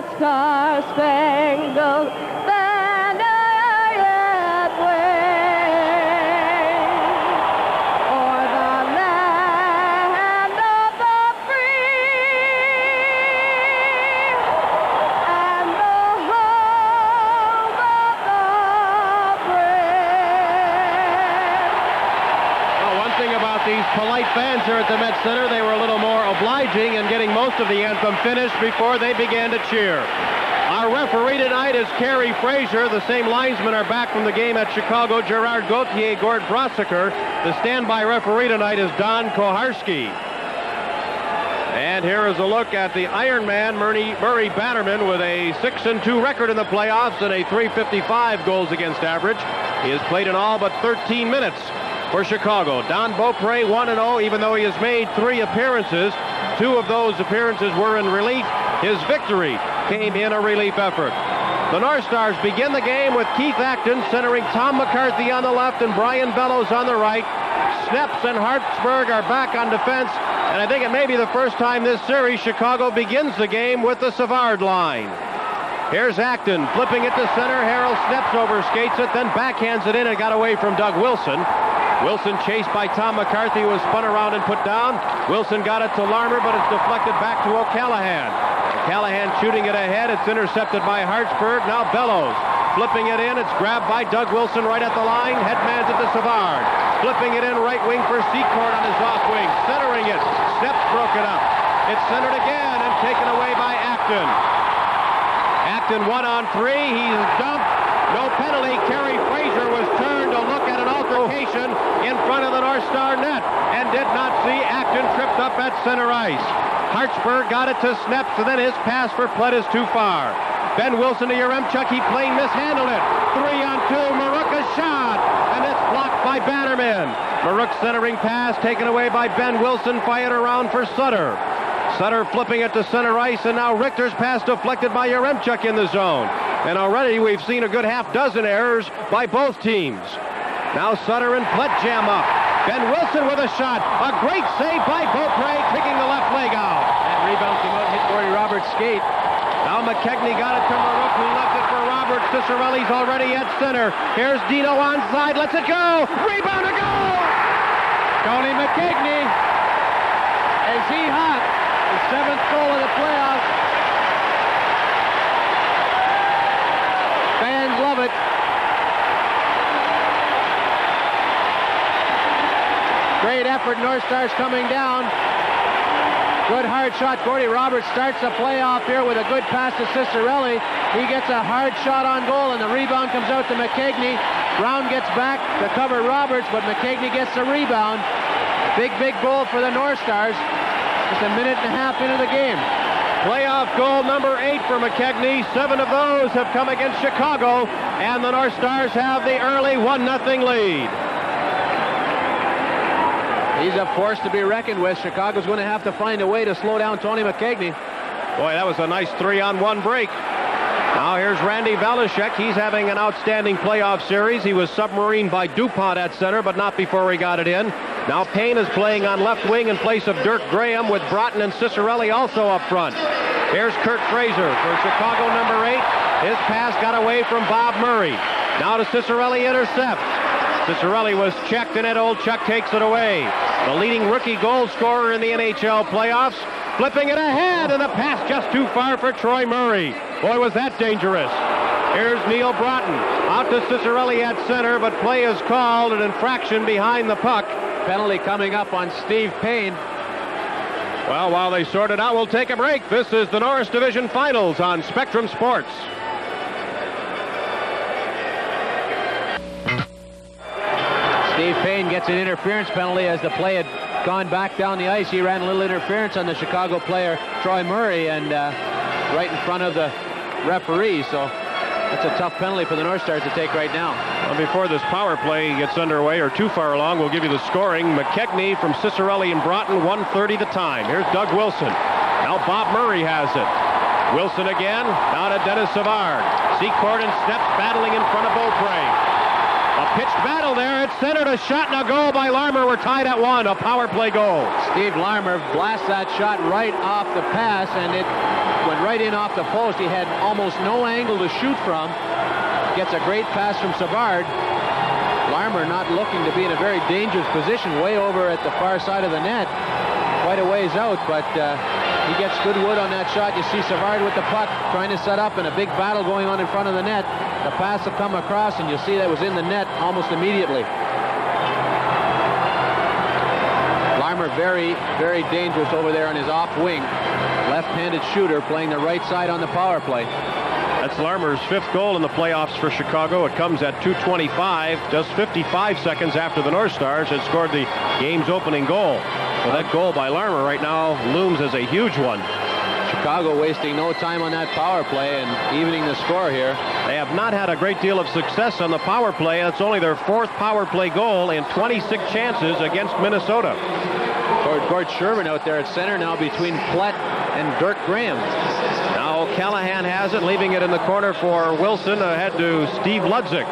the Star-Spangled Banner yet wave, o'er the land of the free and the home of the brave. Well, one thing about these polite fans here at the Met Center, they were a little more obliging in getting most of the anthem finished before they began to cheer. Our referee tonight is Kerry Frazier. The same linesmen are back from the game at Chicago: Gerard Gauthier, Gord Brosiker. The standby referee tonight is Don Koharski. And here is a look at the Iron Man, Murray Bannerman, with a 6-2 record in the playoffs and a .355 goals against average. He has played in all but 13 minutes for Chicago. Don Beaupre 1-0, even though he has made 3 appearances. 2 of those appearances were in relief. His victory came in a relief effort. The North Stars begin the game with Keith Acton centering Tom McCarthy on the left and Brian Bellows on the right. Sneps and Hartsburg are back on defense, and I think it may be the first time this series Chicago begins the game with the Savard line. Here's Acton flipping it to center. Harold Sneps overskates it, then backhands it in and got away from Doug Wilson. Wilson chased by Tom McCarthy, who was spun around and put down. Wilson got it to Larmer, but it's deflected back to O'Callahan. Callahan shooting it ahead. It's intercepted by Hartsburg. Now Bellows flipping it in. It's grabbed by Doug Wilson right at the line. Headmans it to Savard. Flipping it in right wing for Secord on his off wing. Centering it. Sneps broke it up. It's centered again and taken away by Acton. Acton 1-on-3. He's dumped. No penalty. Kerry Frazier was turned to look at an altercation in front of the North Star net and did not see Acton tripped up at center ice. Hartsburg got it to Sneps, and then his pass for Plett is too far. Ben Wilson to Yaremchuk. He plain mishandled it. 3-on-2. Maruk a shot, and it's blocked by Bannerman. Maruk centering pass taken away by Ben Wilson. Fired around for Sutter. Sutter flipping it to center ice, and now Richter's pass deflected by Yaremchuk in the zone. And already we've seen a good half dozen errors by both teams. Now Sutter and Plett jam up. Ben Wilson with a shot. A great save by Beaupre, kicking the left leg out. And rebound came out and hit Gordy Roberts' skate. Now McKegney got it to Maruk, who left it for Roberts. Cicerelli's already at center. Here's Dino onside. Lets it go. Rebound to goal. Tony McKegney. Is he hot? His 7th goal of the playoffs. Fans love it. Great effort. North Stars coming down. Good hard shot. Gordy Roberts starts the playoff here with a good pass to Cicerelli. He gets a hard shot on goal, and the rebound comes out to McKegney. Brown gets back to cover Roberts, but McKegney gets the rebound. Big goal for the North Stars. Just a minute and a half into the game. Playoff goal number 8 for McKegney. 7 of those have come against Chicago, and the North Stars have the early 1-0 lead. He's a force to be reckoned with. Chicago's going to have to find a way to slow down Tony McKegney. Boy, that was a nice 3-on-1 break. Now here's Randy Valashek. He's having an outstanding playoff series. He was submarined by DuPont at center, but not before he got it in. Now Payne is playing on left wing in place of Dirk Graham, with Broughton and Cicerelli also up front. Here's Kurt Fraser for Chicago number 8. His pass got away from Bob Murray. Now to Cicerelli, intercepts. Cicerelli was checked, and Ed Olchuk takes it away. The leading rookie goal scorer in the NHL playoffs, flipping it ahead, and the pass just too far for Troy Murray. Boy, was that dangerous. Here's Neil Broughton. Out to Cicerelli at center, but play is called, an infraction behind the puck. Penalty coming up on Steve Payne. Well, while they sort it out, we'll take a break. This is the Norris Division Finals on Spectrum Sports. Steve Payne gets an interference penalty as the play had gone back down the ice. He ran a little interference on the Chicago player, Troy Murray, and right in front of the referee. So that's a tough penalty for the North Stars to take right now. Well, before this power play gets underway or too far along, we'll give you the scoring. McKegney from Cicerelli and Broughton, 1:30 the time. Here's Doug Wilson. Now Bob Murray has it. Wilson again, down to Dennis Savard. Secord and Sneps battling in front of Beaupre. A Pitched battle there. It's centered. A shot and a goal by Larmer. We're tied at 1. A power play goal. Steve Larmer blasts that shot right off the pass, and it went right in off the post. He had almost no angle to shoot from. Gets a great pass from Savard. Larmer not looking to be in a very dangerous position, way over at the far side of the net. Quite a ways out, but he gets good wood on that shot. You see Savard with the puck trying to set up, and a big battle going on in front of the net. The pass will come across, and you'll see that was in the net almost immediately. Larmer very, very dangerous over there on his off wing. Left-handed shooter playing the right side on the power play. That's Larmer's 5th goal in the playoffs for Chicago. It comes at 2:25, just 55 seconds after the North Stars had scored the game's opening goal. So that goal by Larmer right now looms as a huge one. Chicago wasting no time on that power play and evening the score here. They have not had a great deal of success on the power play. It's only their 4th power play goal in 26 chances against Minnesota. Gord Sherman out there at center now between Plett and Dirk Graham. Now Callahan has it, leaving it in the corner for Wilson, ahead to Steve Ludzik.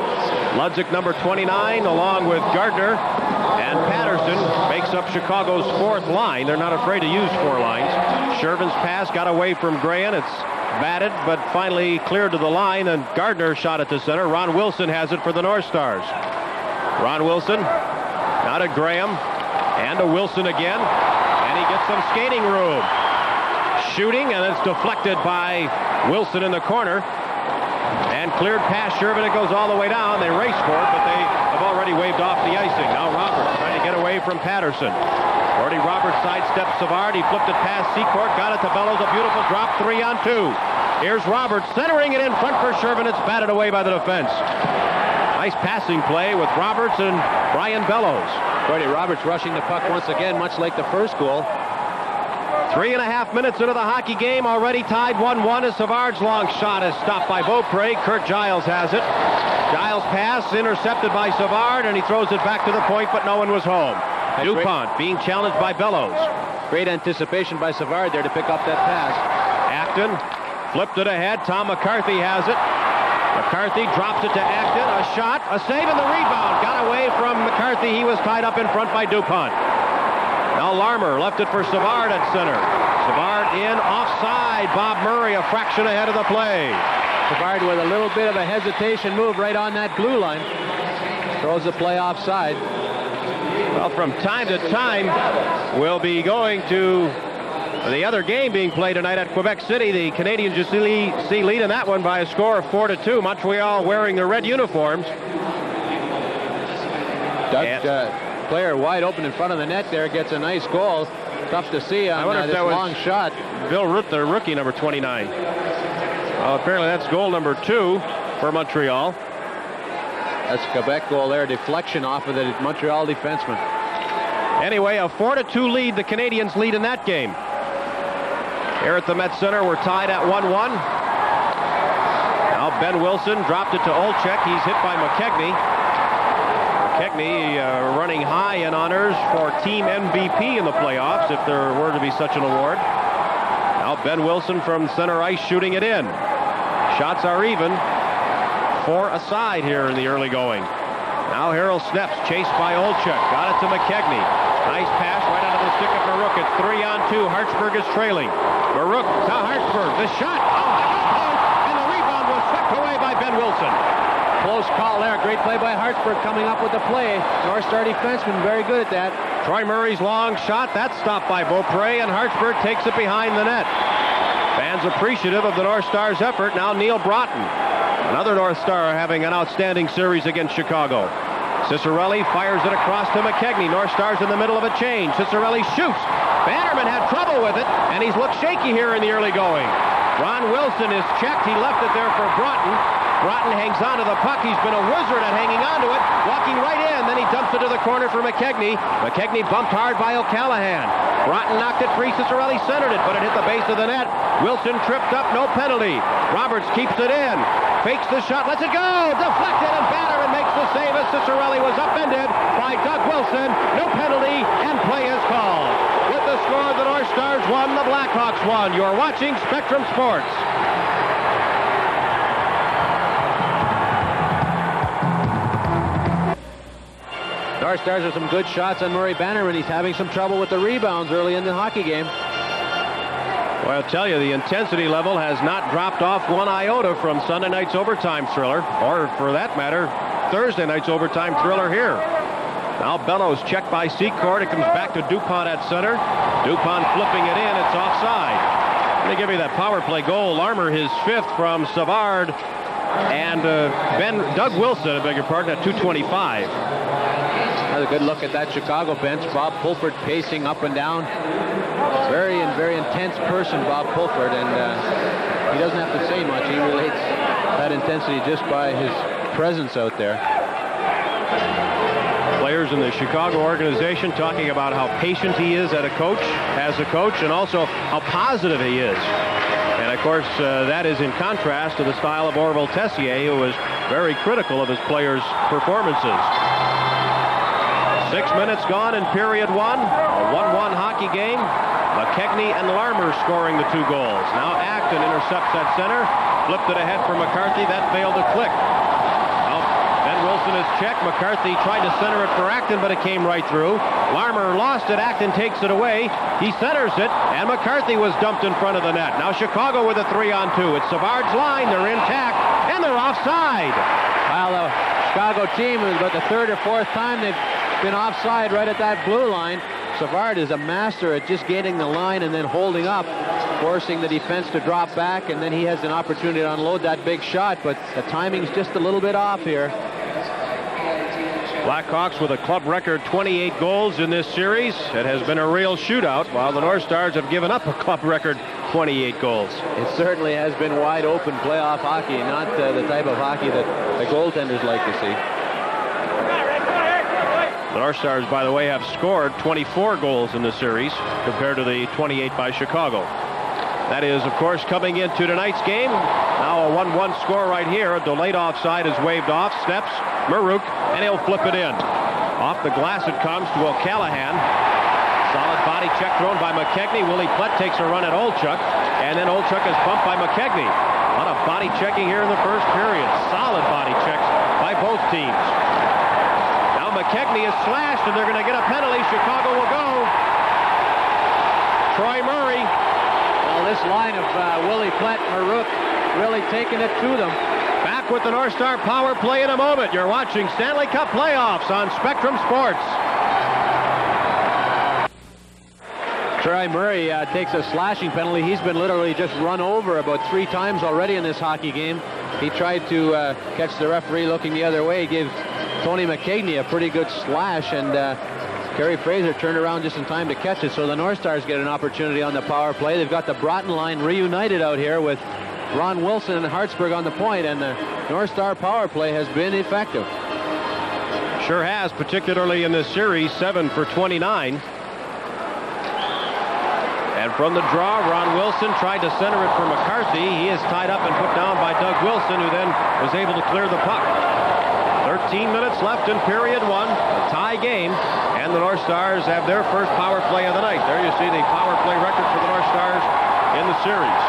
Ludzik, number 29, along with Gardner and Patterson, makes up Chicago's 4th line. They're not afraid to use 4 lines. Sherman's pass got away from Graham. It's batted, but finally cleared to the line, and Gardner shot at the center. Ron Wilson has it for the North Stars. Ron Wilson, now to Graham, and to Wilson again, and he gets some skating room. Shooting, and it's deflected by Wilson in the corner, and cleared past Sherman. It goes all the way down. They race for it, but they have already waved off the icing. Now Roberts trying to get away from Patterson. Gordy Roberts sidesteps Savard. He flipped it past Seacourt, got it to Bellows. A beautiful drop, 3-on-2. Here's Roberts centering it in front for Sherman. It's batted away by the defense. Nice passing play with Roberts and Brian Bellows. Gordy Roberts rushing the puck once again, much like the first goal. 3.5 minutes into the hockey game, already tied 1-1 as Savard's long shot is stopped by Beaupre. Kurt Giles has it. Giles' pass intercepted by Savard, and he throws it back to the point, but no one was home. DuPont being challenged by Bellows. Great anticipation by Savard there to pick up that pass. Acton flipped it ahead. Tom McCarthy has it. McCarthy drops it to Acton. A shot, a save, and the rebound. Got away from McCarthy. He was tied up in front by DuPont. Now Larmer left it for Savard at center. Savard in, offside. Bob Murray a fraction ahead of the play. Savard with a little bit of a hesitation move right on that blue line. Throws the play offside. Well, from time to time, we'll be going to the other game being played tonight at Quebec City. The Canadiens just see lead in that one by a score of 4-2. Montreal wearing their red uniforms. Player wide open in front of the net there, gets a nice goal. Tough to see on this long shot. Bill Root, the rookie, number 29. Apparently that's goal number 2 for Montreal. That's a Quebec goal there, deflection off of the Montreal defenseman. Anyway, a 4-2 lead. The Canadiens lead in that game. Here at the Met Center, we're tied at 1-1. Now Ben Wilson dropped it to Olczyk. He's hit by McKegney. McKegney running high in honors for team MVP in the playoffs, if there were to be such an award. Now Ben Wilson from center ice shooting it in. Shots are even. 4 aside here in the early going. Now Harold Snepps chased by Olczyk. Got it to McKegney. Nice pass right under the stick of Marouk. It's 3-on-2. Hartsburg is trailing. Marouk to Hartsburg. The shot. And the rebound was swept away by Ben Wilson. Close call there. Great play by Hartsburg coming up with the play. North Star defenseman very good at that. Troy Murray's long shot. That's stopped by Beaupre, and Hartsburg takes it behind the net. Fans appreciative of the North Stars' effort. Now Neil Broughton, another North Star having an outstanding series against Chicago. Ciccarelli fires it across to McKegney. North Stars in the middle of a change. Ciccarelli shoots. Bannerman had trouble with it, and he's looked shaky here in the early going. Ron Wilson is checked. He left it there for Broughton. Broughton hangs on to the puck. He's been a wizard at hanging on to it, walking right in. Then he dumps it to the corner for McKegney. McKegney bumped hard by O'Callahan. Broughton knocked it free. Ciccarelli centered it, but it hit the base of the net. Wilson tripped up, no penalty. Roberts keeps it in. Fakes the shot, lets it go. Deflected, and Bannerman makes the save as Ciccarelli was upended by Doug Wilson. No penalty, and play is called. With the score, the North Stars won, the Blackhawks won. You're watching Spectrum Sports. Norris Stars with some good shots on Murray Bannerman. He's having some trouble with the rebounds early in the hockey game. Well, I'll tell you, the intensity level has not dropped off one iota from Sunday night's overtime thriller, or for that matter, Thursday night's overtime thriller here. Now Bellows checked by Secord. It comes back to Dupont at center. Dupont flipping it in. It's offside. Let me give you that power play goal. Larmer his 5th from Savard. And Doug Wilson, I beg your pardon, at 2:25. Another good look at that Chicago bench. Bob Pulford pacing up and down. Very intense person, Bob Pulford, and he doesn't have to say much. He relates that intensity just by his presence out there. Players in the Chicago organization talking about how patient he is as a coach, and also how positive he is. And of course, that is in contrast to the style of Orville Tessier, who was very critical of his players' performances. 6 minutes gone in period 1. A 1-1 hockey game. McKechnie and Larmer scoring the 2 goals. Now Acton intercepts at center. Flipped it ahead for McCarthy. That failed to click. Well, Ben Wilson is checked. McCarthy tried to center it for Acton, but it came right through. Larmer lost it. Acton takes it away. He centers it, and McCarthy was dumped in front of the net. Now Chicago with a 3-on-2. It's Savard's line. They're intact, and they're offside. Well, the Chicago team is about the 3rd or 4th time they've been offside right at that blue line. Savard is a master at just getting the line and then holding up, forcing the defense to drop back, and then he has an opportunity to unload that big shot, but the timing's just a little bit off here. Blackhawks with a club record 28 goals in this series. It has been a real shootout, while the North Stars have given up a club record 28 goals. It certainly has been wide open playoff hockey, not the type of hockey that the goaltenders like to see. The North Stars, by the way, have scored 24 goals in this series compared to the 28 by Chicago. That is, of course, coming into tonight's game. Now a 1-1 score right here. A delayed offside is waved off. Steps Maruk, and he'll flip it in. Off the glass it comes to O'Callahan. Solid body check thrown by McKechnie. Willie Plett takes a run at Olchuk, and then Olchuk is bumped by McKechnie. A lot of body checking here in the first period. Solid body checks by both teams. McKechnie is slashed, and they're going to get a penalty. Chicago will go. Troy Murray. Well, this line of Willie Plett, Maruk, really taking it to them. Back with the North Star power play in a moment. You're watching Stanley Cup playoffs on Spectrum Sports. Troy Murray takes a slashing penalty. He's been literally just run over about 3 times already in this hockey game. He tried to catch the referee looking the other way. He gave Tony McKechnie a pretty good slash, and Kerry Fraser turned around just in time to catch it. So the North Stars get an opportunity on the power play. They've got the Broughton line reunited out here with Ron Wilson and Hartsburg on the point, and the North Star power play has been effective. Sure has, particularly in this series, 7 for 29. And from the draw, Ron Wilson tried to center it for McCarthy. He is tied up and put down by Doug Wilson, who then was able to clear the puck. 13 minutes left in period 1, a tie game, and the North Stars have their first power play of the night. There you see the power play record for the North Stars in the series.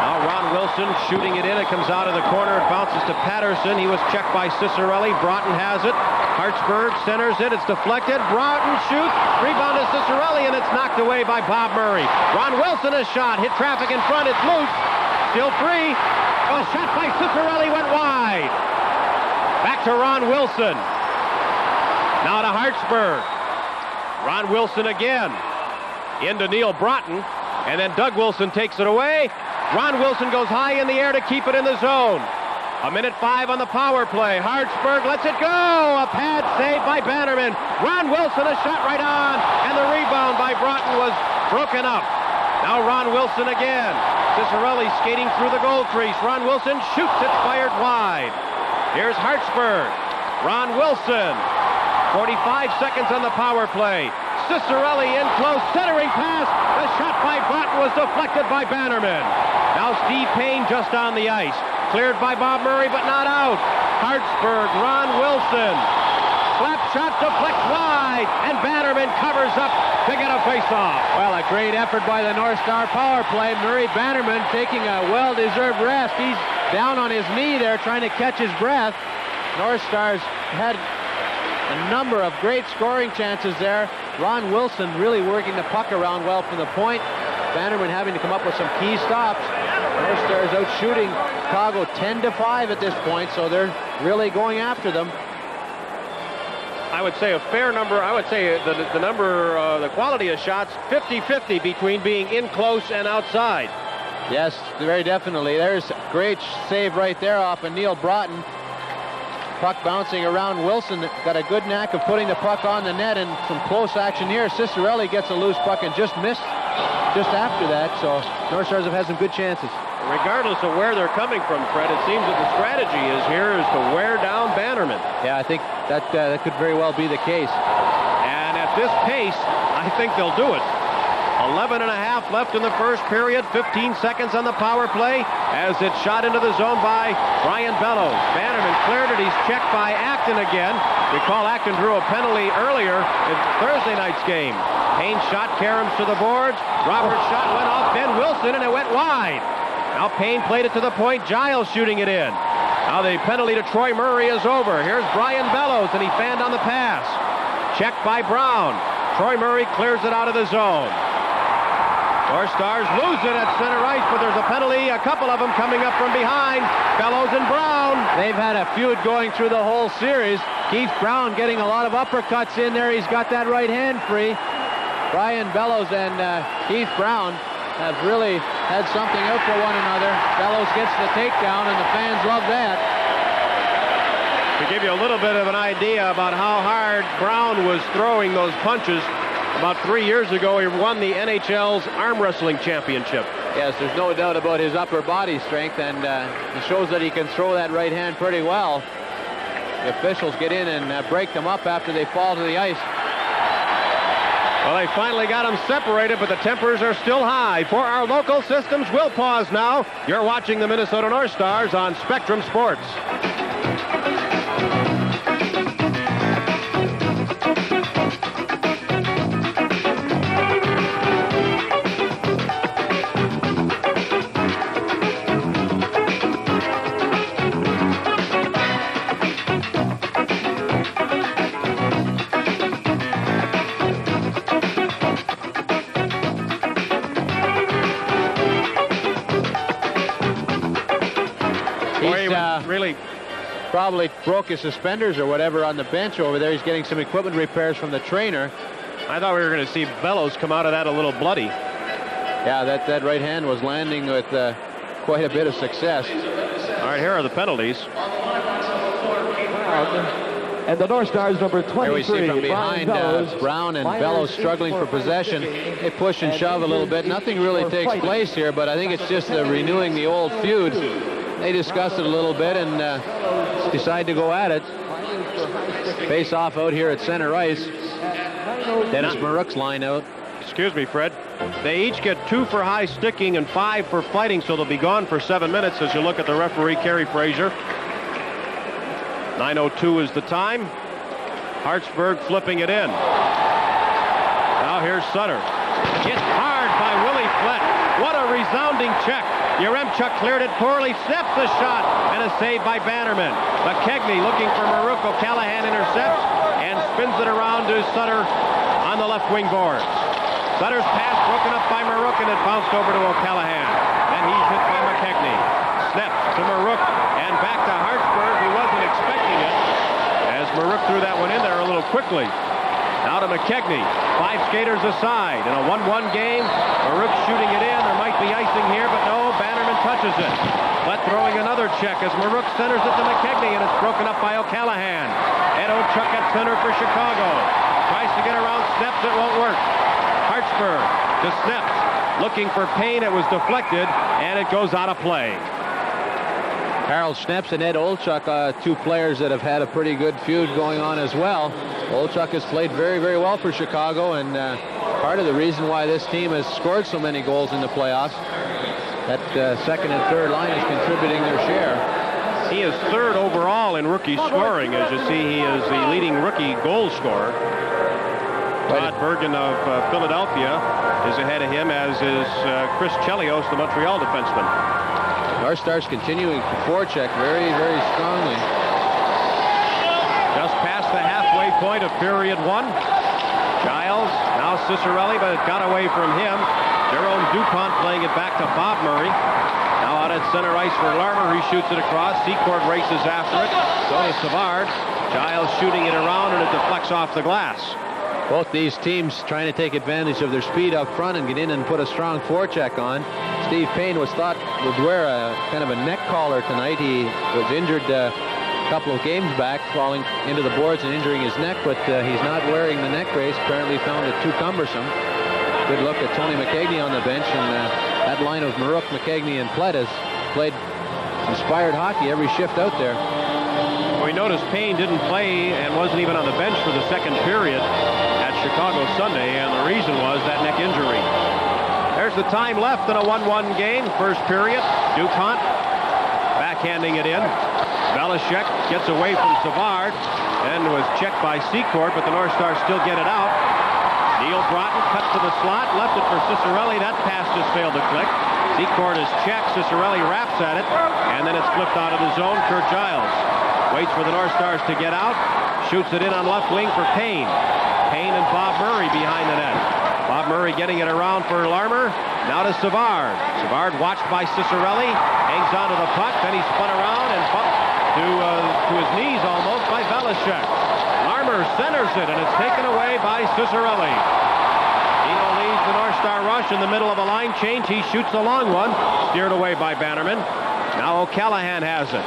Now Ron Wilson shooting it in. It comes out of the corner. It bounces to Patterson. He was checked by Cicerelli. Broughton has it. Hartsburg centers it. It's deflected. Broughton shoots. Rebound to Cicerelli, and it's knocked away by Bob Murray. Ron Wilson has shot. Hit traffic in front. It's loose. Still free. A shot by Cicerelli went wide. Back to Ron Wilson. Now to Hartsburg. Ron Wilson again. Into Neil Broughton. And then Doug Wilson takes it away. Ron Wilson goes high in the air to keep it in the zone. 1:05 on the power play. Hartsburg lets it go. A pad save by Bannerman. Ron Wilson, a shot right on. And the rebound by Broughton was broken up. Now Ron Wilson again. Cicerelli skating through the goal crease. Ron Wilson shoots it, fired wide. Here's Hartsburg. Ron Wilson. 45 seconds on the power play. Cicerelli in close, centering pass. The shot by Broughton was deflected by Bannerman. Now Steve Payne just on the ice. Cleared by Bob Murray, but not out. Hartsburg, Ron Wilson. Slap shot deflects wide, and Bannerman covers up to get a face-off. Well, a great effort by the North Star power play. Murray Bannerman taking a well-deserved rest. He's down on his knee there trying to catch his breath. North Stars had A number of great scoring chances there. Ron Wilson really working the puck around well from the point. Bannerman having to come up with some key stops. North Stars out shooting Chicago 10-5 at this point, so they're really going after them. I would say a fair number. I would say the number, the quality of shots, 50-50 between being in close and outside. Yes, very definitely. There's a great save right there off of Neil Broughton. Puck bouncing around. Wilson got a good knack of putting the puck on the net, and some close action here. Cicerelli gets a loose puck and just missed just after that, so North Stars have had some good chances. Regardless of where they're coming from, Fred, it seems that the strategy is to wear down Bannerman. Yeah, I think that could very well be the case. And at this pace, I think they'll do it. 11 and a half left in the first period. 15 seconds on the power play as it's shot into the zone by Brian Bellows. Bannerman cleared it. He's checked by Acton again. Recall Acton drew a penalty earlier in Thursday night's game. Payne shot caroms to the boards. Roberts' shot went off Ben Wilson, and it went wide. Now Payne played it to the point. Giles shooting it in. Now the penalty to Troy Murray is over. Here's Brian Bellows, and he fanned on the pass. Checked by Brown. Troy Murray clears it out of the zone. North Stars lose it at center ice, but there's a penalty. A couple of them coming up from behind. Bellows and Brown. They've had a feud going through the whole series. Keith Brown getting a lot of uppercuts in there. He's got that right hand free. Brian Bellows and Keith Brown have really had something out for one another. Bellows gets the takedown, and the fans love that. To give you a little bit of an idea about how hard Brown was throwing those punches, about 3 years ago, he won the NHL's arm wrestling championship. Yes, there's no doubt about his upper body strength, and it shows that he can throw that right hand pretty well. The officials get in and break them up after they fall to the ice. Well, they finally got them separated, but the tempers are still high. For our local systems, we'll pause now. You're watching the Minnesota North Stars on Spectrum Sports. Really probably broke his suspenders or whatever on the bench over there. He's getting some equipment repairs from the trainer. I thought we were going to see Bellows come out of that a little bloody. Yeah, that right hand was landing with quite a bit of success. All right, here are the penalties. And the North Stars, number 23. Here we see from behind Brown and Bellows struggling for possession. They push and shove a little bit. Nothing really takes place here, but I think it's just renewing the old feud. They discuss it a little bit and decide to go at it. Face off out here at center ice. Dennis Maruk's line out. Excuse me, Fred. They each get 2 for high sticking and 5 for fighting, so they'll be gone for 7 minutes as you look at the referee, Kerry Fraser. 9:02 is the time. Hartsburg flipping it in. Now here's Sutter. Hit hard by Willie Flett. What a resounding check. Yaremchuk cleared it poorly, snaps the shot, and a save by Bannerman. McKegney looking for Maruk. O'Callahan intercepts and spins it around to Sutter on the left wing boards. Sutter's pass broken up by Maruk, and it bounced over to O'Callahan. And he's hit by McKegney. Snaps to Maruk and back to Hartsburg, who wasn't expecting it, as Maruk threw that one in there a little quickly. Now to McKegney. 5 skaters aside. In a 1-1 game, Maruk shooting it in. There might be icing here, but no, Bannerman touches it. Flett throwing another check as Maruk centers it to McKegney, and it's broken up by O'Callahan. Ed O'Chuck at center for Chicago. Tries to get around Sneps, it won't work. Hartsburg to Sneps. Looking for Payne, it was deflected, and it goes out of play. Harold Schneps and Ed Olchuk, 2 players that have had a pretty good feud going on as well. Olchuk has played very, very well for Chicago, and part of the reason why this team has scored so many goals in the playoffs, that second and third line is contributing their share. He is 3rd overall in rookie scoring. As you see, he is the leading rookie goal scorer. Todd Bergen of Philadelphia is ahead of him, as is Chris Chelios, the Montreal defenseman. North Stars continuing to forecheck very, very strongly. Just past the halfway point of period 1. Giles, now Cicerelli, but it got away from him. Jerome DuPont playing it back to Bob Murray. Now out at center ice for Larmer, who shoots it across. Secord races after it. So does Savard. Giles shooting it around, and it deflects off the glass. Both these teams trying to take advantage of their speed up front and get in and put a strong forecheck on. Steve Payne was thought would wear a kind of a neck collar tonight. He was injured a couple of games back, falling into the boards and injuring his neck, but he's not wearing the neck brace. Apparently found it too cumbersome. Good look at Tony McKegney on the bench, and that line of Marouk, McKegney, and Plett has played inspired hockey every shift out there. We noticed Payne didn't play and wasn't even on the bench for the second period at Chicago Sunday, and the reason was that neck injury. There's the time left in a 1-1 game. First period. DuPont backhanding it in. Belichick gets away from Savard and was checked by Secord, but the North Stars still get it out. Neil Broughton cuts to the slot, left it for Cicerelli. That pass just failed to click. Secord is checked. Cicerelli wraps at it, and then it's flipped out of the zone. Kurt Giles waits for the North Stars to get out. Shoots it in on left wing for Payne. Payne and Bob Murray behind the net. Bob Murray getting it around for Larmer. Now to Savard. Savard watched by Cicerelli. Hangs onto the puck. Then he's spun around and bumped to his knees almost by Belichick. Larmer centers it, and it's taken away by Cicerelli. Dino leads the North Star rush in the middle of a line change. He shoots a long one. Steered away by Bannerman. Now O'Callahan has it.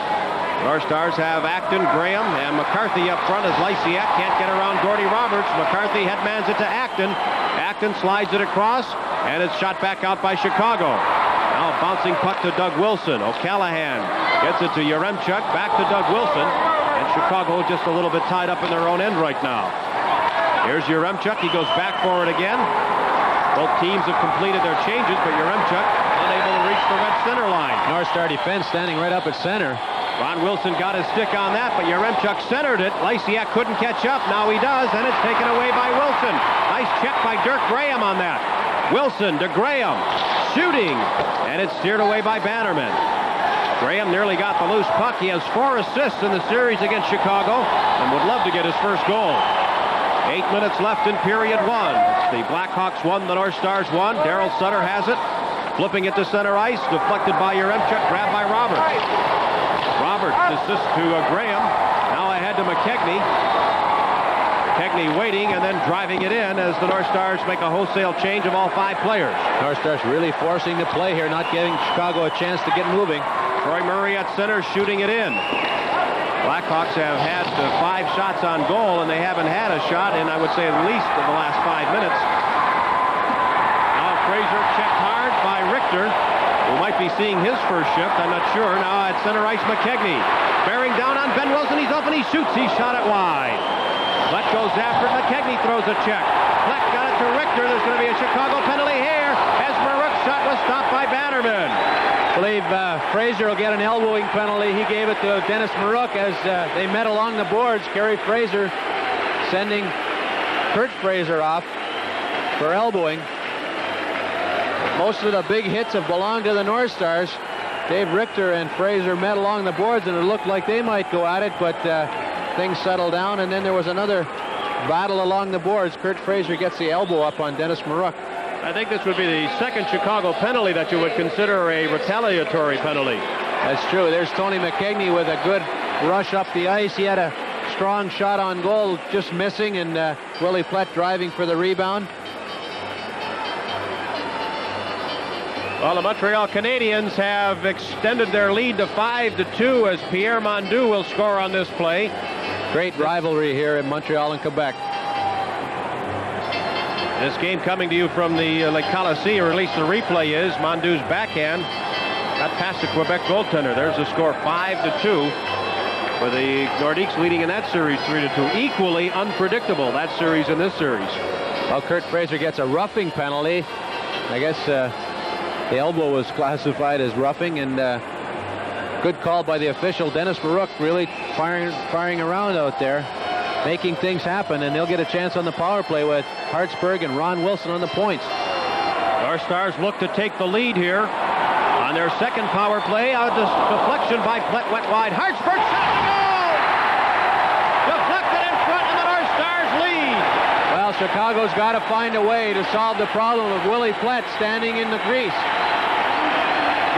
North Stars have Acton, Graham, and McCarthy up front as Lysiak can't get around Gordy Roberts. McCarthy headmans it to Acton. Acton slides it across, and it's shot back out by Chicago. Now bouncing puck to Doug Wilson. O'Callahan gets it to Yaremchuk, back to Doug Wilson, and Chicago just a little bit tied up in their own end right now. Here's Yaremchuk. He goes back for it again. Both teams have completed their changes, but Yaremchuk unable to reach the red center line. North Star defense standing right up at center. Ron Wilson got his stick on that, but Yaremchuk centered it. Lysiak couldn't catch up. Now he does, and it's taken away by Wilson. Nice check by Dirk Graham on that. Wilson to Graham, shooting, and it's steered away by Bannerman. Graham nearly got the loose puck. He has 4 assists in the series against Chicago and would love to get his first goal. 8 minutes left in period 1. It's the Blackhawks 1, the North Stars 1. Darryl Sutter has it. Flipping it to center ice, deflected by Yaremchuk, grabbed by Roberts. Roberts assists to Graham. Now ahead to McKegney. McKegney waiting and then driving it in as the North Stars make a wholesale change of all 5 players. North Stars really forcing the play here, not giving Chicago a chance to get moving. Troy Murray at center shooting it in. Blackhawks have had 5 shots on goal, and they haven't had a shot in, I would say, at least in the last 5 minutes. Now Fraser checked hard by Richter, who might be seeing his first shift. I'm not sure. Now at center ice, McKegney. Bearing down on Ben Wilson. He's open. He shoots. He shot it wide. Plett goes after it. McKegney throws a check. Plett got it to Richter. There's going to be a Chicago penalty here as Marouk's shot was stopped by Bannerman. I believe Fraser will get an elbowing penalty. He gave it to Dennis Marouk as they met along the boards. Kerry Fraser sending Kurt Fraser off for elbowing. Most of the big hits have belonged to the North Stars. Dave Richter and Fraser met along the boards, and it looked like they might go at it, but things settled down, and then there was another battle along the boards. Kurt Fraser gets the elbow up on Dennis Marouk. I think this would be the second Chicago penalty that you would consider a retaliatory penalty. That's true. There's Tony McKegney with a good rush up the ice. He had a strong shot on goal, just missing, and Willie Plett driving for the rebound. Well, the Montreal Canadiens have extended their lead to 5-2 as Pierre Mondoux will score on this play. Great rivalry here in Montreal and Quebec. This game coming to you from the Lake Coliseum, or at least the replay is. Mondoux's backhand got past the Quebec goaltender. There's the score, 5-2. For the Nordiques leading in that series 3-2. Equally unpredictable, that series and this series. Well, Kurt Fraser gets a roughing penalty. I guess the elbow was classified as roughing, and good call by the official. Dennis Marouk really firing around out there, making things happen, and they'll get a chance on the power play with Hartsburg and Ron Wilson on the points. North Stars look to take the lead here on their second power play. A deflection by Plett went wide. Hartsburg shot to goal! Deflected in front, and the North Stars Chicago's got to find a way to solve the problem of Willie Plett standing in the crease.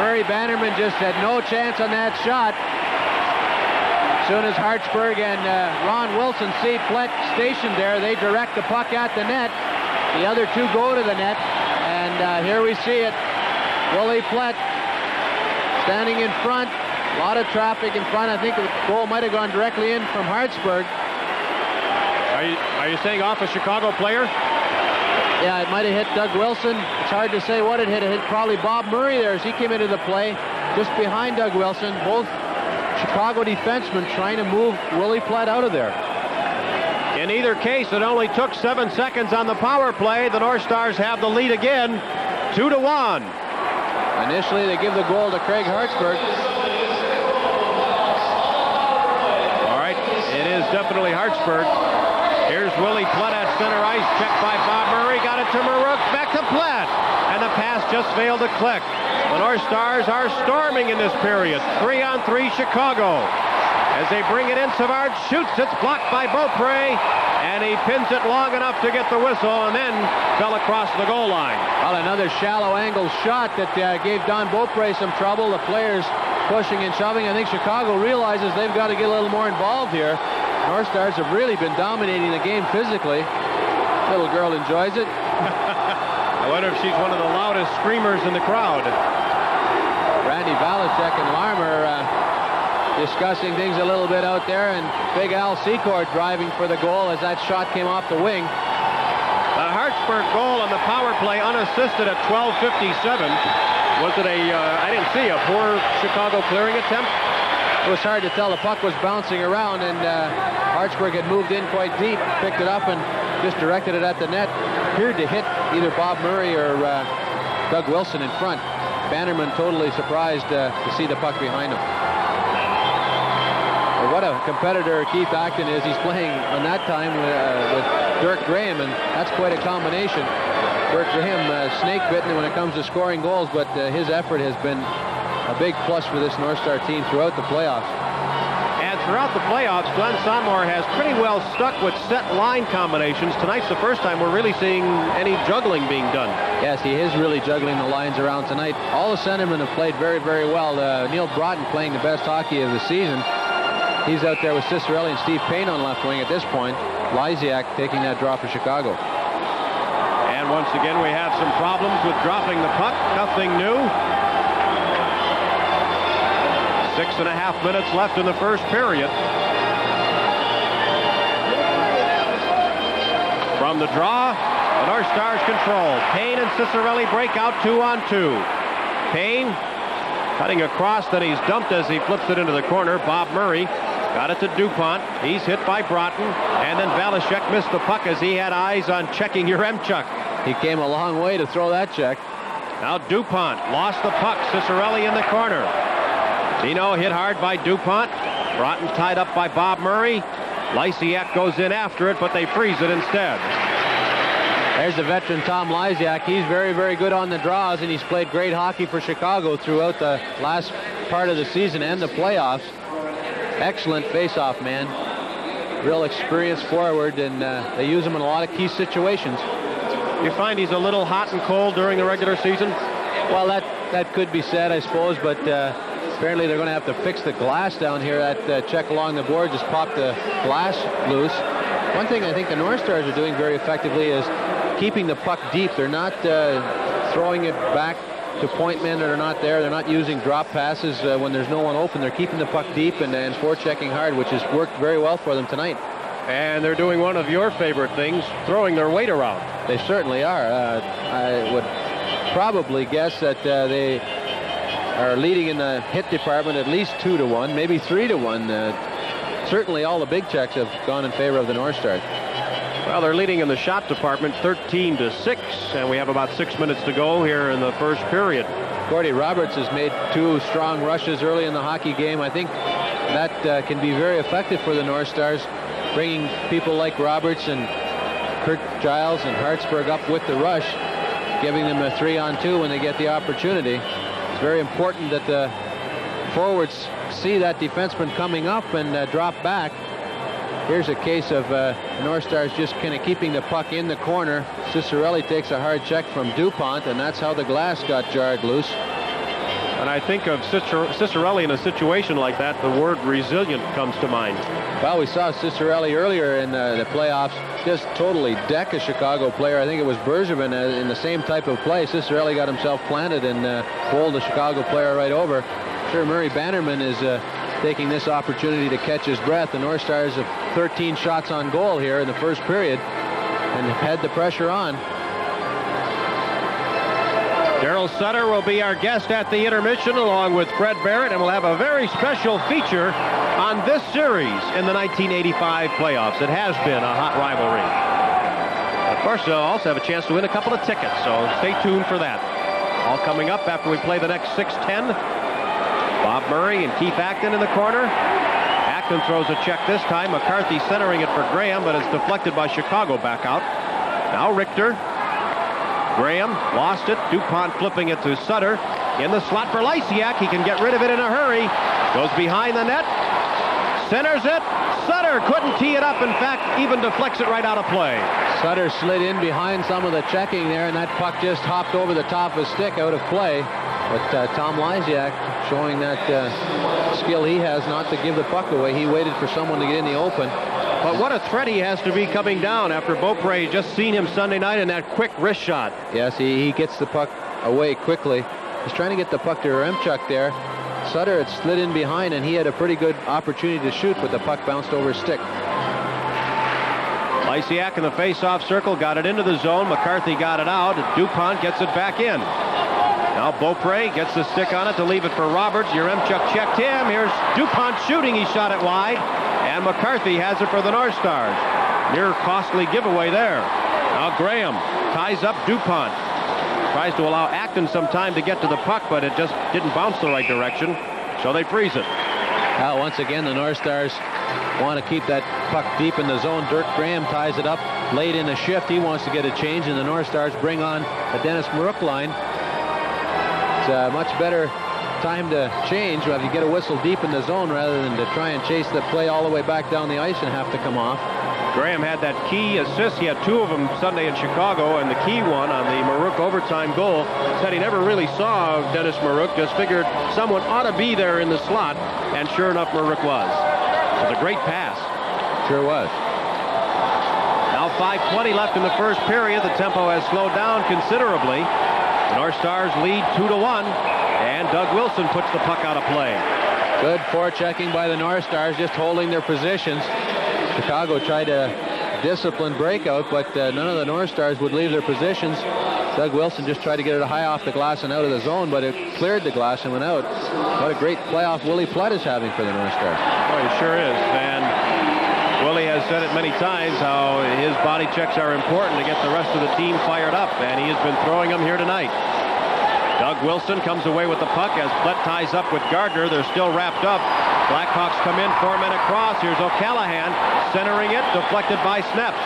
Murray Bannerman just had no chance on that shot. As soon as Hartsburg and Ron Wilson see Plett stationed there, they direct the puck at the net. The other two go to the net, and here we see it. Willie Plett standing in front. A lot of traffic in front. I think the goal might have gone directly in from Hartsburg. Are you saying off a Chicago player? Yeah, it might have hit Doug Wilson. It's hard to say what it hit. It hit probably Bob Murray there as he came into the play just behind Doug Wilson. Both Chicago defensemen trying to move Willie Plett out of there. In either case, it only took 7 seconds on the power play. The North Stars have the lead again, 2-1. Initially, they give the goal to Craig Hartsburg. All right, it is definitely Hartsburg. Here's Willie Plett at center ice, checked by Bob Murray, got it to Marouk, back to Plett, and the pass just failed to click. The North Stars are storming in this period. 3-on-3 Chicago. As they bring it in, Savard shoots, it's blocked by Beaupre, and he pins it long enough to get the whistle, and then fell across the goal line. Well, another shallow angle shot that gave Don Beaupre some trouble. The players pushing and shoving. I think Chicago realizes they've got to get a little more involved here. North Stars have really been dominating the game physically. Little girl enjoys it. I wonder if she's one of the loudest screamers in the crowd. Randy Valachek and Larmer discussing things a little bit out there, and Big Al Secord driving for the goal as that shot came off the wing. The Hartsburg goal on the power play unassisted at 12:57. Was it I didn't see, a poor Chicago clearing attempt? It was hard to tell. The puck was bouncing around, and Hartsburg had moved in quite deep, picked it up, and just directed it at the net. Appeared to hit either Bob Murray or Doug Wilson in front. Bannerman totally surprised to see the puck behind him. Well, what a competitor Keith Acton is. He's playing on that time with Dirk Graham, and that's quite a combination. Dirk Graham snake-bitten when it comes to scoring goals, but his effort has been a big plus for this North Star team throughout the playoffs. And throughout the playoffs, Glenn Sonmore has pretty well stuck with set line combinations. Tonight's the first time we're really seeing any juggling being done. Yes, he is really juggling the lines around tonight. All the centermen have played very, very well. Neil Broughton playing the best hockey of the season. He's out there with Cicerelli and Steve Payne on left wing at this point. Lysiak taking that draw for Chicago. And once again, we have some problems with dropping the puck. Nothing new. 6.5 minutes left in the first period. From the draw, the North Stars control. Payne and Cicerelli break out 2-on-2. Payne cutting across, then he's dumped as he flips it into the corner. Bob Murray got it to DuPont. He's hit by Broughton, and then Valachek missed the puck as he had eyes on checking Yaremchuk. He came a long way to throw that check. Now DuPont lost the puck. Cicerelli in the corner. Zeno hit hard by DuPont. Broughton tied up by Bob Murray. Lysiak goes in after it, but they freeze it instead. There's the veteran Tom Lysiak. He's very, very good on the draws, and he's played great hockey for Chicago throughout the last part of the season and the playoffs. Excellent face-off man. Real experienced forward, and they use him in a lot of key situations. You find he's a little hot and cold during the regular season? Well, that could be said, I suppose, but apparently they're going to have to fix the glass down here. That check along the board just popped the glass loose. One thing I think the North Stars are doing very effectively is keeping the puck deep. They're not throwing it back to point men that are not there. They're not using drop passes when there's no one open. They're keeping the puck deep and forechecking hard, which has worked very well for them tonight. And they're doing one of your favorite things, throwing their weight around. They certainly are. I would probably guess that they are leading in the hit department at least 2-1, maybe 3-1. Certainly all the big checks have gone in favor of the North Stars. Well, they're leading in the shot department 13-6, and we have about 6 minutes to go here in the first period. Gordy Roberts has made 2 strong rushes early in the hockey game. I think that can be very effective for the North Stars, bringing people like Roberts and Kurt Giles and Hartsburg up with the rush, giving them a 3-on-2 when they get the opportunity. It's very important that the forwards see that defenseman coming up and drop back. Here's a case of North Stars just kind of keeping the puck in the corner. Cicerelli takes a hard check from DuPont, and that's how the glass got jarred loose. And I think of Cicerelli in a situation like that, the word resilient comes to mind. Well, we saw Cicerelli earlier in the playoffs just totally deck a Chicago player. I think it was Bergevin in the same type of play. Cicerelli got himself planted and bowled the Chicago player right over. Sure, Murray Bannerman is taking this opportunity to catch his breath. The North Stars have 13 shots on goal here in the first period and have had the pressure on. Daryl Sutter will be our guest at the intermission along with Fred Barrett, and we'll have a very special feature on this series in the 1985 playoffs. It has been a hot rivalry. Of course, they'll also have a chance to win a couple of tickets, so stay tuned for that. All coming up after we play the next 6:10. Bob Murray and Keith Acton in the corner. Acton throws a check this time. McCarthy centering it for Graham, but it's deflected by Chicago back out. Now Richter. Graham lost it. DuPont flipping it to Sutter. In the slot for Lysiak. He can get rid of it in a hurry. Goes behind the net. Centers it. Sutter couldn't tee it up. In fact, even deflects it right out of play. Sutter slid in behind some of the checking there, and that puck just hopped over the top of his stick out of play. But Tom Lysiak showing that skill he has not to give the puck away. He waited for someone to get in the open. But what a threat he has to be coming down after Beaupre just seen him Sunday night in that quick wrist shot. Yes, he gets the puck away quickly. He's trying to get the puck to Remchuk there. Sutter had slid in behind, and he had a pretty good opportunity to shoot, but the puck bounced over his stick. Lysiak in the face-off circle, got it into the zone. McCarthy got it out. DuPont gets it back in. Now Beaupre gets the stick on it to leave it for Roberts. Yaremchuk checked him. Here's DuPont shooting. He shot it wide. And McCarthy has it for the North Stars. Near costly giveaway there. Now Graham ties up DuPont. Tries to allow Acton some time to get to the puck, but it just didn't bounce the right direction. So they freeze it. Now once again, the North Stars want to keep that puck deep in the zone. Dirk Graham ties it up late in the shift. He wants to get a change, and the North Stars bring on the Dennis Maruk line. It's a much better time to change if you get a whistle deep in the zone rather than to try and chase the play all the way back down the ice and have to come off. Graham had that key assist. He had two of them Sunday in Chicago, and the key one on the Maruk overtime goal. Said he never really saw Dennis Maruk, just figured someone ought to be there in the slot, and sure enough, Maruk was. It was a great pass. Sure was. Now 5:20 left in the first period. The tempo has slowed down considerably. The North Stars lead 2-1, and Doug Wilson puts the puck out of play. Good forechecking by the North Stars, just holding their positions. Chicago tried a disciplined breakout, but none of the North Stars would leave their positions. Doug Wilson just tried to get it high off the glass and out of the zone, but it cleared the glass and went out. What a great playoff Willie Plutt is having for the North Stars. Oh, he sure is. And Willie has said it many times how his body checks are important to get the rest of the team fired up, and he has been throwing them here tonight. Doug Wilson comes away with the puck as Plutt ties up with Gardner. They're still wrapped up. Blackhawks come in, 4 men across. Here's O'Callahan centering it, deflected by Sneps.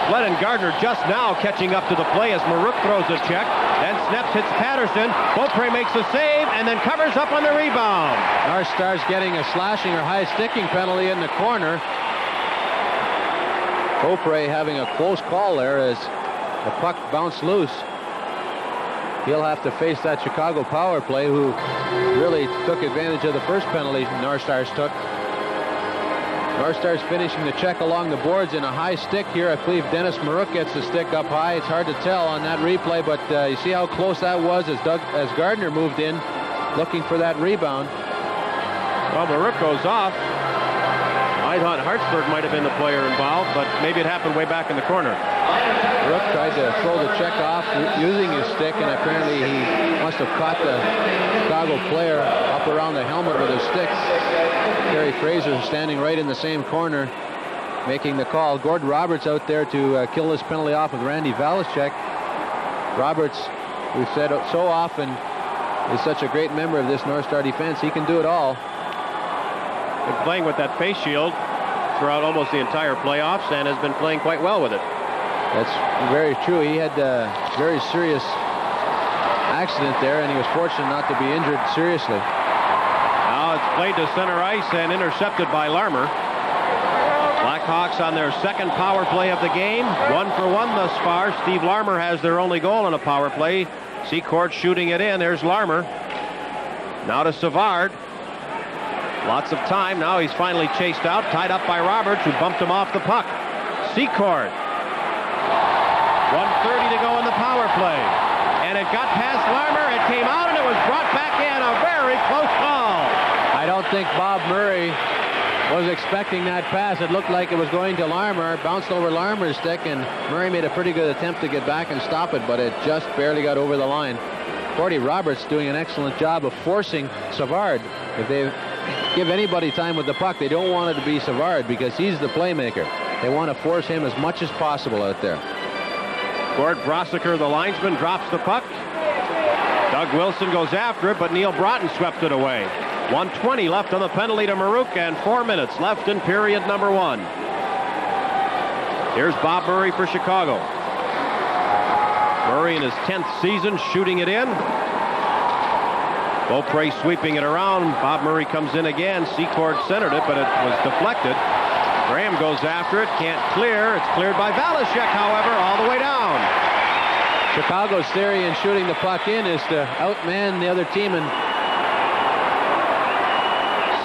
Plutt and Gardner just now catching up to the play as Maruk throws a check. Then Sneps hits Patterson. Beaupre makes a save and then covers up on the rebound. North Stars getting a slashing or high sticking penalty in the corner. Beaupre having a close call there as the puck bounced loose. He'll have to face that Chicago power play, who really took advantage of the first penalty North Stars took. North Stars finishing the check along the boards in a high stick here. I believe Dennis Maruk gets the stick up high. It's hard to tell on that replay, but you see how close that was as Gardner moved in looking for that rebound. Well, Maruk goes off. I thought Hartsburg might have been the player involved, but maybe it happened way back in the corner. Maruk tried to throw the check off using his stick, and apparently he must have caught the Chicago player up around the helmet with his stick. Kerry Fraser standing right in the same corner, making the call. Gord Roberts out there to kill this penalty off with Randy Valachek. Roberts, we've said so often, is such a great member of this North Star defense. He can do it all. Been playing with that face shield throughout almost the entire playoffs and has been playing quite well with it. That's very true. He had a very serious accident there, and he was fortunate not to be injured seriously. Now it's played to center ice and intercepted by Larmer. Blackhawks on their second power play of the game. 1 for 1 thus far. Steve Larmer has their only goal in a power play. Secord shooting it in. There's Larmer. Now to Savard. Lots of time. Now he's finally chased out. Tied up by Roberts, who bumped him off the puck. Secord. 1:30 to go in the power play. And it got past Larmer. It came out and it was brought back in. A very close call. I don't think Bob Murray was expecting that pass. It looked like it was going to Larmer, bounced over Larmer's stick, and Murray made a pretty good attempt to get back and stop it, but it just barely got over the line. Gordy Roberts doing an excellent job of forcing Savard. If they give anybody time with the puck, they don't want it to be Savard because he's the playmaker. They want to force him as much as possible out there. Gord Brossiker, the linesman, drops the puck. Doug Wilson goes after it, but Neil Broughton swept it away. 1:20 left on the penalty to Marouk, and 4 minutes left in period number 1. Here's Bob Murray for Chicago. Murray in his 10th season, shooting it in. Beaupre sweeping it around. Bob Murray comes in again. Secord centered it, but it was deflected. Graham goes after it, can't clear. It's cleared by Valashek, however, all the way down. Chicago's theory in shooting the puck in is to outman the other team, and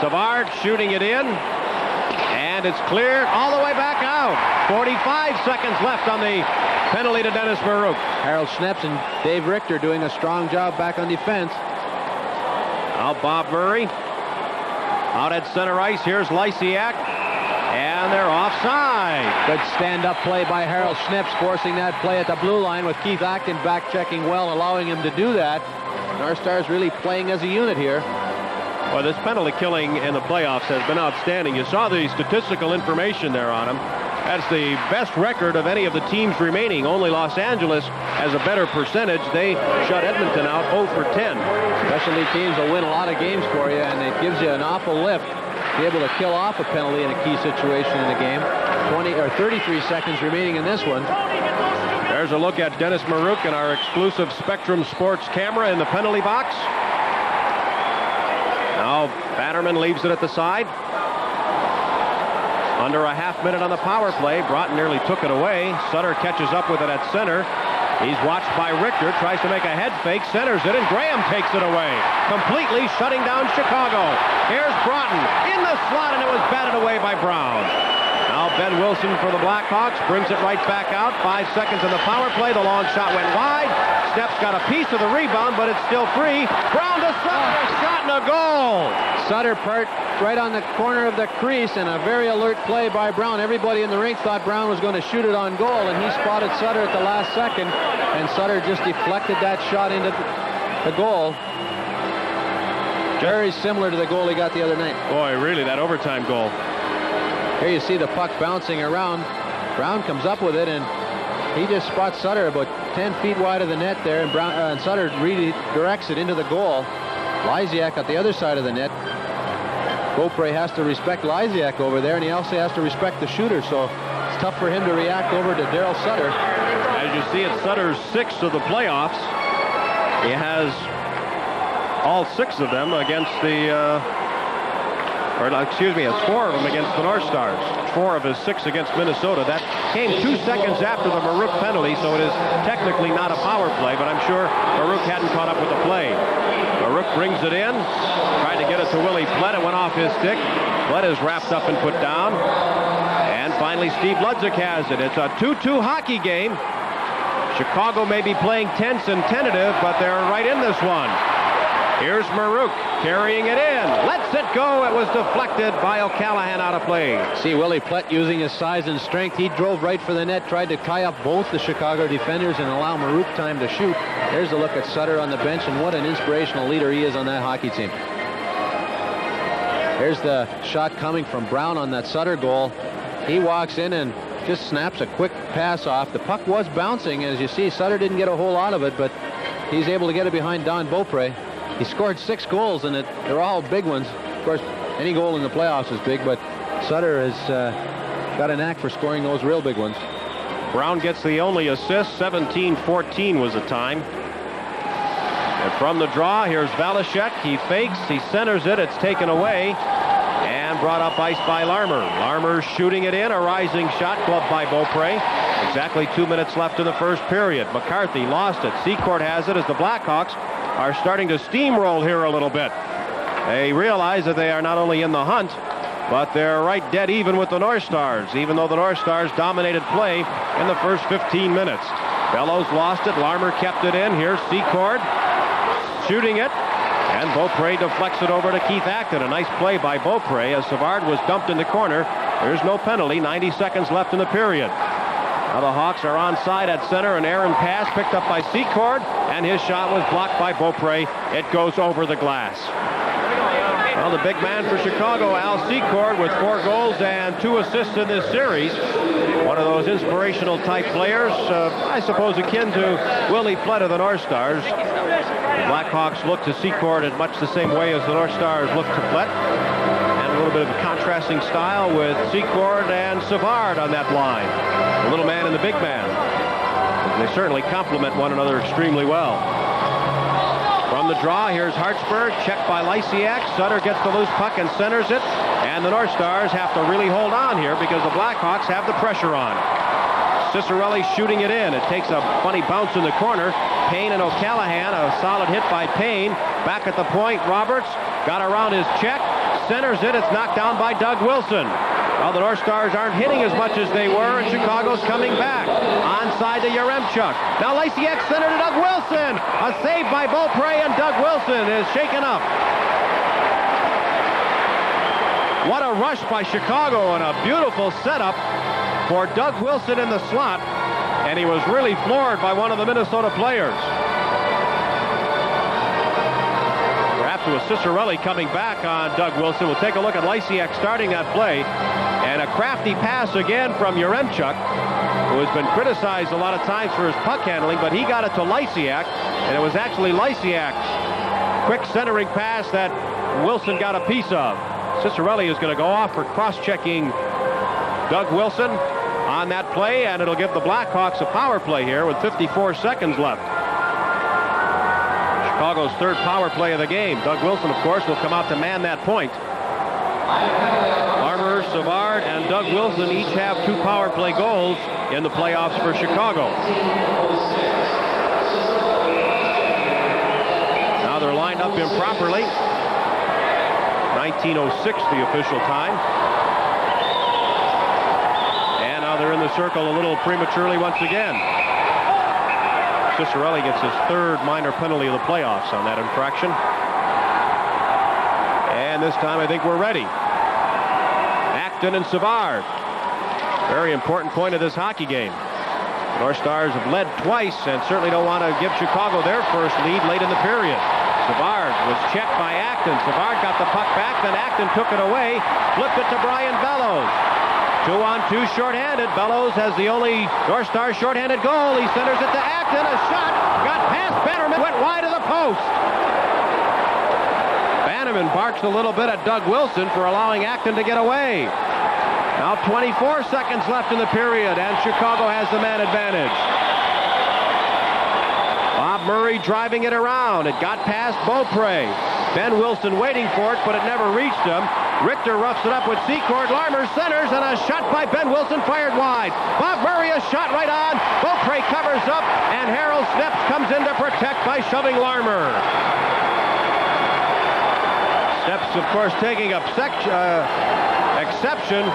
Savard shooting it in, and it's cleared all the way back out. 45 seconds left on the penalty to Dennis Marouk. Harold Schneps and Dave Richter doing a strong job back on defense. Now Bob Murray out at center ice. Here's Lysiak, and they're offside. Good stand-up play by Harold Schneps, forcing that play at the blue line with Keith Acton back-checking well, allowing him to do that. North Stars really playing as a unit here. Well, this penalty killing in the playoffs has been outstanding. You saw the statistical information there on him. That's the best record of any of the teams remaining. Only Los Angeles has a better percentage. They shut Edmonton out 0 for 10. Specialty teams will win a lot of games for you, and it gives you an awful lift to be able to kill off a penalty in a key situation in the game. 33 seconds remaining in this one. There's a look at Dennis Marouk in our exclusive Spectrum Sports camera in the penalty box. Now Batterman leaves it at the side. Under a half minute on the power play. Broughton nearly took it away. Sutter catches up with it at center. He's watched by Richter, tries to make a head fake, centers it, and Graham takes it away, completely shutting down Chicago. Here's Broughton in the slot, and it was batted away by Brown. Now Ben Wilson for the Blackhawks brings it right back out. 5 seconds in the power play. The long shot went wide. Steps got a piece of the rebound, but it's still free. Brown to Sutter, a shot and a goal. Sutter part right on the corner of the crease, and a very alert play by Brown. Everybody in the rink thought Brown was going to shoot it on goal, and he spotted Sutter at the last second, and Sutter just deflected that shot into the goal. Very similar to the goal he got the other night. Boy, really, that overtime goal. Here you see the puck bouncing around. Brown comes up with it, and he just spots Sutter about 10 feet wide of the net there, and Sutter redirects it into the goal. Lysiak at the other side of the net. Beaupre has to respect Lysiak over there, and he also has to respect the shooter, so it's tough for him to react over to Daryl Sutter. As you see, it's Sutter's 6th of the playoffs. He has all 6 of them against the, it's 4 of them against the North Stars. 4 of his 6 against Minnesota. That came 2 seconds after the Marouk penalty, so it is technically not a power play, but I'm sure Marouk hadn't caught up with the play. Marouk brings it in, tried to get it to Willie Plett. It went off his stick. Plett is wrapped up and put down. And finally, Steve Ludzik has it. It's a 2-2 hockey game. Chicago may be playing tense and tentative, but they're right in this one. Here's Marouk carrying it in. Lets it go. It was deflected by O'Callaghan out of play. See Willie Plett using his size and strength. He drove right for the net, tried to tie up both the Chicago defenders and allow Marouk time to shoot. There's a look at Sutter on the bench, and what an inspirational leader he is on that hockey team. Here's the shot coming from Brown on that Sutter goal. He walks in and just snaps a quick pass off. The puck was bouncing, as you see. Sutter didn't get a whole lot of it, but he's able to get it behind Don Beaupre. He scored 6 goals, and they're all big ones. Of course, any goal in the playoffs is big, but Sutter has got a knack for scoring those real big ones. Brown gets the only assist. 17-14 was the time. And from the draw, here's Valashek. He fakes. He centers it. It's taken away. And brought up ice by Larmer. Larmer shooting it in, a rising shot, gloved by Beaupre. Exactly 2 minutes left in the first period. McCarthy lost it. Secord has it as the Blackhawks are starting to steamroll here a little bit. They realize that they are not only in the hunt, but they're right dead even with the North Stars, even though the North Stars dominated play in the first 15 minutes. Bellows lost it. Larmer kept it in. Here's Secord shooting it. And Beaupre deflects it over to Keith Acton. A nice play by Beaupre as Savard was dumped in the corner. There's no penalty. 90 seconds left in the period. Now the Hawks are onside at center. An errant pass picked up by Secord. And his shot was blocked by Beaupre. It goes over the glass. Well, the big man for Chicago, Al Secord, with 4 goals and 2 assists in this series. One of those inspirational type players, I suppose akin to Willie Flett of the North Stars. The Blackhawks look to Secord in much the same way as the North Stars look to Flett. And a little bit of a contrasting style with Secord and Savard on that line. The little man and the big man. They certainly complement one another extremely well. From the draw, here's Hartsburg, checked by Lysiak. Sutter gets the loose puck and centers it. And the North Stars have to really hold on here because the Blackhawks have the pressure on. Cicerelli shooting it in. It takes a funny bounce in the corner. Payne and O'Callahan, a solid hit by Payne. Back at the point, Roberts got around his check, centers it. It's knocked down by Doug Wilson. Well, the North Stars aren't hitting as much as they were, and Chicago's coming back. Onside to Yaremchuk. Now Lysiak center to Doug Wilson. A save by Beaupre, and Doug Wilson is shaken up. What a rush by Chicago, and a beautiful setup for Doug Wilson in the slot. And he was really floored by one of the Minnesota players. Perhaps it was Cicerelli coming back on Doug Wilson. We'll take a look at Lysiak starting that play. And a crafty pass again from Yaremchuk, who has been criticized a lot of times for his puck handling, but he got it to Lysiak, and it was actually Lysiak's quick centering pass that Wilson got a piece of. Cicerelli is going to go off for cross-checking Doug Wilson on that play, and it'll give the Blackhawks a power play here with 54 seconds left. Chicago's 3rd power play of the game. Doug Wilson, of course, will come out to man that point. Larmer, Savard, and Doug Wilson each have 2 power play goals in the playoffs for Chicago. Now they're lined up improperly. 19:06 the official time. And now they're in the circle a little prematurely once again. Cicerelli gets his 3rd minor penalty of the playoffs on that infraction. And this time I think we're ready. Acton and Savard. Very important point of this hockey game. The North Stars have led twice and certainly don't want to give Chicago their first lead late in the period. Savard was checked by Acton. Savard got the puck back, then Acton took it away, flipped it to Brian Bellows. 2-on-2 shorthanded. Bellows has the only North Star shorthanded goal. He centers it to Acton. A shot got past Bannerman, went wide of the post. Bannerman barks a little bit at Doug Wilson for allowing Acton to get away. Now 24 seconds left in the period, and Chicago has the man advantage. Bob Murray driving it around. It got past Beaupre. Ben Wilson waiting for it, but it never reached him. Richter roughs it up with Secord. Larmer centers, and a shot by Ben Wilson fired wide. Bob Murray, a shot right on. Beaupre covers up, and Harold Snepps comes in to protect by shoving Larmer. Snepps, of course, taking exception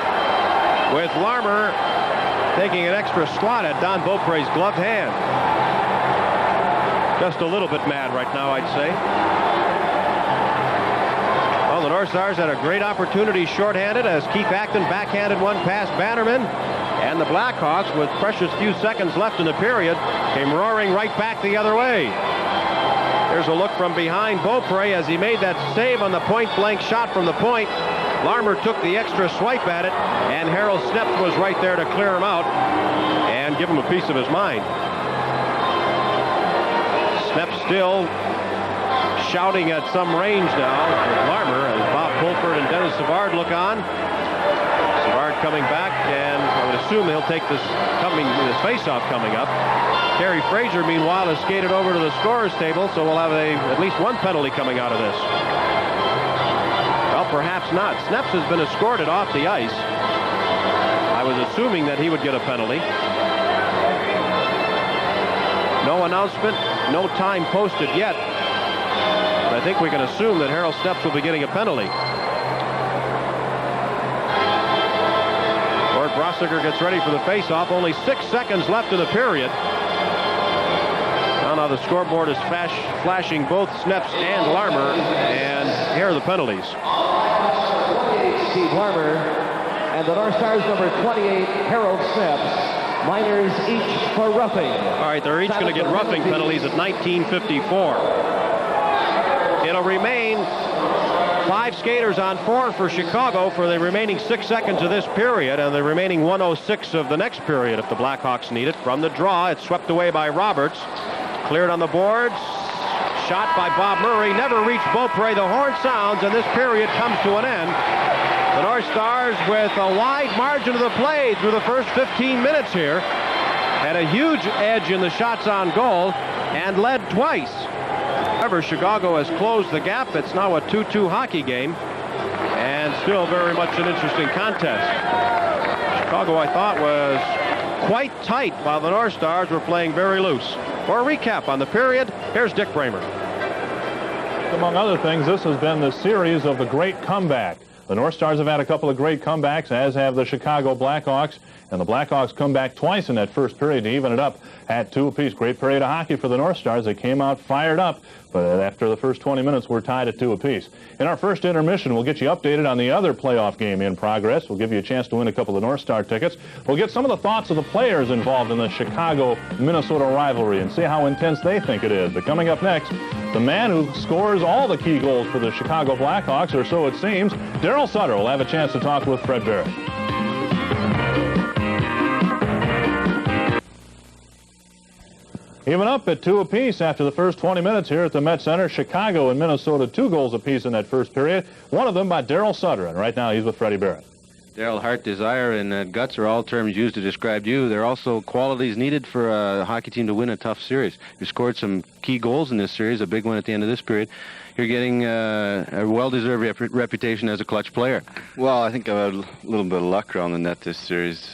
with Larmer taking an extra swat at Don Beaupre's gloved hand. Just a little bit mad right now, I'd say. Well, the North Stars had a great opportunity shorthanded as Keith Acton backhanded one past Bannerman. And the Blackhawks, with precious few seconds left in the period, came roaring right back the other way. There's a look from behind Beaupre as he made that save on the point-blank shot from the point. Larmer took the extra swipe at it, and Harold Snepps was right there to clear him out and give him a piece of his mind. Snepps still shouting at some range now with Larmer as Bob Pulford and Dennis Savard look on. Savard coming back, and I would assume he'll take this face-off coming up. Kerry Fraser, meanwhile, has skated over to the scorer's table, so we'll have at least one penalty coming out of this. Well, perhaps not. Sneps has been escorted off the ice. I was assuming that he would get a penalty. No announcement, no time posted yet. But I think we can assume that Harold Sneps will be getting a penalty. Bort Rossiger gets ready for the face-off. Only 6 seconds left in the period. Now the scoreboard is flashing both Sneps and Larmer, and here are the penalties. Steve Larmer and the North Stars number 28, Harold Sneps. Minors each for roughing. All right, they're each going to get roughing penalties at 19:54. It'll remain 5 skaters on 4 for Chicago for the remaining 6 seconds of this period and the remaining 1:06 of the next period if the Blackhawks need it. From the draw, it's swept away by Roberts. Cleared on the boards. Shot by Bob Murray. Never reached Beaupre. The horn sounds, and this period comes to an end. The North Stars, with a wide margin of the play through the first 15 minutes here, had a huge edge in the shots on goal and led twice. However, Chicago has closed the gap. It's now a 2-2 hockey game and still very much an interesting contest. Chicago, I thought, was quite tight while the North Stars were playing very loose. For a recap on the period, here's Dick Bramer. Among other things, this has been the series of the great comeback. The North Stars have had a couple of great comebacks, as have the Chicago Blackhawks. And the Blackhawks come back twice in that first period to even it up at 2 apiece. Great period of hockey for the North Stars. They came out fired up, but after the first 20 minutes, we're tied at 2 apiece. In our first intermission, we'll get you updated on the other playoff game in progress. We'll give you a chance to win a couple of North Star tickets. We'll get some of the thoughts of the players involved in the Chicago-Minnesota rivalry and see how intense they think it is. But coming up next, the man who scores all the key goals for the Chicago Blackhawks, or so it seems, Daryl Sutter, will have a chance to talk with Fred Barrett. Even up at 2 apiece after the first 20 minutes here at the Met Center. Chicago and Minnesota 2 goals apiece in that first period. One of them by Daryl Sutter, and right now he's with Freddie Barrett. Daryl, heart, desire, and guts are all terms used to describe you. They're also qualities needed for a hockey team to win a tough series. You scored some key goals in this series, a big one at the end of this period. You're getting a well-deserved reputation as a clutch player. Well, I think I've had a little bit of luck around the net this series.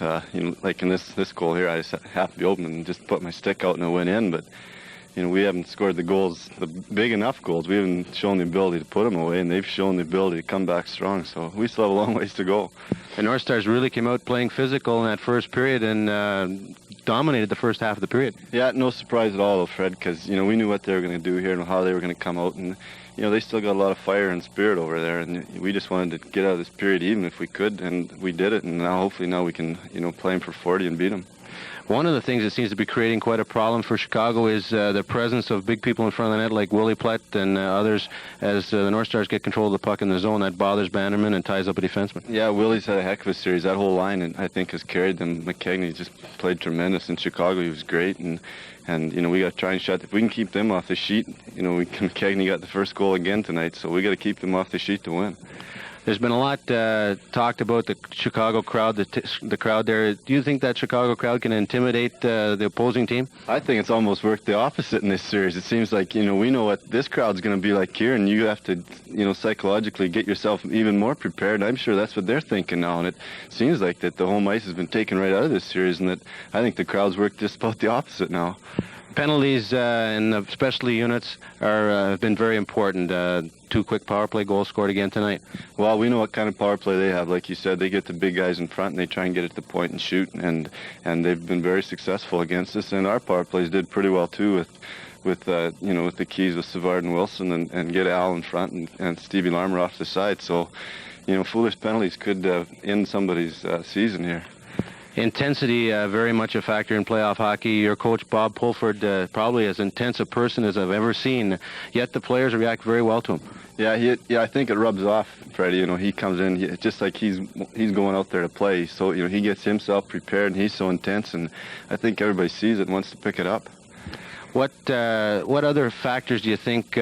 Like in this goal here, I just happened to be open and just put my stick out and it went in. But we haven't scored the big enough goals. We haven't shown the ability to put them away, and they've shown the ability to come back strong. So we still have a long ways to go. The North Stars really came out playing physical in that first period and dominated the first half of the period. Yeah, no surprise at all, though, Fred, because we knew what they were going to do here and how they were going to come out, and they still got a lot of fire and spirit over there, and we just wanted to get out of this period even if we could, and we did it, and hopefully we can play them for 40 and beat them. One of the things that seems to be creating quite a problem for Chicago is the presence of big people in front of the net like Willie Plett and others. As the North Stars get control of the puck in the zone, that bothers Bannerman and ties up a defenseman. Yeah, Willie's had a heck of a series. That whole line, and I think, has carried them. McKegney just played tremendous in Chicago. He was great, and we got to try and shut. If we can keep them off the sheet, McKegney got the first goal again tonight, so we got to keep them off the sheet to win. There's been a lot talked about the Chicago crowd, the crowd there. Do you think that Chicago crowd can intimidate the opposing team? I think it's almost worked the opposite in this series. It seems like, we know what this crowd's going to be like here, and you have to, psychologically get yourself even more prepared. I'm sure that's what they're thinking now, and it seems like that the home ice has been taken right out of this series, and that I think the crowd's worked just about the opposite now. Penalties and the specialty units have been very important. 2 quick power play goals scored again tonight. Well, we know what kind of power play they have. Like you said, they get the big guys in front and they try and get it to the point and shoot, and they've been very successful against us. And our power plays did pretty well too with the keys with Savard and Wilson and get Al in front and Stevie Larmer off the side. So, foolish penalties could end somebody's season here. Intensity, very much a factor in playoff hockey. Your coach, Bob Pulford, probably as intense a person as I've ever seen, yet the players react very well to him. Yeah, I think it rubs off, Freddie. He comes in, just like he's going out there to play. So, he gets himself prepared, and he's so intense, and I think everybody sees it and wants to pick it up. What other factors do you think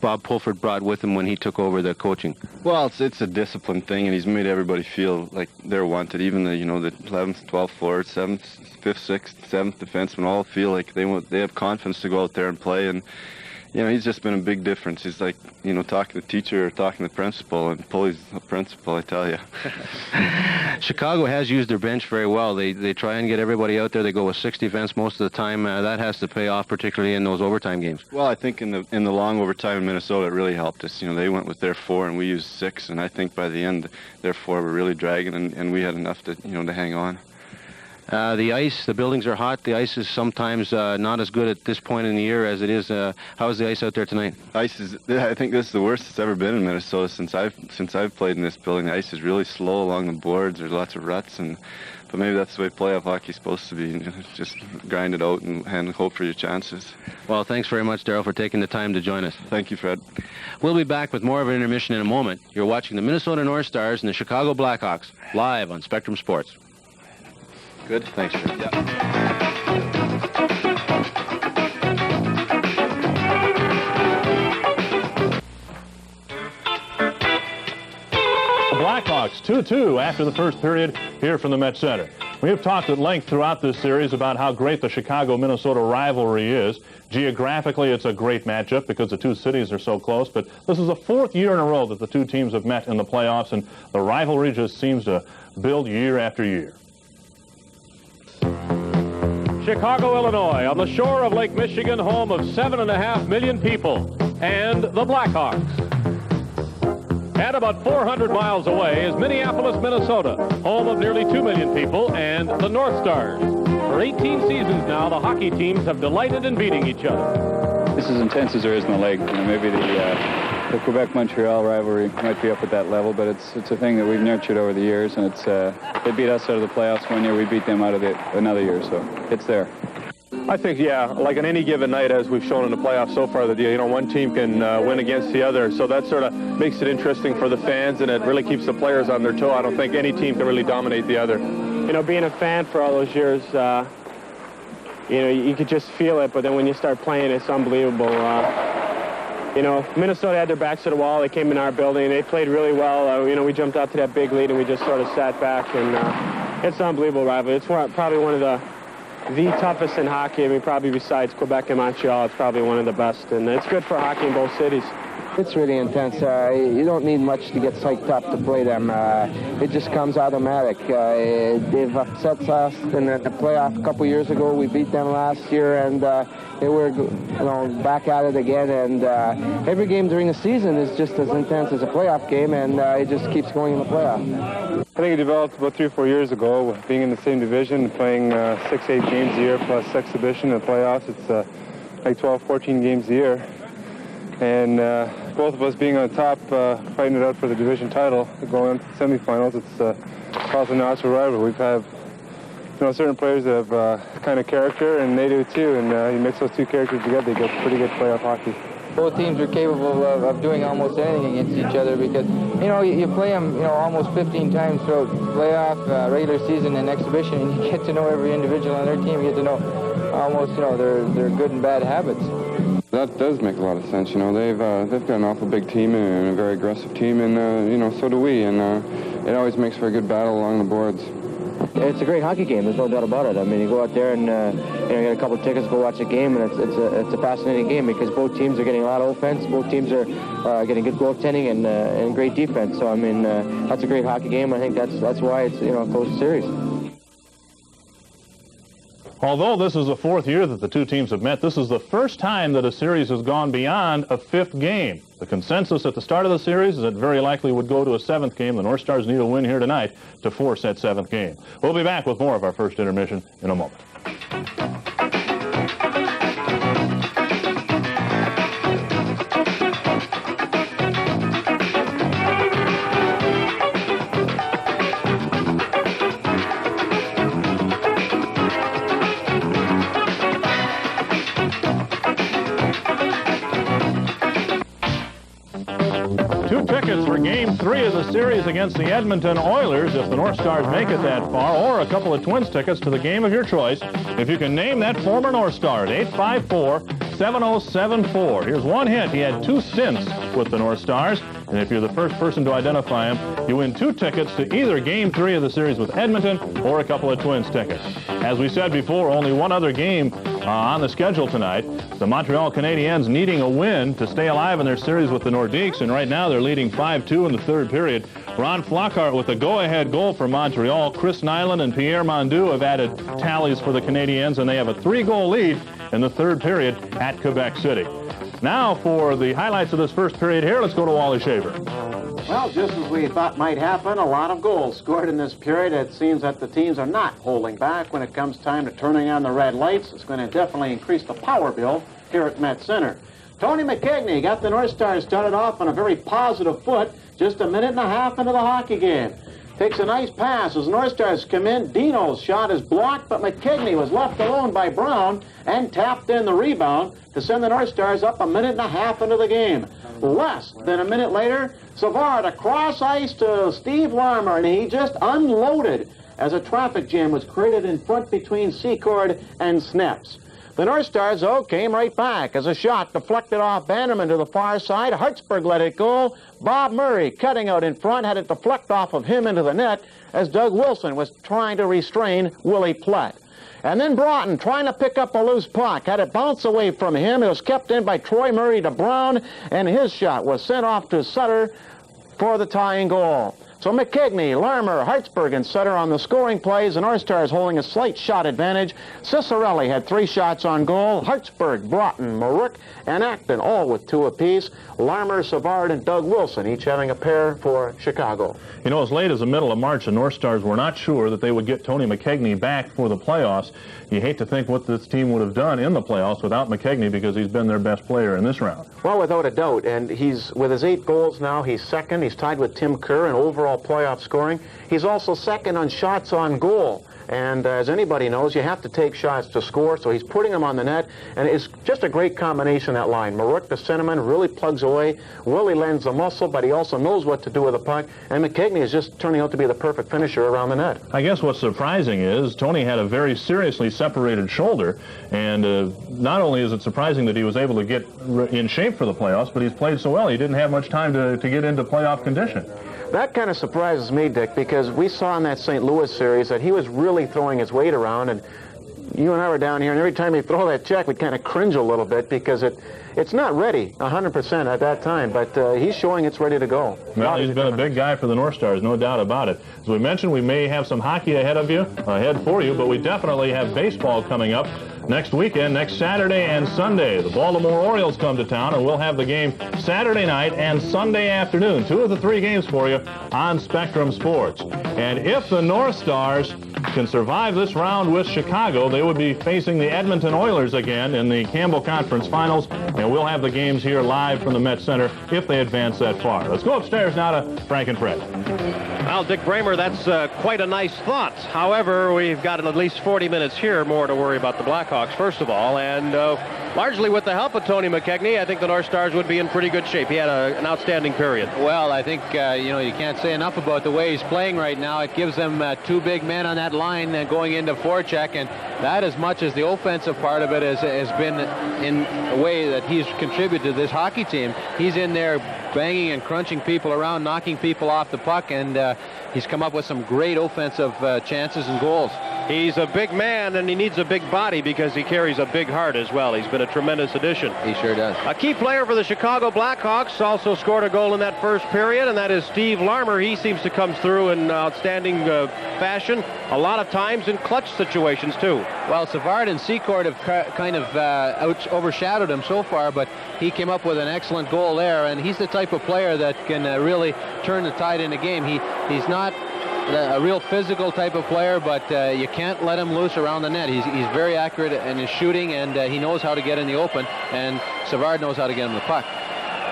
Bob Pulford brought with him when he took over the coaching? Well, it's a discipline thing, and he's made everybody feel like they're wanted. Even the 11th, 12th forwards, 7th, 5th, 6th, 7th defensemen all feel like they have confidence to go out there and play. And you know, he's just been a big difference. He's like, you know, talking to the teacher or talking to the principal, and Pulley's a principal, I tell you. Chicago has used their bench very well. They try and get everybody out there. They go with 6 defense most of the time. That has to pay off, particularly in those overtime games. Well, I think in the long overtime in Minnesota, it really helped us. You know, they went with their 4 and we used 6, and I think by the end, their 4 were really dragging, and we had enough to, you know, to hang on. The ice, the buildings are hot. The ice is sometimes not as good at this point in the year as it is. How is the ice out there tonight? Ice is, I think this is the worst it's ever been in Minnesota since I've played in this building. The ice is really slow along the boards. There's lots of ruts, but maybe that's the way playoff hockey's supposed to be. Just grind it out and hope for your chances. Well, thanks very much, Darryl, for taking the time to join us. Thank you, Fred. We'll be back with more of an intermission in a moment. You're watching the Minnesota North Stars and the Chicago Blackhawks live on Spectrum Sports. Good. Thanks, Fred. The Blackhawks 2-2 after the first period here from the Met Center. We have talked at length throughout this series about how great the Chicago-Minnesota rivalry is. Geographically, it's a great matchup because the two cities are so close, but this is the 4th year in a row that the two teams have met in the playoffs, and the rivalry just seems to build year after year. Chicago, Illinois, on the shore of Lake Michigan, home of 7.5 million people, and the Blackhawks. And about 400 miles away is Minneapolis, Minnesota, home of nearly 2 million people, and the North Stars. For 18 seasons now, the hockey teams have delighted in beating each other. This is as intense as there is in the league. You know, maybe the Quebec-Montreal rivalry might be up at that level, but it's a thing that we've nurtured over the years, and they beat us out of the playoffs one year, we beat them out of another year, so it's there. I think, yeah, like on any given night, as we've shown in the playoffs so far, that, you know, one team can win against the other, so that sort of makes it interesting for the fans, and it really keeps the players on their toe. I don't think any team can really dominate the other. You know, being a fan for all those years, you know, you could just feel it, but then when you start playing, it's unbelievable. You know, Minnesota had their backs to the wall. They came in our building. They played really well. You know, we jumped out to that big lead, and we just sort of sat back. And it's an unbelievable rivalry. It's probably one of the toughest in hockey. I mean, probably besides Quebec and Montreal, it's probably one of the best. And it's good for hockey in both cities. It's really intense. You don't need much to get psyched up to play them. It just comes automatic. They've upset us in the playoff a couple years ago. We beat them last year, and they were, you know, back at it again. And every game during the season is just as intense as a playoff game, and it just keeps going in the playoff. I think it developed about 3 or 4 years ago, being in the same division, playing 6-8 games a year plus exhibition in the playoffs. It's like 12, 14 games a year. And both of us being on top, fighting it out for the division title, going on to the semifinals, it's caused a natural rivalry. We have, you know, certain players that have kind of character, and they do too. And you mix those two characters together, you get pretty good playoff hockey. Both teams are capable of doing almost anything against each other because, you know, you play them, you know, almost 15 times throughout playoff, regular season, and exhibition, and you get to know every individual on their team. You get to know almost, you know, their good and bad habits. That does make a lot of sense. You know, they've got an awful big team and a very aggressive team, and you know, so do we. And it always makes for a good battle along the boards. It's a great hockey game. There's no doubt about it. I mean, you go out there and you know, get a couple of tickets, go watch a game, and it's a fascinating game because both teams are getting a lot of offense. Both teams are getting good goaltending and great defense. So I mean, that's a great hockey game. I think that's why it's, you know, a close series. Although this is the 4th year that the two teams have met, this is the first time that a series has gone beyond a 5th game. The consensus at the start of the series is that very likely would go to a 7th game. The North Stars need a win here tonight to force that 7th game. We'll be back with more of our first intermission in a moment. Tickets for Game 3 of the series against the Edmonton Oilers, if the North Stars make it that far, or a couple of Twins tickets to the game of your choice, if you can name that former North Star at 854-7074. Here's one hint. He had 2 stints with the North Stars. And if you're the first person to identify him, you win 2 tickets to either Game 3 of the series with Edmonton or a couple of Twins tickets. As we said before, only one other game on the schedule tonight. The Montreal Canadiens needing a win to stay alive in their series with the Nordiques, and right now they're leading 5-2 in the third period. Ron Flockhart with the go-ahead goal for Montreal. Chris Nyland and Pierre Mondu have added tallies for the Canadiens, and they have a 3-goal lead in the third period at Quebec City. Now for the highlights of this first period here, let's go to Wally Shaver. Well, just as we thought might happen, a lot of goals scored in this period. It seems that the teams are not holding back when it comes time to turning on the red lights. It's going to definitely increase the power bill here at Met Center. Tony McKegney got the North Stars started off on a very positive foot just a minute and a half into the hockey game. Takes a nice pass as North Stars come in. Dino's shot is blocked, but McKegney was left alone by Brown and tapped in the rebound to send the North Stars up a minute and a half into the game. Less than a minute later, Savard across ice to Steve Larmer, and he just unloaded as a traffic jam was created in front between Secord and Snaps. The North Stars, though, came right back as a shot deflected off Bannerman to the far side. Hartsburg let it go. Bob Murray, cutting out in front, had it deflect off of him into the net as Doug Wilson was trying to restrain Willie Platt. And then Broughton, trying to pick up a loose puck, had it bounce away from him. It was kept in by Troy Murray to Brown, and his shot was sent off to Sutter for the tying goal. So McKegney, Larmer, Hartsburg, and Sutter on the scoring plays. The North Stars holding a slight shot advantage. Cicerelli had 3 shots on goal. Hartsburg, Broughton, Marook, and Acton all with 2 apiece. Larmer, Savard, and Doug Wilson each having a pair for Chicago. You know, as late as the middle of March, the North Stars were not sure that they would get Tony McKegney back for the playoffs. You hate to think what this team would have done in the playoffs without McKegney because he's been their best player in this round. Well, without a doubt, and he's, with his 8 goals now, he's second. He's tied with Tim Kerr in overall playoff scoring. He's also second on shots on goal. And as anybody knows, you have to take shots to score, so he's putting them on the net, and it's just a great combination, that line. Marook, the centerman, really plugs away. Willie lends the muscle, but he also knows what to do with the puck, and McKegney is just turning out to be the perfect finisher around the net. I guess what's surprising is Tony had a very seriously separated shoulder, and not only is it surprising that he was able to get in shape for the playoffs, but he's played so well, he didn't have much time to get into playoff condition. That kind of surprises me, Dick, because we saw in that St. Louis series that he was really throwing his weight around, and you and I were down here, and every time he'd throw that check, we'd kind of cringe a little bit because it's not ready 100% at that time, but he's showing it's ready to go. Well, he's been a big guy for the North Stars, no doubt about it. As we mentioned, we may have some hockey ahead for you, but we definitely have baseball coming up next weekend, next Saturday and Sunday. The Baltimore Orioles come to town, and we'll have the game Saturday night and Sunday afternoon. 2 of the 3 games for you on Spectrum Sports. And if the North Stars can survive this round with Chicago, they would be facing the Edmonton Oilers again in the Campbell Conference Finals, and we'll have the games here live from the Met Center if they advance that far. Let's go upstairs now to Frank and Fred. Well, Dick Bramer, that's quite a nice thought. However, we've got at least 40 minutes here more to worry about the Blackhawks, first of all, and largely with the help of Tony McKegney, I think the North Stars would be in pretty good shape. He had an outstanding period. Well, I think, you can't say enough about the way he's playing right now. It gives them 2 big men on that line going into forecheck, and that, as much as the offensive part of it has been in a way that he's contributed to this hockey team. He's in there banging and crunching people around, knocking people off the puck, and he's come up with some great offensive chances and goals. He's a big man, and he needs a big body because he carries a big heart as well. He's been a tremendous addition. He sure does. A key player for the Chicago Blackhawks also scored a goal in that first period, and that is Steve Larmer. He seems to come through in outstanding fashion, a lot of times in clutch situations, too. Well, Savard and Secord have kind of overshadowed him so far, but he came up with an excellent goal there, and he's the type of player that can really turn the tide in a game. He's not a real physical type of player, but you can't let him loose around the net. He's very accurate in his shooting, and he knows how to get in the open, and Savard knows how to get him the puck.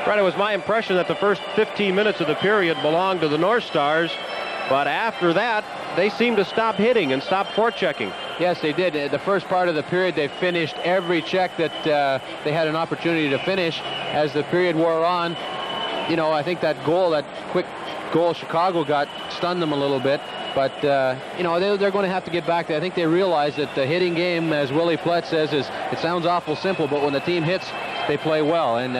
Right, it was my impression that the first 15 minutes of the period belonged to the North Stars, but after that, they seemed to stop hitting and stop forechecking. Yes, they did. The first part of the period, they finished every check that they had an opportunity to finish. As the period wore on, I think that quick goal Chicago got stunned them a little bit, but they're going to have to get back there. I think they realize that the hitting game, as Willie Platt says, it sounds awful simple, but when the team hits, they play well, and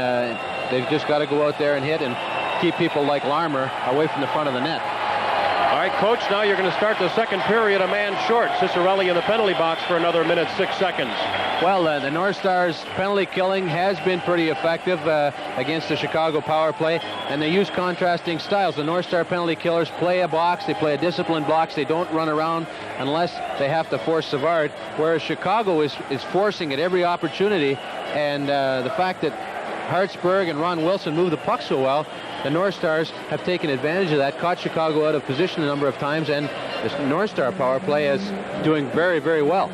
They've just got to go out there and hit and keep people like Larmer away from the front of the net. All right, Coach, now you're going to start the second period a man short. Cicerelli in the penalty box for another minute, 6 seconds. Well, the North Stars penalty killing has been pretty effective against the Chicago power play, and they use contrasting styles. The North Star penalty killers play a box. They play a disciplined box. They don't run around unless they have to force Savard, whereas Chicago is forcing at every opportunity, and the fact that Hartsburg and Ron Wilson move the puck so well, the North Stars have taken advantage of that, caught Chicago out of position a number of times, and the North Star power play is doing very, very well.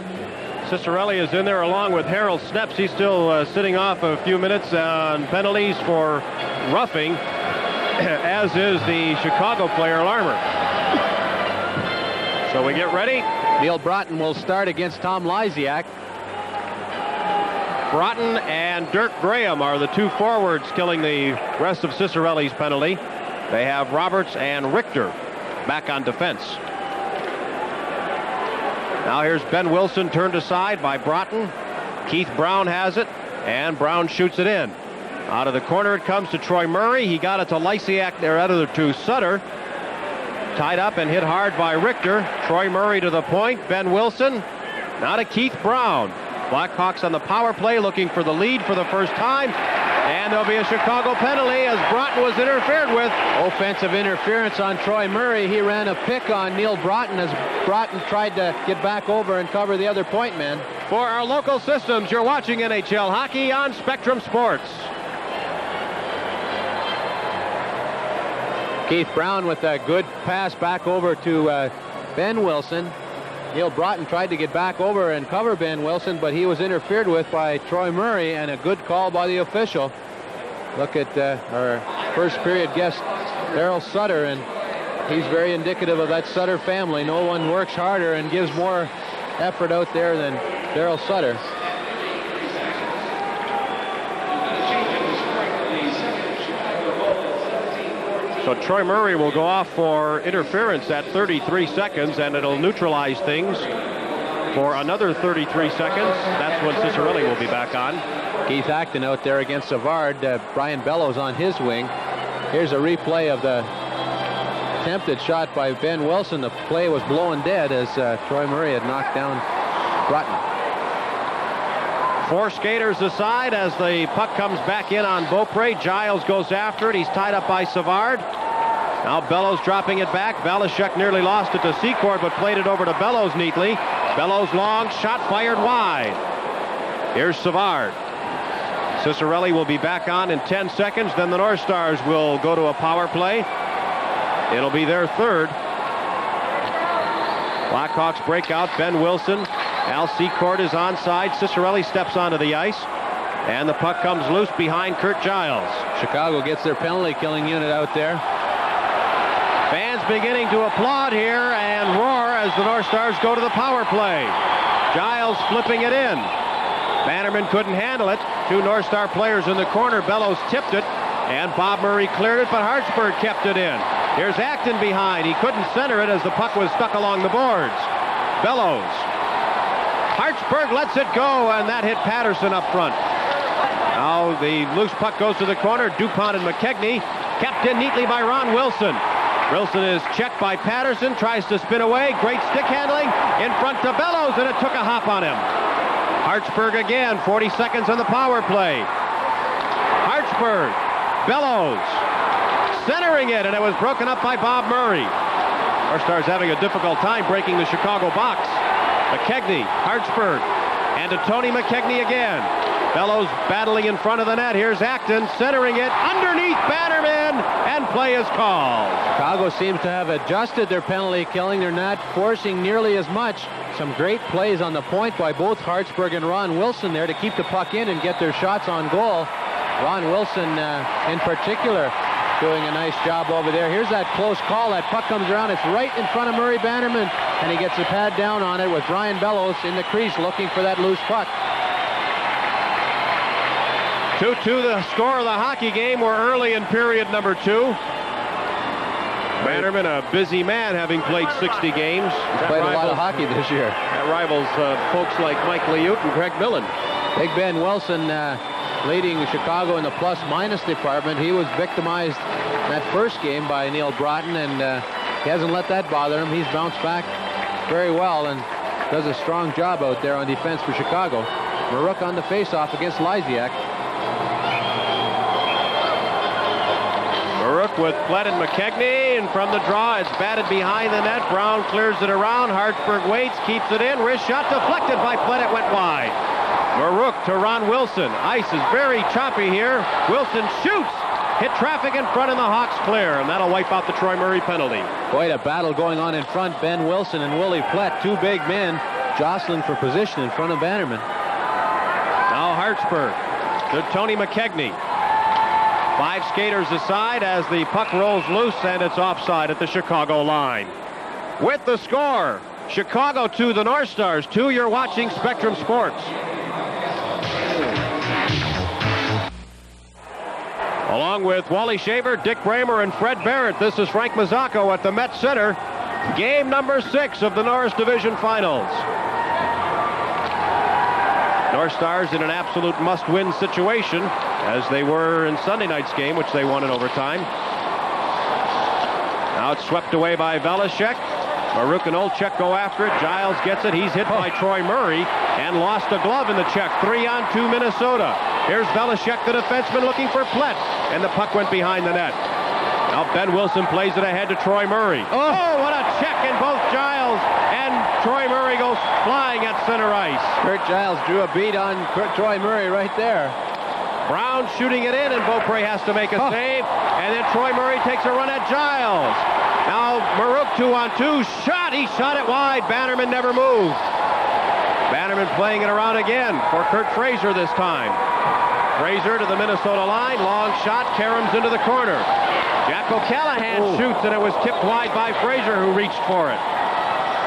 Cicerelli is in there along with Harold Sneps. He's still sitting off a few minutes on penalties for roughing, as is the Chicago player Larmer. So we get ready. Neil Broughton will start against Tom Lysiak. Broughton and Dirk Graham are the two forwards killing the rest of Cicerelli's penalty. They have Roberts and Richter back on defense. Now here's Ben Wilson turned aside by Broughton. Keith Brown has it, and Brown shoots it in. Out of the corner it comes to Troy Murray. He got it to Lysiak, their other to Sutter. Tied up and hit hard by Richter. Troy Murray to the point. Ben Wilson. Now to Keith Brown. Blackhawks on the power play looking for the lead for the first time. And there'll be a Chicago penalty as Broughton was interfered with. Offensive interference on Troy Murray. He ran a pick on Neil Broughton as Broughton tried to get back over and cover the other point man. For our local systems, you're watching NHL hockey on Spectrum Sports. Keith Brown with a good pass back over to Ben Wilson. Neil Broughton tried to get back over and cover Ben Wilson, but he was interfered with by Troy Murray, and a good call by the official. Look at our first period guest, Daryl Sutter, and he's very indicative of that Sutter family. No one works harder and gives more effort out there than Daryl Sutter. So Troy Murray will go off for interference at 33 seconds, and it'll neutralize things for another 33 seconds. That's when Cicerelli will be back on. Keith Acton out there against Savard. Brian Bellows on his wing. Here's a replay of the attempted shot by Ben Wilson. The play was blowing dead as Troy Murray had knocked down Broughton. 4 skaters aside as the puck comes back in on Beaupre. Giles goes after it. He's tied up by Savard. Now Bellows dropping it back. Balashek nearly lost it to Secord, but played it over to Bellows neatly. Bellows long shot fired wide. Here's Savard. Cicerelli will be back on in 10 seconds. Then the North Stars will go to a power play. It'll be their third. Blackhawks break out. Ben Wilson. Al Secord is onside. Cicerelli steps onto the ice. And the puck comes loose behind Kurt Giles. Chicago gets their penalty killing unit out there. Fans beginning to applaud here and roar as the North Stars go to the power play. Giles flipping it in. Bannerman couldn't handle it. 2 North Star players in the corner. Bellows tipped it, and Bob Murray cleared it, but Hartsburg kept it in. Here's Acton behind. He couldn't center it as the puck was stuck along the boards. Bellows. Hartsburg lets it go, and that hit Patterson up front. Now the loose puck goes to the corner. DuPont and McKegney kept in neatly by Ron Wilson. Wilson is checked by Patterson, tries to spin away. Great stick handling in front to Bellows, and it took a hop on him. Hartsburg again, 40 seconds on the power play. Hartsburg, Bellows, centering it, and it was broken up by Bob Murray. Our Stars having a difficult time breaking the Chicago box. McKegney, Hartsburg, and to Tony McKegney again. Bellows battling in front of the net. Here's Acton centering it underneath Bannerman, and play is called. Chicago seems to have adjusted their penalty killing. They're not forcing nearly as much. Some great plays on the point by both Hartsburg and Ron Wilson there to keep the puck in and get their shots on goal. Ron Wilson in particular doing a nice job over there. Here's that close call. That puck comes around. It's right in front of Murray Bannerman, and he gets a pad down on it with Brian Bellows in the crease looking for that loose puck. 2-2 the score of the hockey game. We're early in period number 2. Bannerman, a busy man, having played 60 games. He's played a lot of hockey this year. That rivals folks like Mike Liut and Greg Millen. Big Ben Wilson leading Chicago in the plus-minus department. He was victimized in that first game by Neil Broughton, and he hasn't let that bother him. He's bounced back very well and does a strong job out there on defense for Chicago. Marouk on the face-off against Lysiak. Marouk with Plett and McKegney, and from the draw, it's batted behind the net. Brown clears it around. Hartsburg waits, keeps it in. Wrist shot deflected by Plett. It went wide. Marouk to Ron Wilson. Ice is very choppy here. Wilson shoots. Hit traffic in front, and the Hawks clear, and that'll wipe out the Troy Murray penalty. Quite a battle going on in front. Ben Wilson and Willie Plett, two big men, jostling for position in front of Bannerman. Now Hartsburg to Tony McKegney. 5 skaters aside as the puck rolls loose, and it's offside at the Chicago line. With the score, Chicago 2, the North Stars 2. You're watching Spectrum Sports. Along with Wally Shaver, Dick Bramer, and Fred Barrett, this is Frank Mazzacco at the Met Center. Game number 6 of the Norris Division Finals. North Stars in an absolute must-win situation, as they were in Sunday night's game, which they won in overtime. Now it's swept away by Velishek. Marouk and Olchek go after it. Giles gets it. He's hit by Troy Murray and lost a glove in the check. 3-on-2 Minnesota. Here's Velishek, the defenseman, looking for Plett, and the puck went behind the net. Now Ben Wilson plays it ahead to Troy Murray. Oh, what a check in both Giles and Troy Murray goes flying at center ice. Kurt Giles drew a beat on Troy Murray right there. Brown shooting it in, and Beaupre has to make a save, and then Troy Murray takes a run at Giles. Now Marouk 2-on-2 shot. He shot it wide. Bannerman never moved. Bannerman playing it around again for Kurt Fraser this time. Fraser to the Minnesota line. Long shot. Karams into the corner. Jack O'Callahan shoots, and it was tipped wide by Fraser, who reached for it.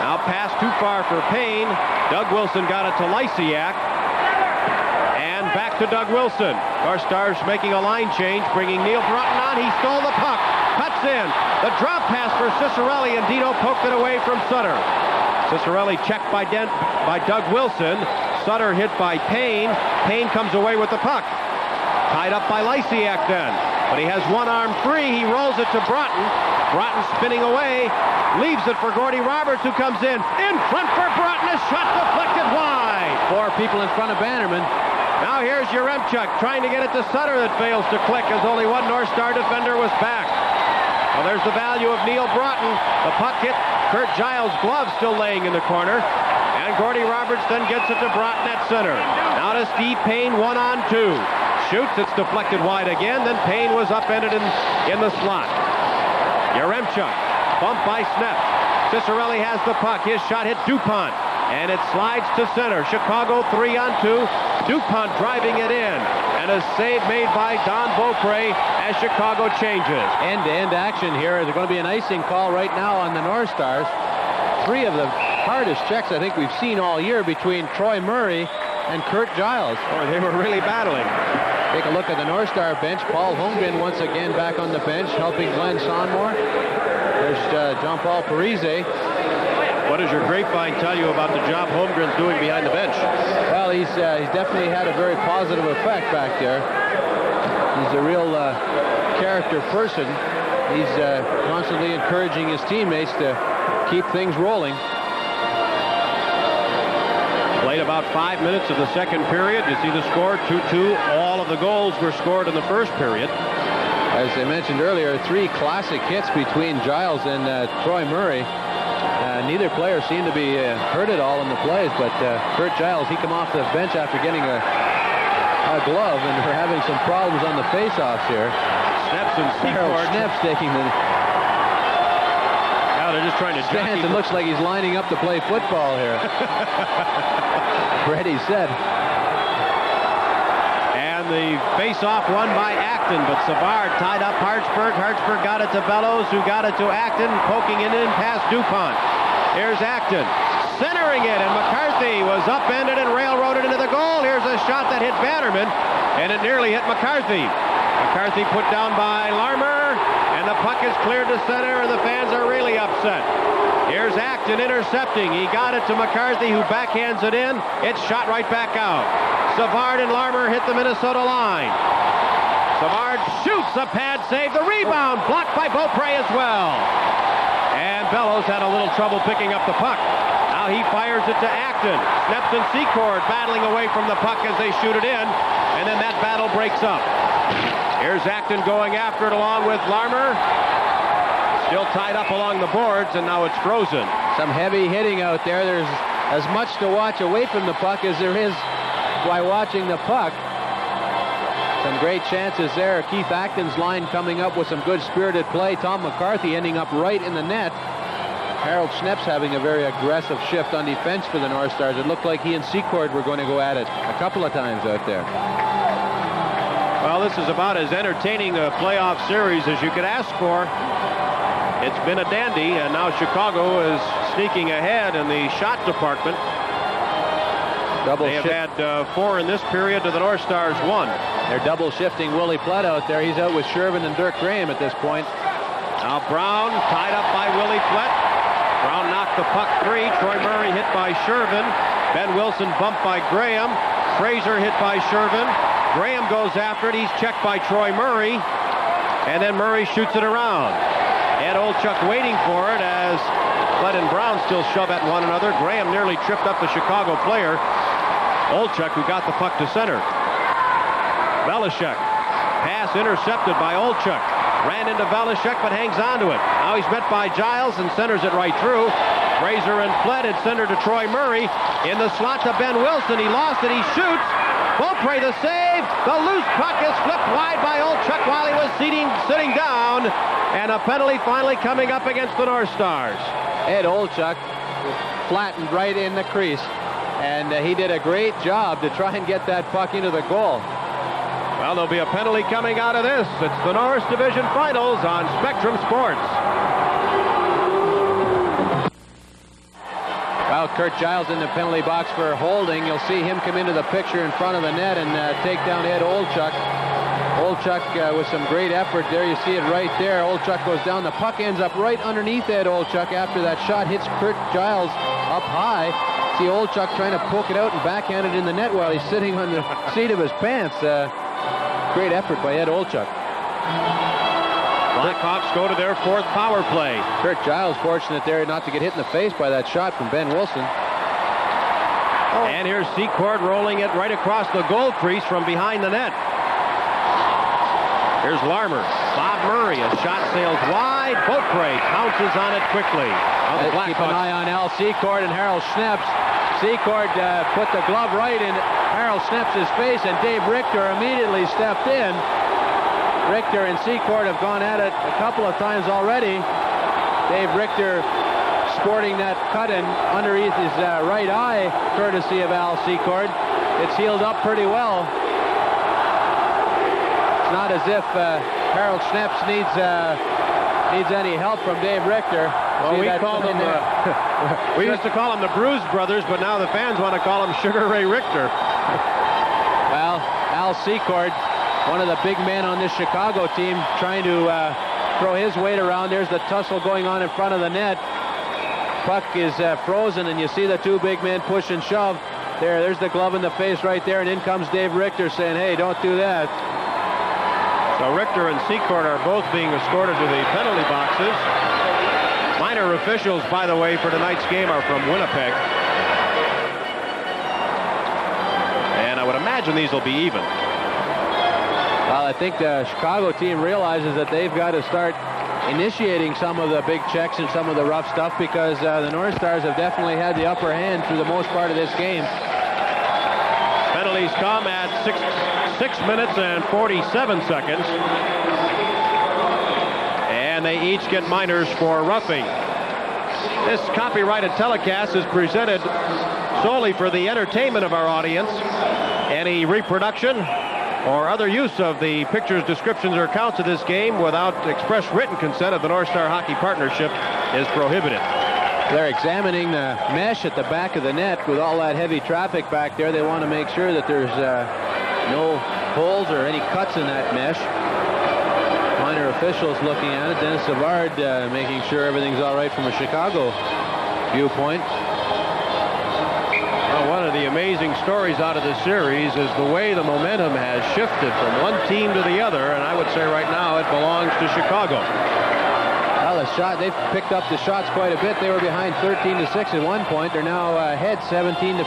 Now pass too far for Payne. Doug Wilson got it to Lysiak. And back to Doug Wilson. Our Stars making a line change, bringing Neil Broughton on. He stole the puck. Cuts in. The drop pass for Cicerelli, and Dino poked it away from Sutter. Cicerelli checked by Doug Wilson. Sutter hit by Payne. Payne comes away with the puck. Tied up by Lysiak then. But he has one arm free. He rolls it to Broughton. Broughton spinning away. Leaves it for Gordy Roberts, who comes in. In front for Broughton. A shot deflected wide. 4 people in front of Bannerman. Now here's Yaremchuk trying to get it to Sutter, that fails to click as only one North Star defender was back. Well, there's the value of Neil Broughton. The puck hit Kurt Giles' glove, still laying in the corner. And Gordy Roberts then gets it to Broughton at center. Now to Steve Payne, 1-on-2. Shoots, it's deflected wide again. Then Payne was upended in the slot. Yaremchuk, bumped by Snep. Cicerelli has the puck. His shot hit DuPont, and it slides to center. Chicago 3-on-2. DuPont driving it in, and a save made by Don Beaupre as Chicago changes. End-to-end action here. There's going to be an icing call right now on the North Stars. 3 of the hardest checks I think we've seen all year between Troy Murray and Kurt Giles. Oh, they were really battling. Take a look at the North Star bench. Paul Holmgren once again back on the bench, helping Glenn Sonmore. There's Jean-Paul Parise. What does your grapevine tell you about the job Holmgren's doing behind the bench? Well, he's definitely had a very positive effect back there. He's a real character person. He's constantly encouraging his teammates to keep things rolling. Played about 5 minutes of the second period. You see the score, 2-2. All of the goals were scored in the first period. As I mentioned earlier, 3 classic hits between Giles and Troy Murray. Neither player seemed to be hurt at all in the plays, but Kurt Giles, he come off the bench after getting a glove, and we're having some problems on the face-offs here. Snaps and Secord. Snaps taking the... Now they're just trying to... Stanton looks like he's lining up to play football here. Ready, set. And the face-off won by Acton, but Savard tied up Hartsburg. Hartsburg got it to Bellows, who got it to Acton, poking it in past DuPont. Here's Acton, centering it, and McCarthy was upended and railroaded into the goal. Here's a shot that hit Bannerman, and it nearly hit McCarthy. McCarthy put down by Larmer, and the puck is cleared to center, and the fans are really upset. Here's Acton intercepting. He got it to McCarthy, who backhands it in. It's shot right back out. Savard and Larmer hit the Minnesota line. Savard shoots a pad save. The rebound blocked by Beaupre as well. And Bellows had a little trouble picking up the puck. Now he fires it to Acton. Sneps and Secord battling away from the puck as they shoot it in. And then that battle breaks up. Here's Acton going after it along with Larmer. Still tied up along the boards, and now it's frozen. Some heavy hitting out there. There's as much to watch away from the puck as there is by watching the puck. Some great chances there. Keith Acton's line coming up with some good spirited play. Tom McCarthy ending up right in the net. Harold Schneps having a very aggressive shift on defense for the North Stars. It looked like he and Secord were going to go at it a couple of times out there. Well, this is about as entertaining a playoff series as you could ask for. It's been a dandy, and now Chicago is sneaking ahead in the shot department. They have had 4 in this period to the North Stars 1. They're double shifting Willie Plett out there. He's out with Shervin and Dirk Graham at this point. Now Brown tied up by Willie Plett. Brown knocked the puck free. Troy Murray hit by Shervin. Ben Wilson bumped by Graham. Fraser hit by Shervin. Graham goes after it. He's checked by Troy Murray. And then Murray shoots it around. Ed Olchuk waiting for it as Plett and Brown still shove at one another. Graham nearly tripped up the Chicago player. Olchuk, who got the puck to center. Velishek. Pass intercepted by Olchuk. Ran into Velishek but hangs on to it. Now he's met by Giles and centers it right through. Fraser and Plett had centered to Troy Murray. In the slot to Ben Wilson. He lost it. He shoots. Beaupre the save. The loose puck is flipped wide by Olchuk while he was sitting down. And a penalty finally coming up against the North Stars. Ed Olchuk flattened right in the crease. And he did a great job to try and get that puck into the goal. Well, there'll be a penalty coming out of this. It's the Norris Division Finals on Spectrum Sports. Well, Kurt Giles in the penalty box for holding. You'll see him come into the picture in front of the net and take down Ed Olchuk. Olchuk with some great effort there. You see it right there. Olchuk goes down. The puck ends up right underneath Ed Olchuk after that shot hits Kurt Giles up high. See Olchuk trying to poke it out and backhand it in the net while he's sitting on the seat of his pants. Great effort by Ed Olchuk. Blackhawks go to their 4th power play. Kurt Giles fortunate there not to get hit in the face by that shot from Ben Wilson. And here's Secord rolling it right across the goal crease from behind the net. Here's Larmer. Bob Murray. A shot sails wide. Beaupre pounces on it quickly. Keep an eye on Al Secord and Harold Schneps. Secord put the glove right in Harold Schneps' face, and Dave Richter immediately stepped in. Richter and Secord have gone at it a couple of times already. Dave Richter sporting that cut in underneath his right eye, courtesy of Al Secord. It's healed up pretty well. It's not as if Harold Schneps needs any help from Dave Richter. Well, we call them, we used to call them the Bruise Brothers, but now the fans want to call them Sugar Ray Richter. Well, Al Secord, one of the big men on this Chicago team, trying to throw his weight around. There's the tussle going on in front of the net. Puck is frozen, and you see the 2 big men push and shove. There's the glove in the face right there, and in comes Dave Richter saying, hey, don't do that. So Richter and Secord are both being escorted to the penalty boxes. Minor officials, by the way, for tonight's game are from Winnipeg. And I would imagine these will be even. Well, I think the Chicago team realizes that they've got to start initiating some of the big checks and some of the rough stuff, because the North Stars have definitely had the upper hand through the most part of this game. Penalties come at 6 minutes and 47 seconds. And they each get minors for roughing. This copyrighted telecast is presented solely for the entertainment of our audience. Any reproduction or other use of the pictures, descriptions, or accounts of this game without express written consent of the North Star Hockey Partnership is prohibited. They're examining the mesh at the back of the net with all that heavy traffic back there. They want to make sure that there's no holes or any cuts in that mesh. Minor officials looking at it. Dennis Savard making sure everything's all right from a Chicago viewpoint. Well, one of the amazing stories out of this series is the way the momentum has shifted from one team to the other, and I would say right now it belongs to Chicago. Well, they've picked up the shots quite a bit. They were behind 13-6 at one point. They're now ahead 17-15,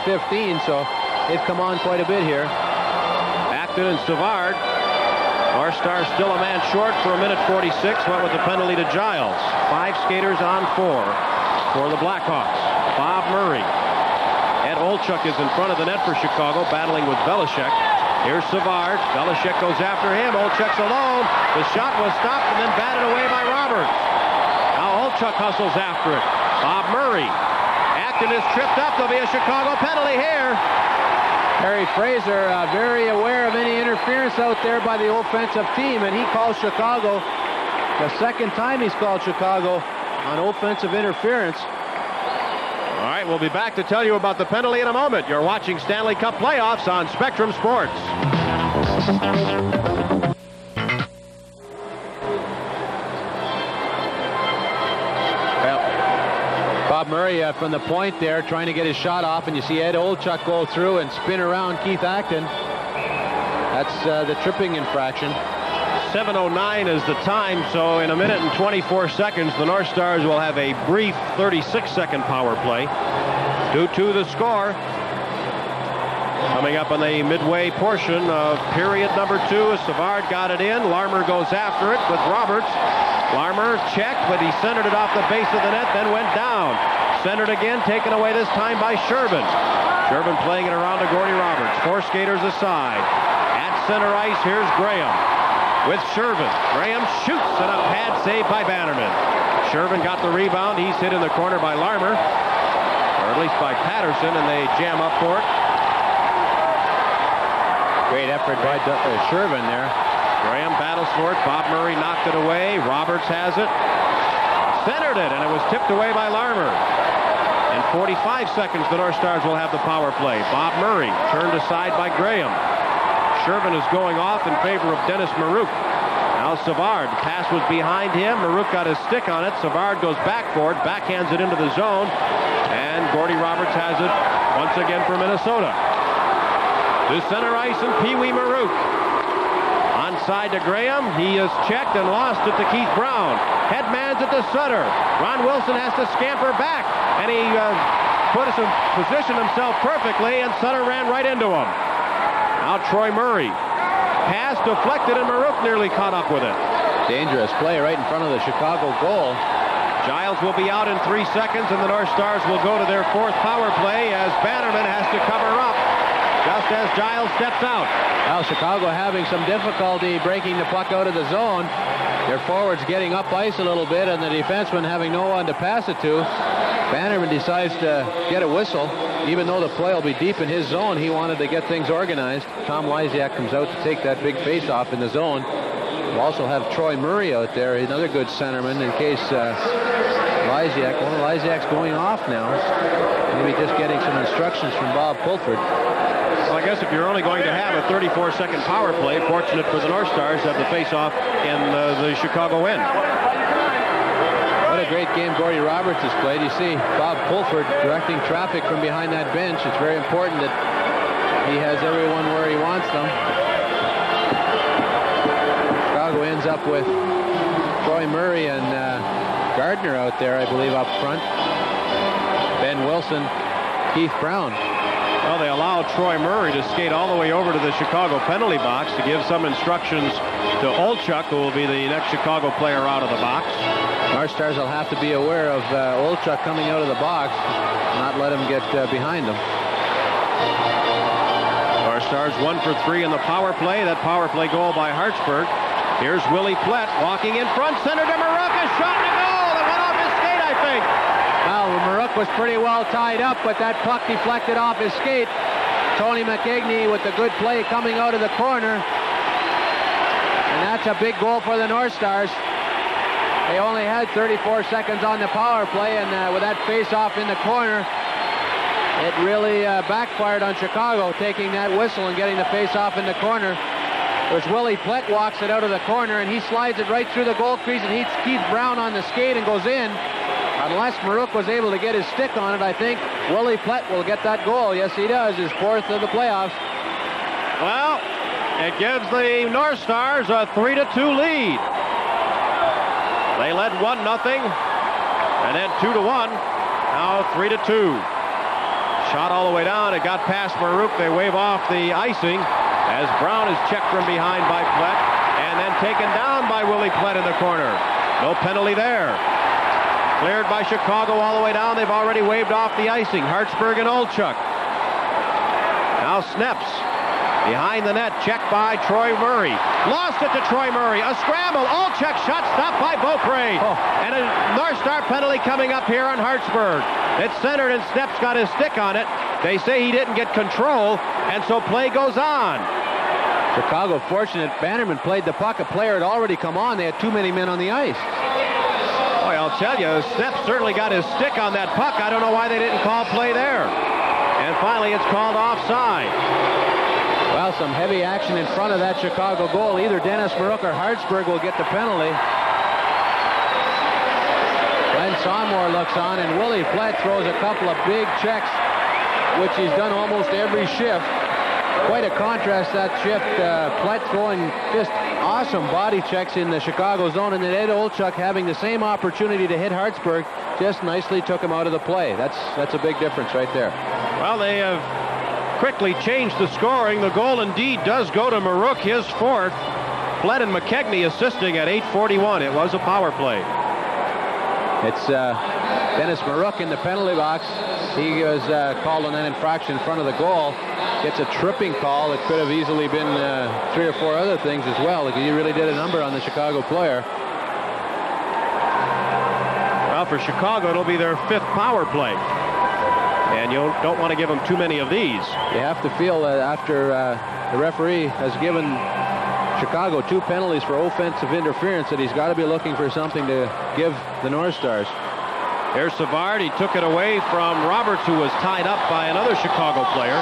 so they've come on quite a bit here. Acton and Savard. North Star still a man short for 1:46. Went with the penalty to Giles. 5 skaters on 4 for the Blackhawks. Bob Murray. Ed Olchuk is in front of the net for Chicago, battling with Belichick. Here's Savard. Belichick goes after him. Olchuk's alone. The shot was stopped and then batted away by Roberts. Now Olchuk hustles after it. Bob Murray. Acton is tripped up. There'll be a Chicago penalty here. Harry Fraser very aware of any interference out there by the offensive team, and he calls Chicago. The second time he's called Chicago on offensive interference. All right, we'll be back to tell you about the penalty in a moment. You're watching Stanley Cup playoffs on Spectrum Sports. Bob Murray from the point there trying to get his shot off, and you see Ed Olchuk go through and spin around Keith Acton. That's the tripping infraction. 7:09 is the time, so in 1:24, the North Stars will have a brief 36-second power play. 2-2 the score. Coming up on the midway portion of period number 2, Savard got it in. Larmer goes after it with Roberts. Larmer checked, but he centered it off the base of the net, then went down. Centered again, taken away this time by Shervin. Shervin playing it around to Gordy Roberts. 4 skaters aside. At center ice, here's Graham with Shervin. Graham shoots, and a pad save by Bannerman. Shervin got the rebound. He's hit in the corner by Larmer, or at least by Patterson, and they jam up for it. Great effort by Shervin there. Graham battles for it. Bob Murray knocked it away. Roberts has it. Centered it, and it was tipped away by Larmer. In 45 seconds, the North Stars will have the power play. Bob Murray turned aside by Graham. Shervin is going off in favor of Dennis Marouk. Now Savard. The pass was behind him. Marouk got his stick on it. Savard goes back for it. Backhands it into the zone. And Gordy Roberts has it once again for Minnesota. To center ice and Pee Wee Marouk. Onside to Graham. He is checked and lost it to Keith Brown. Headman's at the center. Ron Wilson has to scamper back. And he positioned himself perfectly, and Sutter ran right into him. Now Troy Murray. Pass deflected, and Marouk nearly caught up with it. Dangerous play right in front of the Chicago goal. Giles will be out in 3 seconds, and the North Stars will go to their 4th power play as Bannerman has to cover up just as Giles steps out. Now Chicago having some difficulty breaking the puck out of the zone. Their forwards getting up ice a little bit, and the defenseman having no one to pass it to. Bannerman decides to get a whistle. Even though the play will be deep in his zone, he wanted to get things organized. Tom Lysiak comes out to take that big face-off in the zone. We'll also have Troy Murray out there, another good centerman, in case Lysiak's going off now. Maybe just getting some instructions from Bob Pulford. Well, I guess if you're only going to have a 34-second power play, fortunate for the North Stars to have the face-off in the Chicago end. What a great game Gordy Roberts has played. You see Bob Pulford directing traffic from behind that bench. It's very important that he has everyone where he wants them. Chicago ends up with Troy Murray and Gardner out there, I believe, up front. Ben Wilson, Keith Brown. Well, they allow Troy Murray to skate all the way over to the Chicago penalty box to give some instructions to Olchuk, who will be the next Chicago player out of the box. North Stars will have to be aware of Olchuk coming out of the box, not let him get behind them. North Stars 1 for 3 in the power play. That power play goal by Hartsburg. Here's Willie Plett walking in front, center to Marouk, a shot and a goal that went off his skate, I think. Well, Marouk was pretty well tied up, but that puck deflected off his skate. Tony McKigney with the good play coming out of the corner. And that's a big goal for the North Stars. They only had 34 seconds on the power play, and with that face-off in the corner, it really backfired on Chicago, taking that whistle and getting the face-off in the corner. There's Willie Plett walks it out of the corner, and he slides it right through the goal crease and hits Keith Brown on the skate and goes in. Unless Marouk was able to get his stick on it, I think Willie Plett will get that goal. Yes, he does. His 4th of the playoffs. Well, it gives the North Stars a 3-2 lead. They led 1-0, and then 2-1. Now 3-2. Shot all the way down. It got past Marouk. They wave off the icing as Brown is checked from behind by Plett and then taken down by Willie Plett in the corner. No penalty there. Cleared by Chicago all the way down. They've already waved off the icing. Hartsburg and Olchuk. Now Sneps behind the net, checked by Troy Murray. Lost it to Troy Murray. A scramble. Olchuk shot stopped by Beaupre. And a North Star penalty coming up here on Hartsburg. It's centered and Sneps got his stick on it. They say he didn't get control, and so play goes on. Chicago fortunate. Bannerman played the puck. A player had already come on. They had too many men on the ice. Boy, I'll tell you, Sneps certainly got his stick on that puck. I don't know why they didn't call play there. And finally, it's called offside. Well, some heavy action in front of that Chicago goal. Either Dennis Marouk or Hartsburg will get the penalty. Glenn Sonmore looks on, and Willie Plett throws a couple of big checks, which he's done almost every shift. Quite a contrast, that shift. Plett throwing just awesome body checks in the Chicago zone, and then Ed Olchuk having the same opportunity to hit Hartsburg just nicely took him out of the play. That's a big difference right there. Well, they have quickly changed the scoring. The goal indeed does go to Marouk, his 4th. Plett and McKegney assisting at 8:41. It was a power play. It's Dennis Marouk in the penalty box. He was called on that infraction in front of the goal. Gets a tripping call. It could have easily been 3 or 4 other things as well. Like, he really did a number on the Chicago player. Well, for Chicago, it'll be their 5th power play. And you don't want to give them too many of these. You have to feel that after the referee has given Chicago 2 penalties for offensive interference, that he's got to be looking for something to give the North Stars. Here's Savard. He took it away from Roberts, who was tied up by another Chicago player.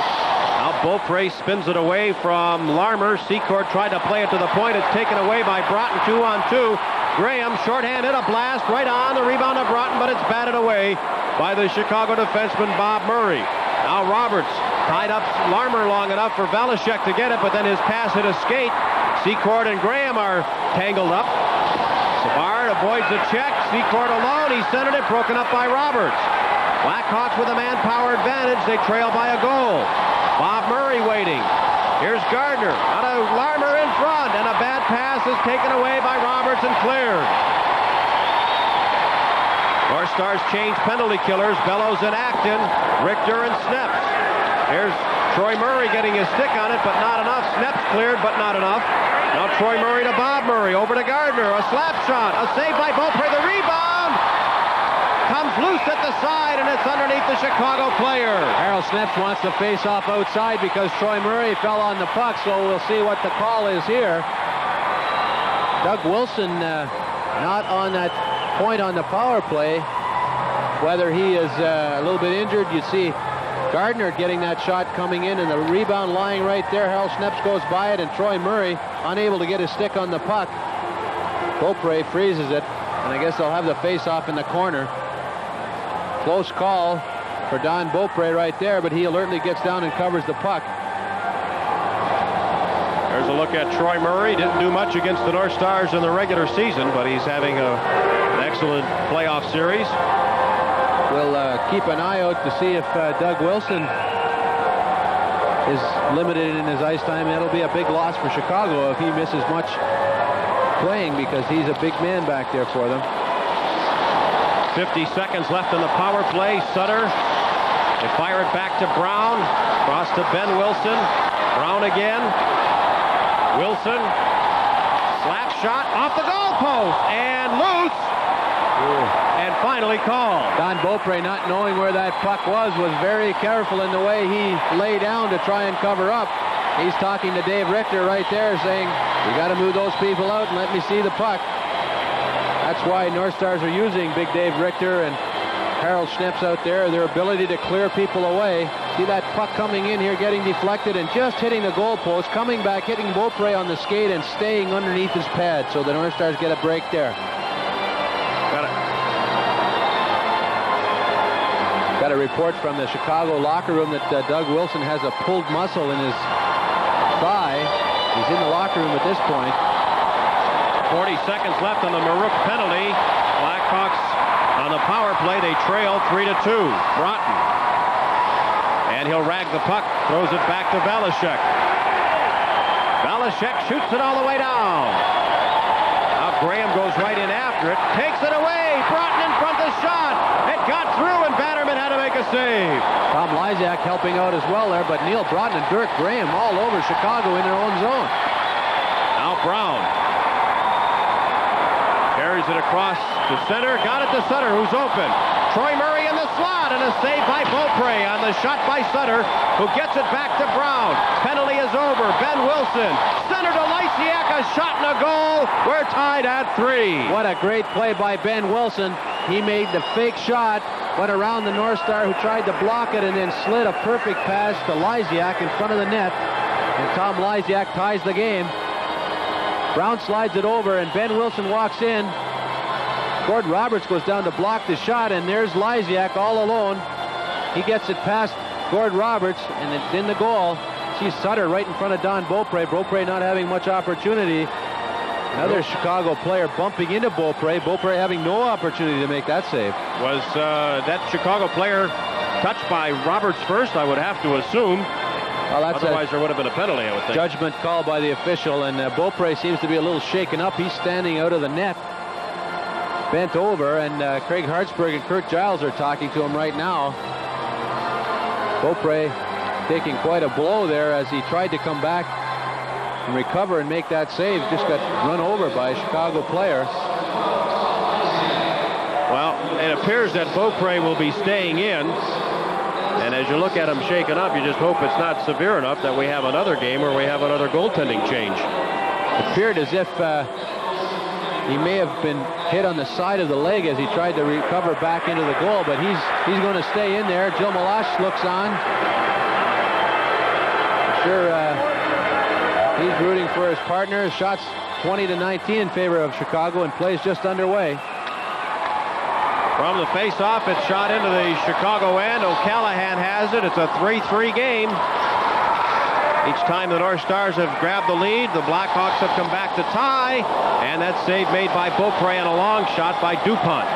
Now Beaupre spins it away from Larmer. Secord tried to play it to the point. It's taken away by Broughton. 2-on-2. Graham shorthanded, a blast right on the rebound of Broughton, but it's batted away by the Chicago defenseman Bob Murray. Now Roberts tied up Larmer long enough for Valashek to get it, but then his pass hit a skate. Secord and Graham are tangled up. Savard avoids the check. Secord alone. He centered it, broken up by Roberts. Blackhawks with a manpower advantage. They trail by a goal. Bob Murray waiting. Here's Gardner. Out of Larmer in front, and a bad pass is taken away by Roberts and cleared. North Stars change penalty killers. Bellows and Acton, Richter and Sneps. Here's Troy Murray getting his stick on it, but not enough. Sneps cleared, but not enough. Now Troy Murray to Bob Murray. Over to Gardner. A slap shot. A save by Beaupre. The rebound comes loose at the side, and it's underneath the Chicago player. Harold Sneps wants to face off outside because Troy Murray fell on the puck, so we'll see what the call is here. Doug Wilson not on that point on the power play. Whether he is a little bit injured, you see Gardner getting that shot coming in, and the rebound lying right there. Harold Sneps goes by it, and Troy Murray unable to get his stick on the puck. Beaupre freezes it, and I guess they'll have the face-off in the corner. Close call for Don Beaupre right there, but he alertly gets down and covers the puck. There's a look at Troy Murray. Didn't do much against the North Stars in the regular season, but he's having an excellent playoff series. We'll keep an eye out to see if Doug Wilson is limited in his ice time. That'll be a big loss for Chicago if he misses much playing, because he's a big man back there for them. 50 seconds left in the power play. Sutter. They fire it back to Brown. Cross to Ben Wilson. Brown again. Wilson. Slap shot off the goalpost and loose. And finally called. Don Beaupre, not knowing where that puck was very careful in the way he lay down to try and cover up. He's talking to Dave Richter right there, saying, "You got to move those people out and let me see the puck." That's why North Stars are using Big Dave Richter and Harold Sneps out there, their ability to clear people away. See that puck coming in here, getting deflected and just hitting the goalpost, coming back, hitting Beaupre on the skate and staying underneath his pad. So the North Stars get a break there. Got it. Got a report from the Chicago locker room that Doug Wilson has a pulled muscle in his thigh. He's in the locker room at this point. 40 seconds left on the Marouk penalty. Blackhawks on the power play. They trail 3-2. Broughton. And he'll rag the puck. Throws it back to Valashek. Valashek shoots it all the way down. Now Graham goes right in after it. Takes it away. Broughton in front of the shot. It got through and Bannerman had to make a save. Tom Lysiak helping out as well there, but Neil Broughton and Dirk Graham all over Chicago in their own zone. Now Brown. Carries it across to center. Got it to Sutter, who's open. Troy Murray in the slot, and a save by Beaupre on the shot by Sutter, who gets it back to Brown. Penalty is over. Ben Wilson. Center to Lysiak, a shot and a goal. We're tied at 3. What a great play by Ben Wilson. He made the fake shot, went around the North Star, who tried to block it, and then slid a perfect pass to Lysiak in front of the net. And Tom Lysiak ties the game. Brown slides it over, and Ben Wilson walks in. Gordon Roberts goes down to block the shot, and there's Lysiak all alone. He gets it past Gordon Roberts, and it's in the goal. See Sutter right in front of Don Beaupre. Beaupre not having much opportunity. Another Chicago player bumping into Beaupre. Beaupre having no opportunity to make that save. Was that Chicago player touched by Roberts first, I would have to assume. Well, that's otherwise there would have been a penalty, I would think. Judgment call by the official, and Beaupre seems to be a little shaken up. He's standing out of the net, bent over, and Craig Hartsburg and Kurt Giles are talking to him right now. Beaupre taking quite a blow there as he tried to come back and recover and make that save. Just got run over by a Chicago player. Well, it appears that Beaupre will be staying in. And as you look at him shaken up, you just hope it's not severe enough that we have another game where we have another goaltending change. It appeared as if he may have been hit on the side of the leg as he tried to recover back into the goal, but he's going to stay in there. Joe Malash looks on. I'm sure he's rooting for his partner. Shots 20-19 in favor of Chicago, and play's just underway. From the face-off, it's shot into the Chicago end. O'Callahan has it. It's a 3-3 game. Each time the North Stars have grabbed the lead, the Blackhawks have come back to tie, and that save made by Beaupre and a long shot by DuPont.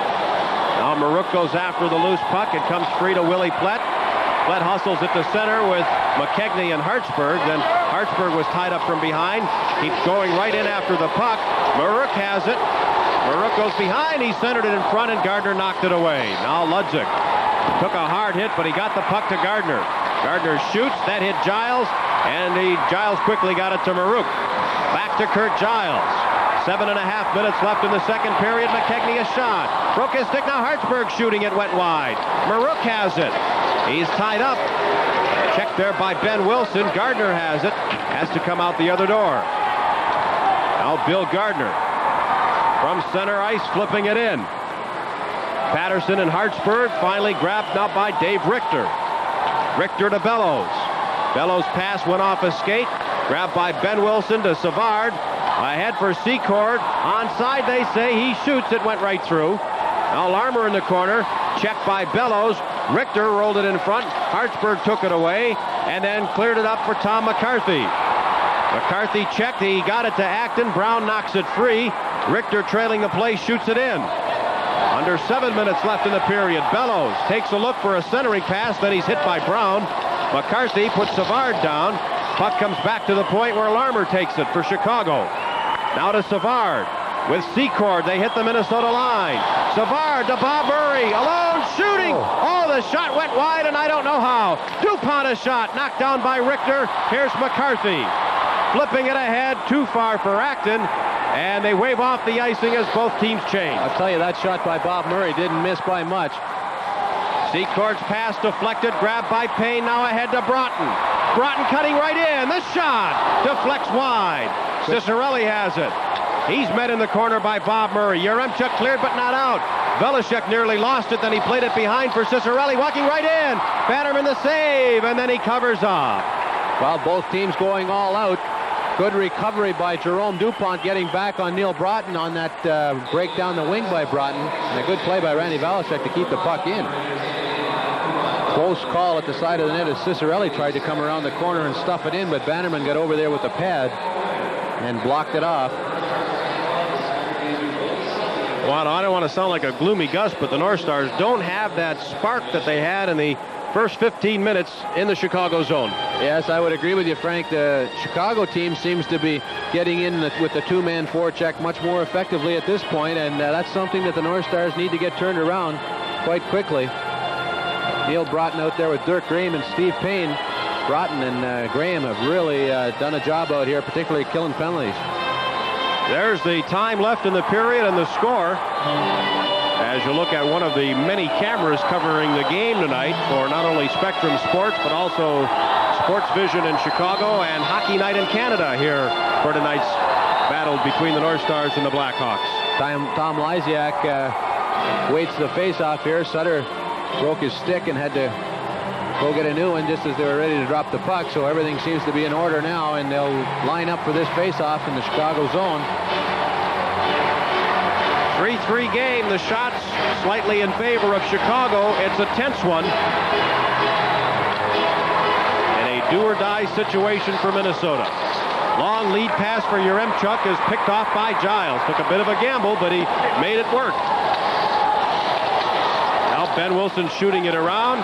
Now Marouk goes after the loose puck. It comes free to Willie Plett. Plett hustles it to center with McKegney and Hartsburg. Then Hartsburg was tied up from behind. Keeps going right in after the puck. Marouk has it. Marouk goes behind. He centered it in front, and Gardner knocked it away. Now Ludzik took a hard hit, but he got the puck to Gardner. Gardner shoots. That hit Giles, and Giles quickly got it to Marouk. Back to Kurt Giles. 7.5 minutes left in the second period. McKegney a shot. Broke his stick. Now Hartsburg shooting. It went wide. Marouk has it. He's tied up. Checked there by Ben Wilson. Gardner has it. Has to come out the other door. Now Bill Gardner from center ice, flipping it in. Patterson and Hartsburg finally grabbed up by Dave Richter. Richter to Bellows. Bellows' pass went off a skate. Grabbed by Ben Wilson to Savard. Ahead for Secord. Onside, they say. He shoots. It went right through. Now Larmer in the corner. Checked by Bellows. Richter rolled it in front. Hartsburg took it away and then cleared it up for Tom McCarthy. McCarthy checked. He got it to Acton. Brown knocks it free. Richter trailing the play shoots it in. Under 7 minutes left in the period. Bellows takes a look for a centering pass. Then he's hit by Brown. McCarthy puts Savard down. Puck comes back to the point where Larmer takes it for Chicago. Now to Savard. With Secord, they hit the Minnesota line. Savard to Bob Murray. Alone shooting. Oh, the shot went wide, and I don't know how. DuPont a shot. Knocked down by Richter. Here's McCarthy. Flipping it ahead. Too far for Acton. And they wave off the icing as both teams change. I'll tell you, that shot by Bob Murray didn't miss by much. Secord's pass deflected, grabbed by Payne, now ahead to Broughton. Broughton cutting right in, the shot deflects wide. Cicerelli has it. He's met in the corner by Bob Murray. Yaremchuk cleared but not out. Velishek nearly lost it, then he played it behind for Cicerelli, walking right in. Bannerman the save, and then he covers off. Well, both teams going all out. Good recovery by Jerome DuPont, getting back on Neil Broughton on that break down the wing by Broughton. And a good play by Randy Velishek to keep the puck in. Close call at the side of the net as Cicerelli tried to come around the corner and stuff it in, but Bannerman got over there with the pad and blocked it off. Well, I don't want to sound like a gloomy Gus, but the North Stars don't have that spark that they had in the first 15 minutes in the Chicago zone. Yes, I would agree with you, Frank. The Chicago team seems to be getting in with the two-man forecheck much more effectively at this point, and that's something that the North Stars need to get turned around quite quickly. Neil Broughton out there with Dirk Graham and Steve Payne. Broughton and Graham have really done a job out here, particularly killing penalties. There's the time left in the period and the score. As you look at one of the many cameras covering the game tonight for not only Spectrum Sports, but also Sports Vision in Chicago and Hockey Night in Canada here for tonight's battle between the North Stars and the Blackhawks. Tom Lysiak waits the face-off here. Sutter broke his stick and had to go get a new one just as they were ready to drop the puck, so everything seems to be in order now, and they'll line up for this face-off in the Chicago zone. 3-3 game. The shots slightly in favor of Chicago. It's a tense one. And a do-or-die situation for Minnesota. Long lead pass for Yaremchuk is picked off by Giles. Took a bit of a gamble, but he made it work. Now Ben Wilson shooting it around.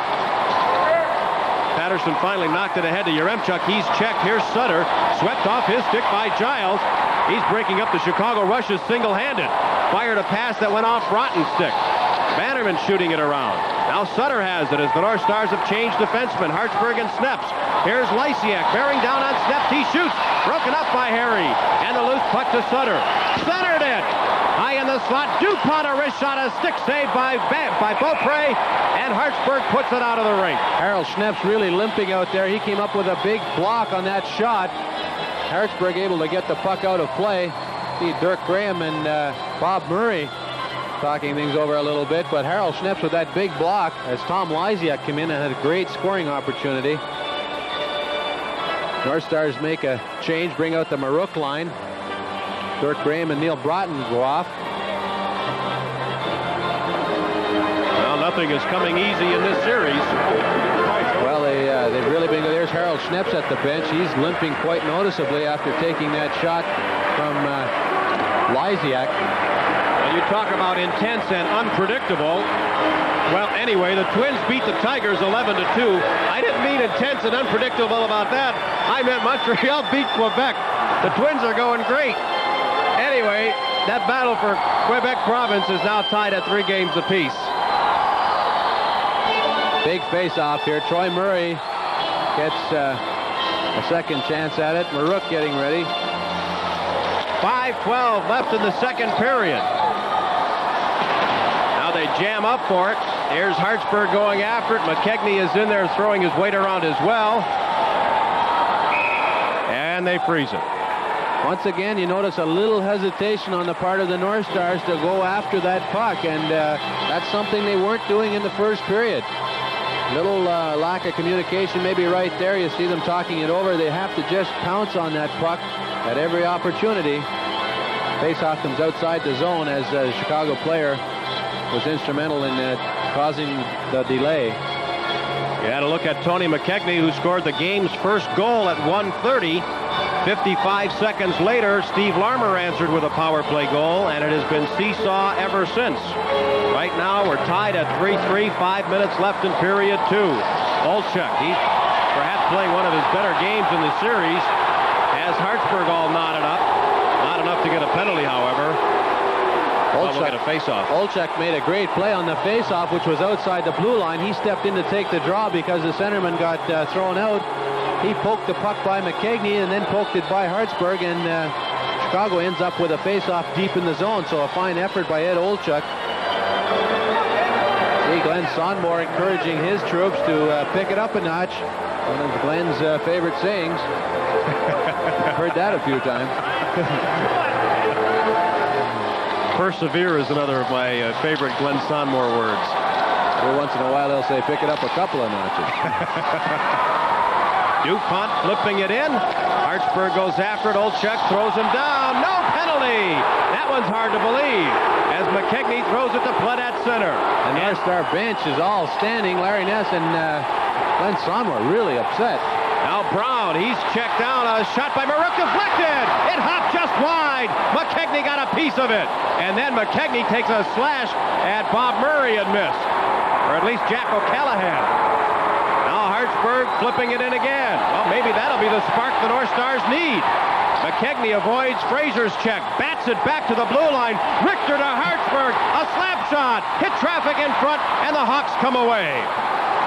Patterson finally knocked it ahead to Yaremchuk. He's checked. Here's Sutter. Swept off his stick by Giles. He's breaking up the Chicago rushes single-handed. Fired a pass that went off Broughton's stick. Bannerman shooting it around. Now Sutter has it as the North Stars have changed defensemen. Hartsburg and Sneps. Here's Lysiak bearing down on Sneps. He shoots. Broken up by Harry. And the loose puck to Sutter. Centered it. High in the slot. DuPont a wrist shot. A stick save by Beaupre. And Hartsburg puts it out of the rink. Harold Schneps really limping out there. He came up with a big block on that shot. Hartsburg able to get the puck out of play. See Dirk Graham and Bob Murray talking things over a little bit, but Harold Schneps with that big block as Tom Lysiak came in and had a great scoring opportunity. North Stars make a change, bring out the Marook line. Dirk Graham and Neil Broughton go off. Well, nothing is coming easy in this series. Well, they've really been good. There's Harold Schneps at the bench. He's limping quite noticeably after taking that shot from Lysiak. When you talk about intense and unpredictable, well, anyway, the Twins beat the Tigers 11-2. I didn't mean intense and unpredictable about that. I meant Montreal beat Quebec. The Twins are going great. Anyway, that battle for Quebec province is now tied at 3 games apiece. Big face-off here. Troy Murray gets a second chance at it. Marook getting ready. 5:12 left in the second period. Now they jam up for it. Here's Hartsburg going after it. McKegney is in there throwing his weight around as well. And they freeze it. Once again, you notice a little hesitation on the part of the North Stars to go after that puck, and that's something they weren't doing in the first period. Little lack of communication maybe right there. You see them talking it over. They have to just pounce on that puck at every opportunity. Faceoff comes outside the zone as a Chicago player was instrumental in causing the delay. You had a look at Tony McKegney, who scored the game's first goal at 1:30. 55 seconds later, Steve Larmer answered with a power play goal, and it has been seesaw ever since. Right now, we're tied at 3-3, 5 minutes left in period 2. Olchek, he's perhaps playing one of his better games in the series, has Hartsburg all knotted up. Not enough to get a penalty, however. We'll get a face-off. Olchek made a great play on the face-off, which was outside the blue line. He stepped in to take the draw because the centerman got thrown out. He poked the puck by McKegney and then poked it by Hartsburg, and Chicago ends up with a face-off deep in the zone. So a fine effort by Ed Olchek. See Glenn Sonmore encouraging his troops to pick it up a notch. One of Glenn's favorite sayings. I've heard that a few times. Persevere is another of my favorite Glenn Sonmore words. Every once in a while they'll say, pick it up a couple of notches. DuPont flipping it in. Hartsburg goes after it. Olchek throws him down. No penalty. That one's hard to believe as McKegney throws it to Plett at center. And North Star bench is all standing. Larry Ness and Glenn Sonmore really upset. Now Brown, he's checked down. A shot by Marouk deflected. It hopped just wide. McKechnie got a piece of it. And then McKechnie takes a slash at Bob Murray and missed. Or at least Jack O'Callahan. Now Hartsburg flipping it in again. Well, maybe that'll be the spark the North Stars need. McKechnie avoids Fraser's check. Bats it back to the blue line. Richter to Hartsburg. A slap shot. Hit traffic in front, and the Hawks come away.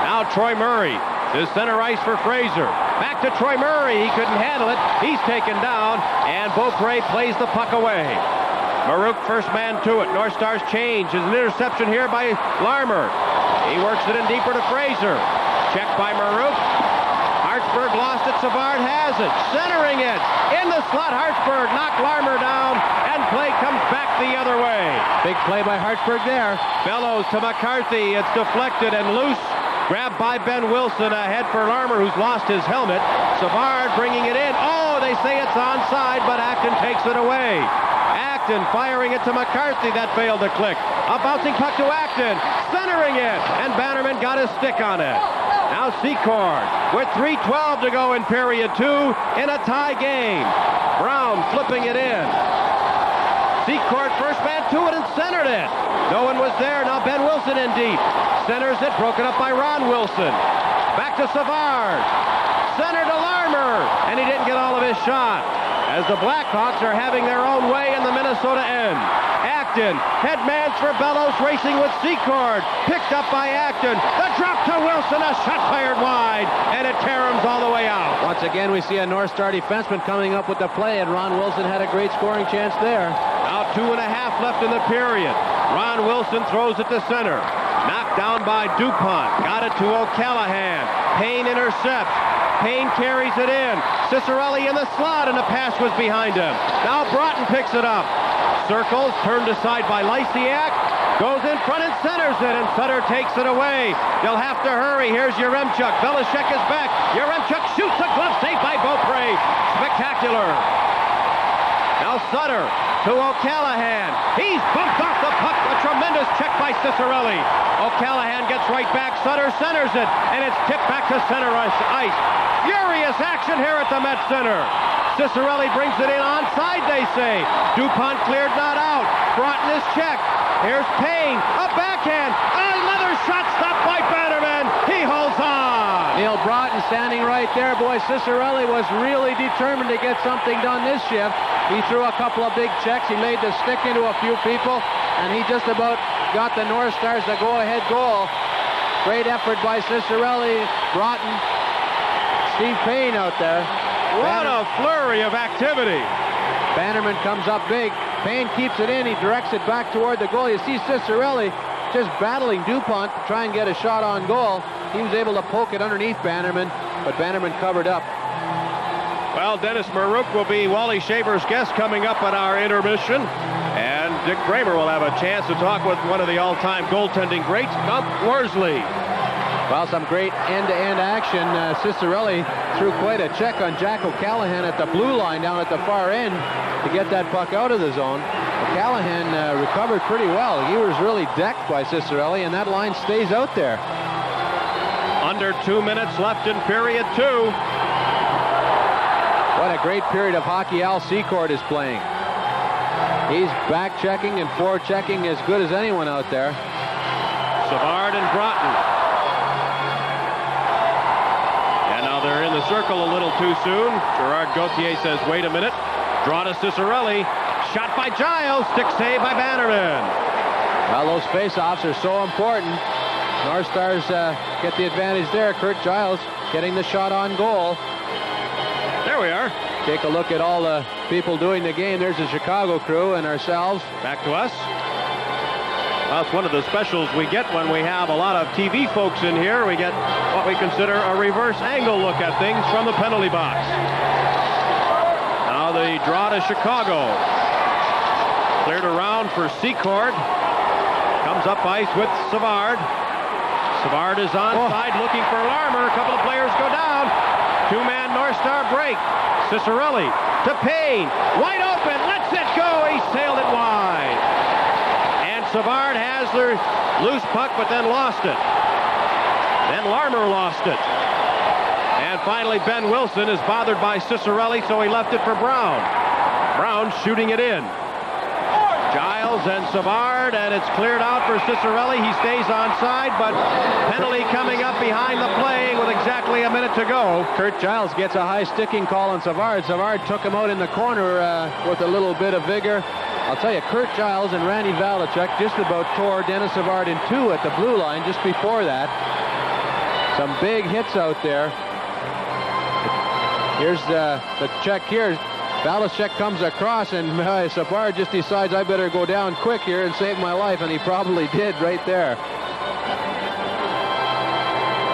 Now Troy Murray to center ice for Fraser. Back to Troy Murray. He couldn't handle it. He's taken down, and Beaupre plays the puck away. Marouk first man to it. North Stars change. There's an interception here by Larmer. He works it in deeper to Fraser. Checked by Marouk. Hartsburg lost it. Savard has it. Centering it. In the slot, Hartsburg knocked Larmer down, and play comes back the other way. Big play by Hartsburg there. Bellows to McCarthy. It's deflected and loose. Grabbed by Ben Wilson, ahead for Larmer, who's lost his helmet. Savard bringing it in. Oh, they say it's onside, but Acton takes it away. Acton firing it to McCarthy. That failed to click. A bouncing puck to Acton. Centering it. And Bannerman got his stick on it. Now Secord with 3:12 to go in period 2 in a tie game. Brown flipping it in. Secord first man to it and centered it. No one was there. Now Ben Wilson in deep. Centers it, broken up by Ron Wilson. Back to Savard. Center to Larmer. And he didn't get all of his shot. As the Blackhawks are having their own way in the Minnesota end. Acton, headmans for Bellows, racing with Secord. Picked up by Acton. The drop to Wilson, a shot fired wide. And it caroms all the way out. Once again, we see a North Star defenseman coming up with the play, and Ron Wilson had a great scoring chance there. Now 2.5 left in the period. Ron Wilson throws it to center. Knocked down by DuPont. Got it to O'Callahan. Payne intercepts. Payne carries it in. Cicerelli in the slot, and the pass was behind him. Now Broughton picks it up. Circles, turned aside by Lysiak. Goes in front and centers it, and Sutter takes it away. They'll have to hurry. Here's Yaremchuk. Belichick is back. Yaremchuk shoots a glove save by Beaupre. Spectacular. Now Sutter to O'Callahan. He's bumped off the puck. A tremendous check by Cicerelli. O'Callahan gets right back. Sutter centers it, and it's tipped back to center ice. Furious action here at the Met Center. Cicerelli brings it in onside, they say. DuPont cleared, not out. Broughton is checked. Here's Payne. A backhand. Another shot stopped by Bannerman. He holds on. Neil Broughton standing right there. Boy, Cicerelli was really determined to get something done this shift. He threw a couple of big checks. He laid the stick into a few people, and he just about got the North Stars the go-ahead goal. Great effort by Cicerelli, Broughton, Steve Payne out there. What a flurry of activity. Bannerman comes up big. Payne keeps it in. He directs it back toward the goal. You see Cicerelli just battling DuPont to try and get a shot on goal. He was able to poke it underneath Bannerman, but Bannerman covered up. Well, Dennis Marouk will be Wally Shaver's guest coming up at our intermission. And Dick Kramer will have a chance to talk with one of the all-time goaltending greats, Gump Worsley. Well, some great end-to-end action. Cicerelli threw quite a check on Jack O'Callahan at the blue line down at the far end to get that puck out of the zone. O'Callahan recovered pretty well. He was really decked by Cicerelli, and that line stays out there. Under 2 minutes left in period 2. What a great period of hockey Al Secord is playing. He's back-checking and forechecking as good as anyone out there. Savard and Broughton. And now they're in the circle a little too soon. Gerard Gauthier says, wait a minute. Draw to Cicerelli. Shot by Giles. Stick save by Bannerman. Well, those face-offs are so important. North Stars get the advantage there. Kurt Giles getting the shot on goal. There we are. Take a look at all the people doing the game. There's the Chicago crew and ourselves. Back to us. Well, it's one of the specials we get when we have a lot of TV folks in here. We get what we consider a reverse angle look at things from the penalty box. Now the draw to Chicago. Cleared around for Secord. Comes up ice with Savard. Savard is onside looking for Larmer. A couple of players go down. Two-man North Star break. Cicerelli to Payne. Wide open. Lets it go. He sailed it wide. And Savard has the loose puck, but then lost it. Then Larmer lost it. And finally, Ben Wilson is bothered by Cicerelli, so he left it for Brown. Brown shooting it in. Giles and Savard, and it's cleared out for Cicerelli. He stays onside, but penalty coming up behind the play with exactly a minute to go. Kurt Giles gets a high sticking call on Savard. Savard took him out in the corner with a little bit of vigor. I'll tell you, Kurt Giles and Randy Valachek just about tore Dennis Savard in two at the blue line just before that. Some big hits out there. Here's the check here. Valachek comes across, and Savard just decides, I better go down quick here and save my life, and he probably did right there.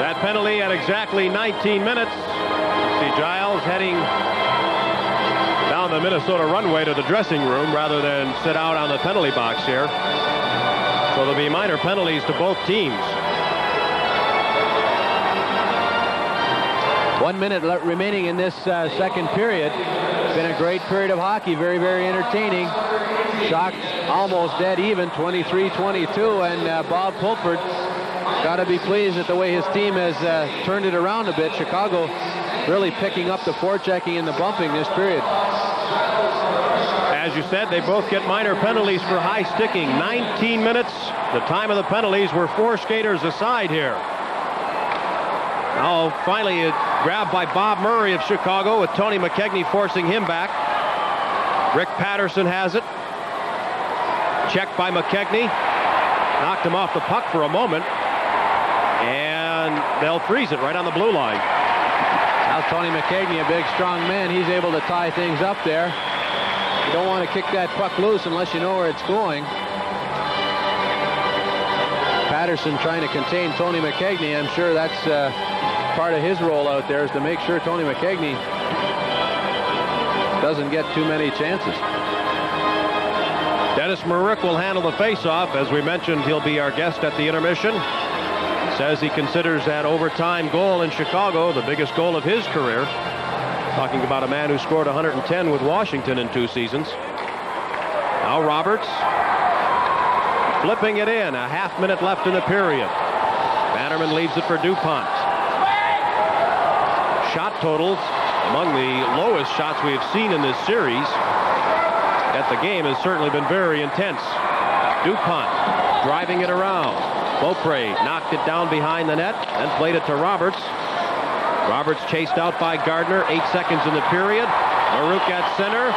That penalty at exactly 19 minutes. See Giles heading down the Minnesota runway to the dressing room rather than sit out on the penalty box here. So there'll be minor penalties to both teams. 1 minute remaining in this second period. It's been a great period of hockey. Very, very entertaining. Shocked almost dead even, 23-22. And Bob Pulford got to be pleased at the way his team has turned it around a bit. Chicago really picking up the forechecking and the bumping this period. As you said, they both get minor penalties for high sticking. 19 minutes. The time of the penalties were 4 skaters aside here. Now, finally, a grab by Bob Murray of Chicago with Tony McKegney forcing him back. Rick Patterson has it. Checked by McKegney. Knocked him off the puck for a moment. And they'll freeze it right on the blue line. Now Tony McKegney, a big, strong man, he's able to tie things up there. You don't want to kick that puck loose unless you know where it's going. Patterson trying to contain Tony McKegney. I'm sure that's part of his role out there, is to make sure Tony McKegney doesn't get too many chances. Dennis Maruk will handle the faceoff. As we mentioned, he'll be our guest at the intermission. Says he considers that overtime goal in Chicago the biggest goal of his career. Talking about a man who scored 110 with Washington in 2 seasons. Now Roberts flipping it in. A half minute left in the period. Bannerman leaves it for DuPont. Shot totals among the lowest shots we have seen in this series. Yet the game has certainly been very intense. DuPont driving it around. Beaupre knocked it down behind the net and played it to Roberts. Roberts chased out by Gardner. 8 seconds in the period. Maruk at center.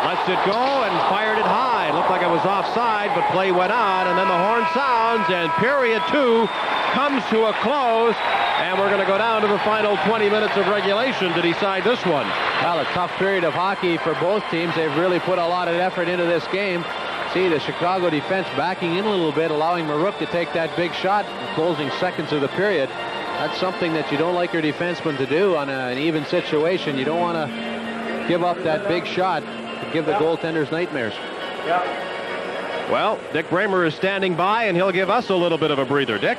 Lets it go and fired it high. Looked like it was offside, but play went on, and then the horn sounds, and period 2 comes to a close, and we're going to go down to the final 20 minutes of regulation to decide this one. Well, a tough period of hockey for both teams. They've really put a lot of effort into this game. See the Chicago defense backing in a little bit, allowing Maruk to take that big shot in the closing seconds of the period. That's something that you don't like your defenseman to do on an even situation. You don't want to give up that big shot to give the goaltenders nightmares. Well, Dick Bramer is standing by, and he'll give us a little bit of a breather. Dick?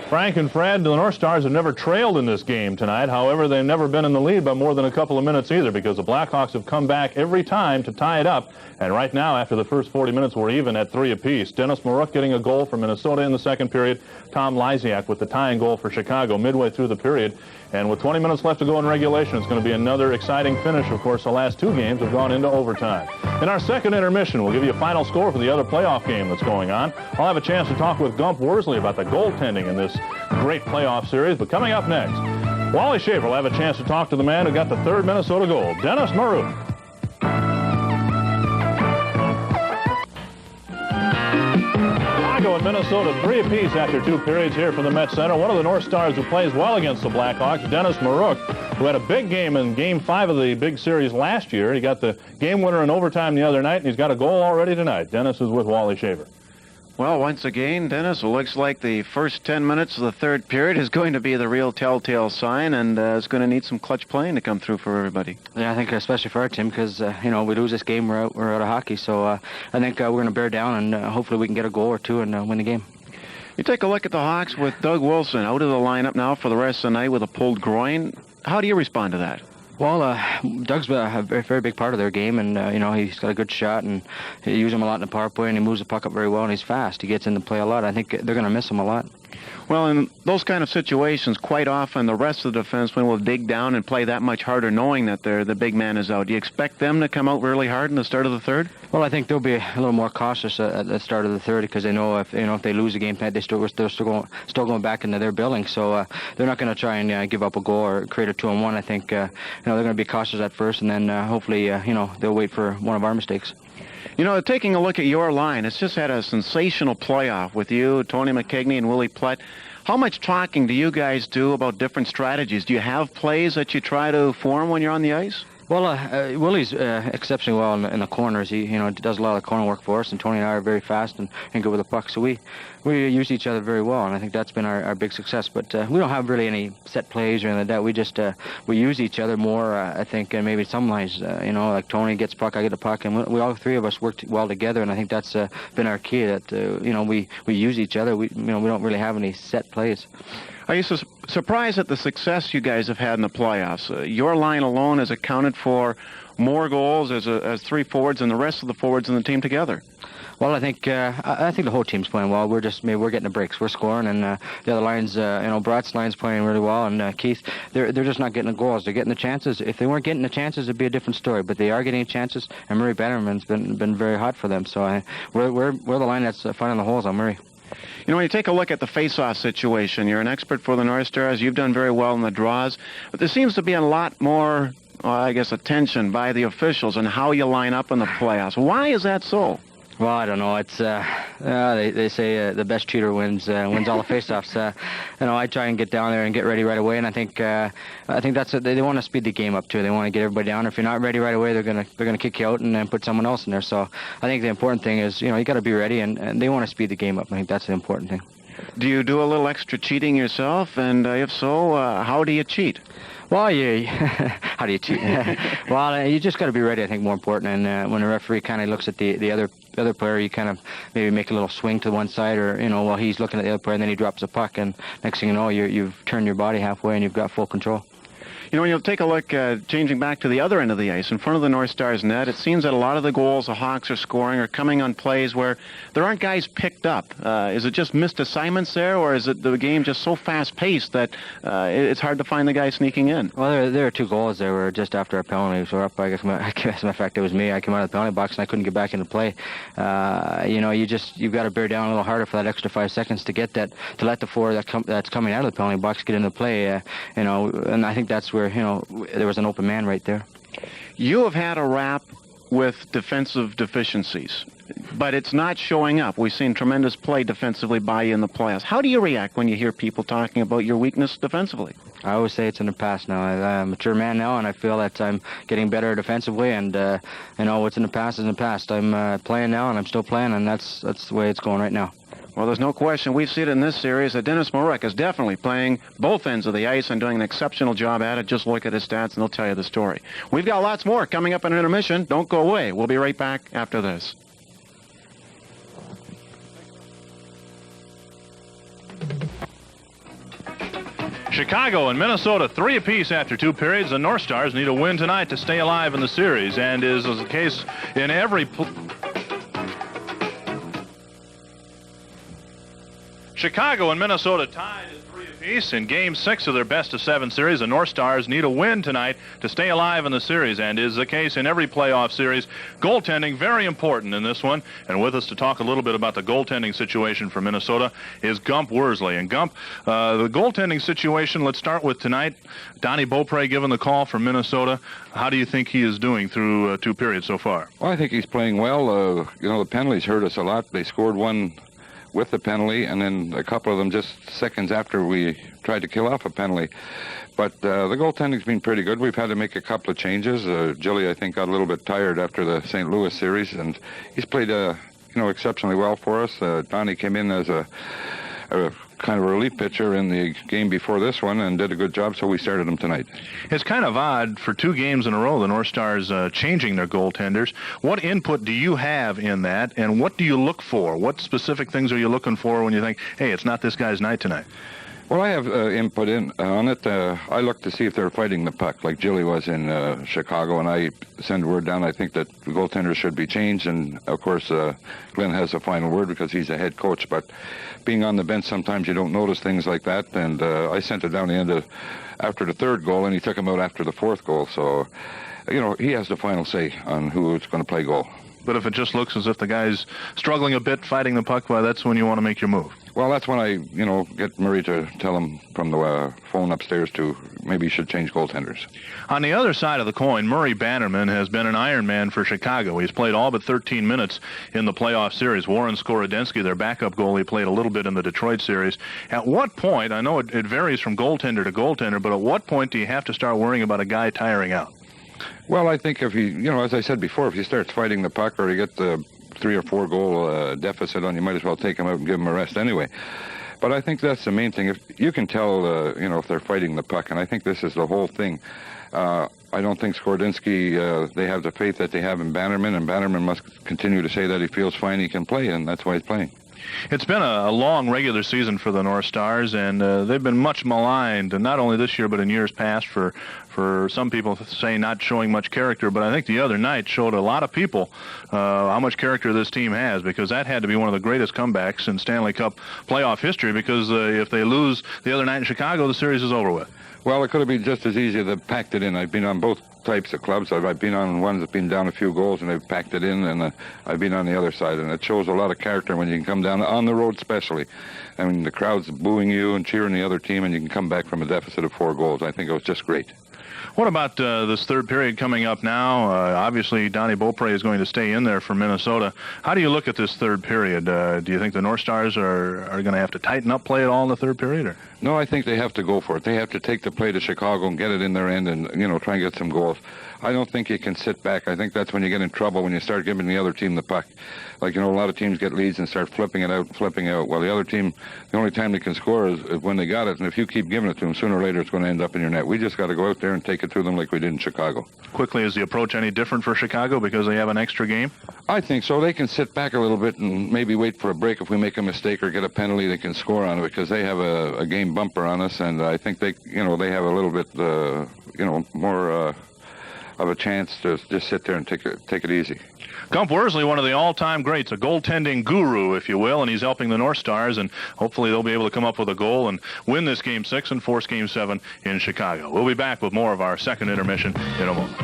Frank and Fred, the North Stars have never trailed in this game tonight. However, they've never been in the lead by more than a couple of minutes either, because the Blackhawks have come back every time to tie it up. And right now, after the first 40 minutes, we're even at 3 apiece. Dennis Maruk getting a goal for Minnesota in the second period. Tom Lysiak with the tying goal for Chicago midway through the period. And with 20 minutes left to go in regulation, it's going to be another exciting finish. Of course, the last 2 games have gone into overtime. In our second intermission, we'll give you a final score for the other playoff game that's going on. I'll have a chance to talk with Gump Worsley about the goaltending in this great playoff series. But coming up next, Wally Shaver will have a chance to talk to the man who got the 3rd Minnesota goal, Dennis Maruk. Chicago and Minnesota 3 apiece after 2 periods here from the Met Center. One of the North Stars who plays well against the Blackhawks, Dennis Maruk, who had a big game in Game 5 of the big series last year. He got the game winner in overtime the other night, and he's got a goal already tonight. Dennis is with Wally Shaver. Well, once again, Dennis, it looks like the first 10 minutes of the 3rd period is going to be the real telltale sign, and it's going to need some clutch playing to come through for everybody. Yeah, I think especially for our team, because, we lose this game, we're out of hockey. So I think we're going to bear down, and hopefully we can get a goal or 2 and win the game. You take a look at the Hawks with Doug Wilson out of the lineup now for the rest of the night with a pulled groin. How do you respond to that? Well, Doug's a very big part of their game, and he's got a good shot, and they use him a lot in the power play, and he moves the puck up very well, and he's fast. He gets into play a lot. I think they're going to miss him a lot. Well, in those kind of situations, quite often the rest of the defensemen will dig down and play that much harder, knowing that the big man is out. Do you expect them to come out really hard in the start of the third? Well, I think they'll be a little more cautious at the start of the third, because they know if they lose a game, they're still going back into their building. So they're not going to try and give up a goal or create a 2-on-1. I think they're going to be cautious at first, and then hopefully they'll wait for one of our mistakes. Taking a look at your line, it's just had a sensational playoff with you, Tony McKegney, and Willie Plett. How much talking do you guys do about different strategies? Do you have plays that you try to form when you're on the ice? Well, Willie's exceptionally well in the corners. He does a lot of the corner work for us, and Tony and I are very fast and good with the puck. So we use each other very well, and I think that's been our big success. But we don't have really any set plays or anything like that. We just we use each other more, I think, and maybe some lines. Like Tony gets puck, I get a puck, and we all three of us work well together. And I think that's been our key. That we use each other. We don't really have any set plays. Are you surprised at the success you guys have had in the playoffs? Your line alone has accounted for more goals as three forwards than the rest of the forwards in the team together. Well, I think the whole team's playing well. We're getting the breaks. We're scoring, and the other lines, Brat's line's playing really well, and Keith, they're just not getting the goals. They're getting the chances. If they weren't getting the chances, it'd be a different story. But they are getting chances, and Murray Bannerman's been very hot for them. So we're the line that's finding the holes on Murray. When you take a look at the face-off situation, you're an expert for the North Stars. You've done very well in the draws. But there seems to be a lot more, attention by the officials on how you line up in the playoffs. Why is that so? Well, I don't know. It's they say the best cheater wins all the face-offs. I try and get down there and get ready right away, and I think that's they want to speed the game up too. They want to get everybody down. If you're not ready right away, they're gonna kick you out and then put someone else in there. So I think the important thing is you got to be ready, and they want to speed the game up. I think that's the important thing. Do you do a little extra cheating yourself? And if so, how do you cheat? Well, how do you cheat? Well, you just got to be ready, I think, more important. And when a referee kind of looks at the other player, you kind of maybe make a little swing to one side, or, while he's looking at the other player, and then he drops the puck. And next thing you know, you've turned your body halfway and you've got full control. When you take a look, changing back to the other end of the ice, in front of the North Stars net, it seems that a lot of the goals the Hawks are scoring are coming on plays where there aren't guys picked up. Is it just missed assignments there, or is it the game just so fast-paced that it's hard to find the guy sneaking in? Well, there are two goals there were just after our penalty. So up, I guess, as a matter of fact, it was me. I came out of the penalty box and I couldn't get back into play. You've got to bear down a little harder for that extra 5 seconds to get that, to let the forward that's coming out of the penalty box get into play. And I think that's where there was an open man right there. You have had a rap with defensive deficiencies, but it's not showing up. We've seen tremendous play defensively by you in the playoffs. How do you react when you hear people talking about your weakness defensively? I always say it's in the past now. I'm a mature man now, and I feel that I'm getting better defensively, and what's in the past is in the past. I'm playing now, and I'm still playing, and that's the way it's going right now. Well, there's no question. We've seen it in this series that Dennis Marek is definitely playing both ends of the ice and doing an exceptional job at it. Just look at his stats, and they'll tell you the story. We've got lots more coming up in an intermission. Don't go away. We'll be right back after this. Chicago and Minnesota 3 apiece after 2 periods. The North Stars need a win tonight to stay alive in the series, and is the case in every... Chicago and Minnesota tied at 3 apiece in Game 6 of their best-of-7 series. The North Stars need a win tonight to stay alive in the series, and is the case in every playoff series. Goaltending very important in this one, and with us to talk a little bit about the goaltending situation for Minnesota is Gump Worsley. And Gump, the goaltending situation, let's start with tonight. Donnie Beaupre given the call from Minnesota. How do you think he is doing through 2 periods so far? Well, I think he's playing well. The penalties hurt us a lot. They scored one with the penalty, and then a couple of them just seconds after we tried to kill off a penalty. But the goaltending's been pretty good. We've had to make a couple of changes. Gilly, I think, got a little bit tired after the St. Louis series, and he's played, exceptionally well for us. Donnie came in as a kind of a relief pitcher in the game before this one and did a good job, so we started him tonight. It's kind of odd for 2 games in a row, the North Stars changing their goaltenders. What input do you have in that, and what do you look for? What specific things are you looking for when you think, hey, it's not this guy's night tonight? Well, I have input on it. I look to see if they're fighting the puck, like Gilly was in Chicago, and I send word down. I think that the goaltender should be changed, and of course, Glenn has the final word because he's the head coach. But being on the bench, sometimes you don't notice things like that, and I sent it down the end after the third goal, and he took him out after the fourth goal. So, he has the final say on who's going to play goal. But if it just looks as if the guy's struggling a bit fighting the puck, well, that's when you want to make your move. Well, that's when I, get Murray to tell him from the phone upstairs to maybe he should change goaltenders. On the other side of the coin, Murray Bannerman has been an Iron Man for Chicago. He's played all but 13 minutes in the playoff series. Warren Skorodensky, their backup goalie, played a little bit in the Detroit series. At what point, I know it varies from goaltender to goaltender, but at what point do you have to start worrying about a guy tiring out? Well, I think if he, as I said before, if he starts fighting the puck or he gets the 3 or 4 goal deficit on, you might as well take him out and give him a rest anyway. But I think that's the main thing. If you can tell, if they're fighting the puck, and I think this is the whole thing. I don't think Skorodensky, they have the faith that they have in Bannerman, and Bannerman must continue to say that he feels fine, he can play, and that's why he's playing. It's been a long regular season for the North Stars, and they've been much maligned, and not only this year but in years past for some people saying not showing much character. But I think the other night showed a lot of people how much character this team has, because that had to be one of the greatest comebacks in Stanley Cup playoff history, because if they lose the other night in Chicago, the series is over with. Well, it could have been just as easy to packed it in. I've been on both types of clubs. I've been on ones that have been down a few goals and they've packed it in, and I've been on the other side, and it shows a lot of character when you can come down on the road, especially. I mean, the crowd's booing you and cheering the other team, and you can come back from a deficit of 4 goals. I think it was just great. What about this third period coming up now? Obviously, Donnie Beaupre is going to stay in there for Minnesota. How do you look at this third period? Do you think the North Stars are going to have to tighten up play at all in the third period? Or? No, I think they have to go for it. They have to take the play to Chicago and get it in their end and, try and get some goals. I don't think you can sit back. I think that's when you get in trouble, when you start giving the other team the puck. Like, a lot of teams get leads and start flipping out. Well, the other team, the only time they can score is when they got it, and if you keep giving it to them, sooner or later it's going to end up in your net. We just got to go out there and take it to them like we did in Chicago. Quickly, is the approach any different for Chicago because they have an extra game? I think so. They can sit back a little bit and maybe wait for a break. If we make a mistake or get a penalty, they can score on it, because they have a game bumper on us, and I think they have a little bit, more of a chance to just sit there and take it easy. Gump Worsley, one of the all-time greats, a goaltending guru, if you will, and he's helping the North Stars, and hopefully they'll be able to come up with a goal and win this Game 6 and force Game 7 in Chicago. We'll be back with more of our second intermission in a moment.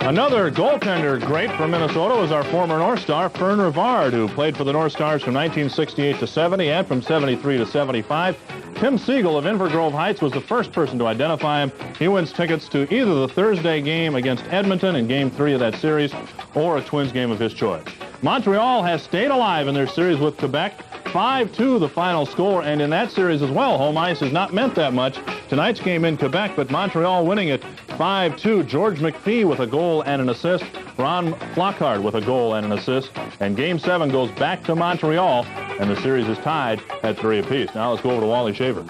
Another goaltender great for Minnesota was our former North Star, Fern Rivard, who played for the North Stars from 1968 to 70 and from 73 to 75. Tim Siegel of Inver Grove Heights was the first person to identify him. He wins tickets to either the Thursday game against Edmonton in Game 3 of that series or a Twins game of his choice. Montreal has stayed alive in their series with Quebec. 5-2 the final score, and in that series as well, home ice has not meant that much. Tonight's game in Quebec, but Montreal winning it 5-2. George McPhee with a goal and an assist. Ron Flockhart with a goal and an assist. And Game 7 goes back to Montreal, and the series is tied at 3 apiece. Now let's go over to Wally Shaver.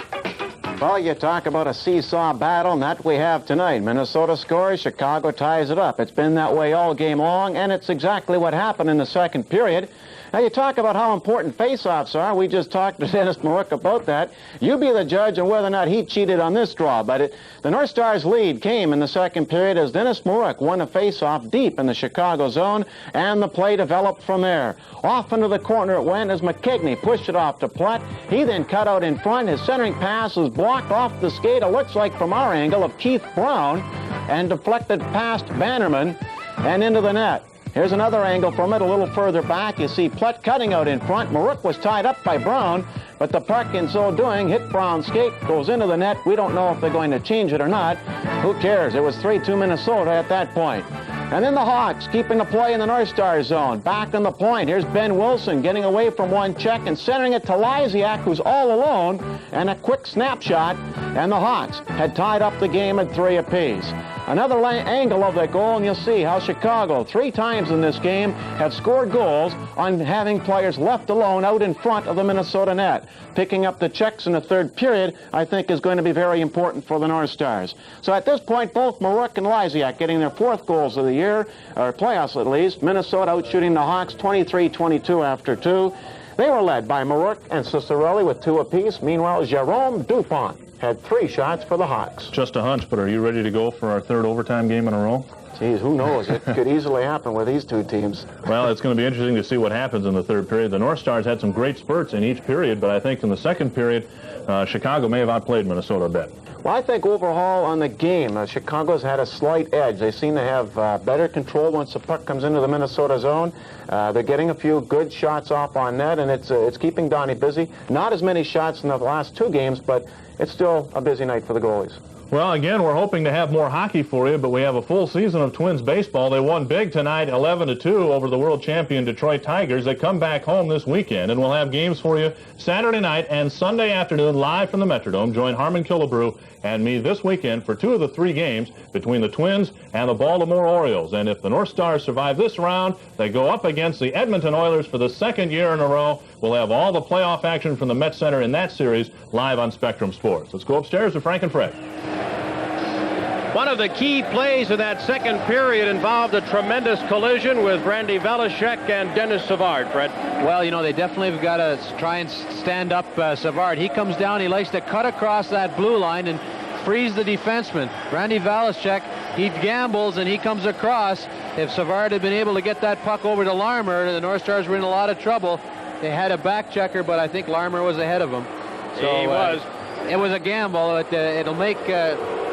Well, you talk about a seesaw battle, and that we have tonight. Minnesota scores, Chicago ties it up. It's been that way all game long, and it's exactly what happened in the second period. Now, you talk about how important face-offs are. We just talked to Dennis Marouk about that. You be the judge on whether or not he cheated on this draw. But the North Stars' lead came in the second period as Dennis Marouk won a face-off deep in the Chicago zone, and the play developed from there. Off into the corner it went as McKigney pushed it off to Platt. He then cut out in front. His centering pass was blocked off the skate, it looks like from our angle, of Keith Brown, and deflected past Bannerman and into the net. Here's another angle from it a little further back. You see Platt cutting out in front. Marouk was tied up by Brown, but the puck in so doing hit Brown's skate, goes into the net. We don't know if they're going to change it or not. Who cares? It was 3-2 Minnesota at that point. And then the Hawks keeping the play in the North Star zone. Back on the point. Here's Ben Wilson getting away from one check and centering it to Lysiak, who's all alone, and a quick snapshot. And the Hawks had tied up the game at 3 apiece. Another angle of that goal, and you'll see how Chicago, 3 times in this game, have scored goals on having players left alone out in front of the Minnesota net. Picking up the checks in the third period, I think, is going to be very important for the North Stars. So at this point, both Marouk and Lysiak getting their 4th goals of the year, or playoffs at least. Minnesota out shooting the Hawks 23-22 after 2. They were led by Marouk and Cicerelli with 2 apiece. Meanwhile, Jerome Dupont had 3 shots for the Hawks. Just a hunch, but are you ready to go for our 3rd overtime game in a row? Geez, who knows? It could easily happen with these 2 teams. Well, it's going to be interesting to see what happens in the 3rd period. The North Stars had some great spurts in each period, but I think in the 2nd period, Chicago may have outplayed Minnesota a bit. Well, I think overall on the game, Chicago's had a slight edge. They seem to have better control once the puck comes into the Minnesota zone. They're getting a few good shots off on net, and it's keeping Donnie busy. Not as many shots in the last 2 games, but it's still a busy night for the goalies. Well, again, we're hoping to have more hockey for you, but we have a full season of Twins baseball. They won big tonight, 11-2 over the world champion Detroit Tigers. They come back home this weekend, and we'll have games for you Saturday night and Sunday afternoon live from the Metrodome. Join Harmon Killebrew and me this weekend for 2 of the 3 games between the Twins and the Baltimore Orioles. And if the North Stars survive this round, they go up against the Edmonton Oilers for the 2nd year in a row. We'll have all the playoff action from the Met Center in that series live on Spectrum Sports. Let's go upstairs to Frank and Fred. One of the key plays of that 2nd period involved a tremendous collision with Randy Velishek and Dennis Savard, Fred. Well, you know, they definitely have got to try and stand up Savard. He comes down, he likes to cut across that blue line and freeze the defenseman. Randy Velishek, he gambles and he comes across. If Savard had been able to get that puck over to Larmer, the North Stars were in a lot of trouble. They had a back checker, but I think Larmer was ahead of him. So, he was. It was a gamble. It'll make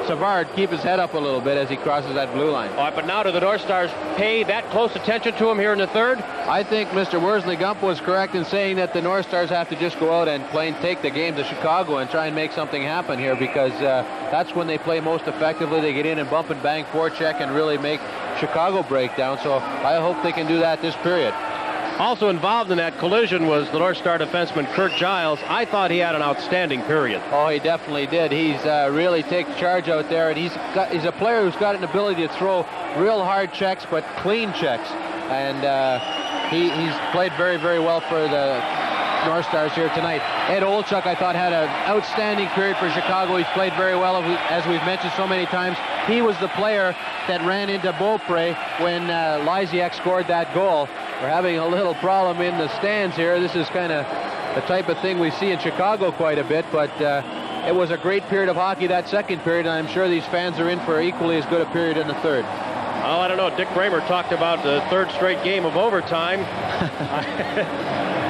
Savard keep his head up a little bit as he crosses that blue line. All right, but now do the North Stars pay that close attention to him here in the 3rd? I think Mr. Worsley-Gump was correct in saying that the North Stars have to just go out and take the game to Chicago and try and make something happen here, because that's when they play most effectively. They get in and bump and bang forecheck and really make Chicago break down. So I hope they can do that this period. Also involved in that collision was the North Star defenseman Kurt Giles. I thought he had an outstanding period. Oh, he definitely did. He's really taken charge out there, and he's a player who's got an ability to throw real hard checks, but clean checks. And he's played very, very well for the North Stars here tonight. Ed Olchuk, I thought, had an outstanding period for Chicago. He's played very well, as we've mentioned so many times. He was the player that ran into Beaupre when Lysiak scored that goal. We're having a little problem in the stands here. This is kind of the type of thing we see in Chicago quite a bit, but it was a great period of hockey, that 2nd period, and I'm sure these fans are in for equally as good a period in the 3rd. Oh, I don't know. Dick Bramer talked about the 3rd straight game of overtime.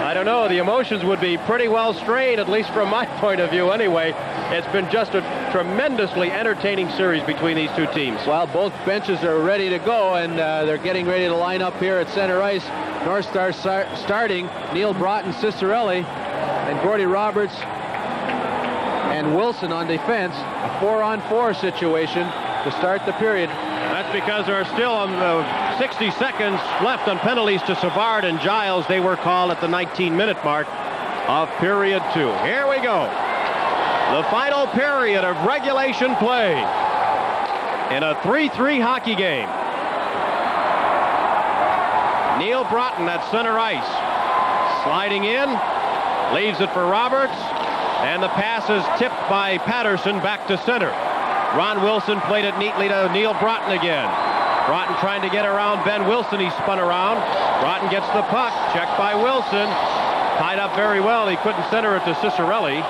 I don't know. The emotions would be pretty well strained, at least from my point of view anyway. It's been just a tremendously entertaining series between these 2 teams. Well, both benches are ready to go, and they're getting ready to line up here at center ice. North Stars starting Neil Broughton, Cicerelli, and Gordy Roberts and Wilson on defense. A 4-on-4 situation to start the period. That's because there are still 60 seconds left on penalties to Savard and Giles. They were called at the 19-minute mark of period 2. Here we go. The final period of regulation play in a 3-3 hockey game. Neil Broughton at center ice. Sliding in. Leaves it for Roberts. And the pass is tipped by Patterson back to center. Ron Wilson played it neatly to Neil Broughton again. Broughton trying to get around Ben Wilson. He spun around. Broughton gets the puck. Checked by Wilson. Tied up very well. He couldn't center it to Cicerelli.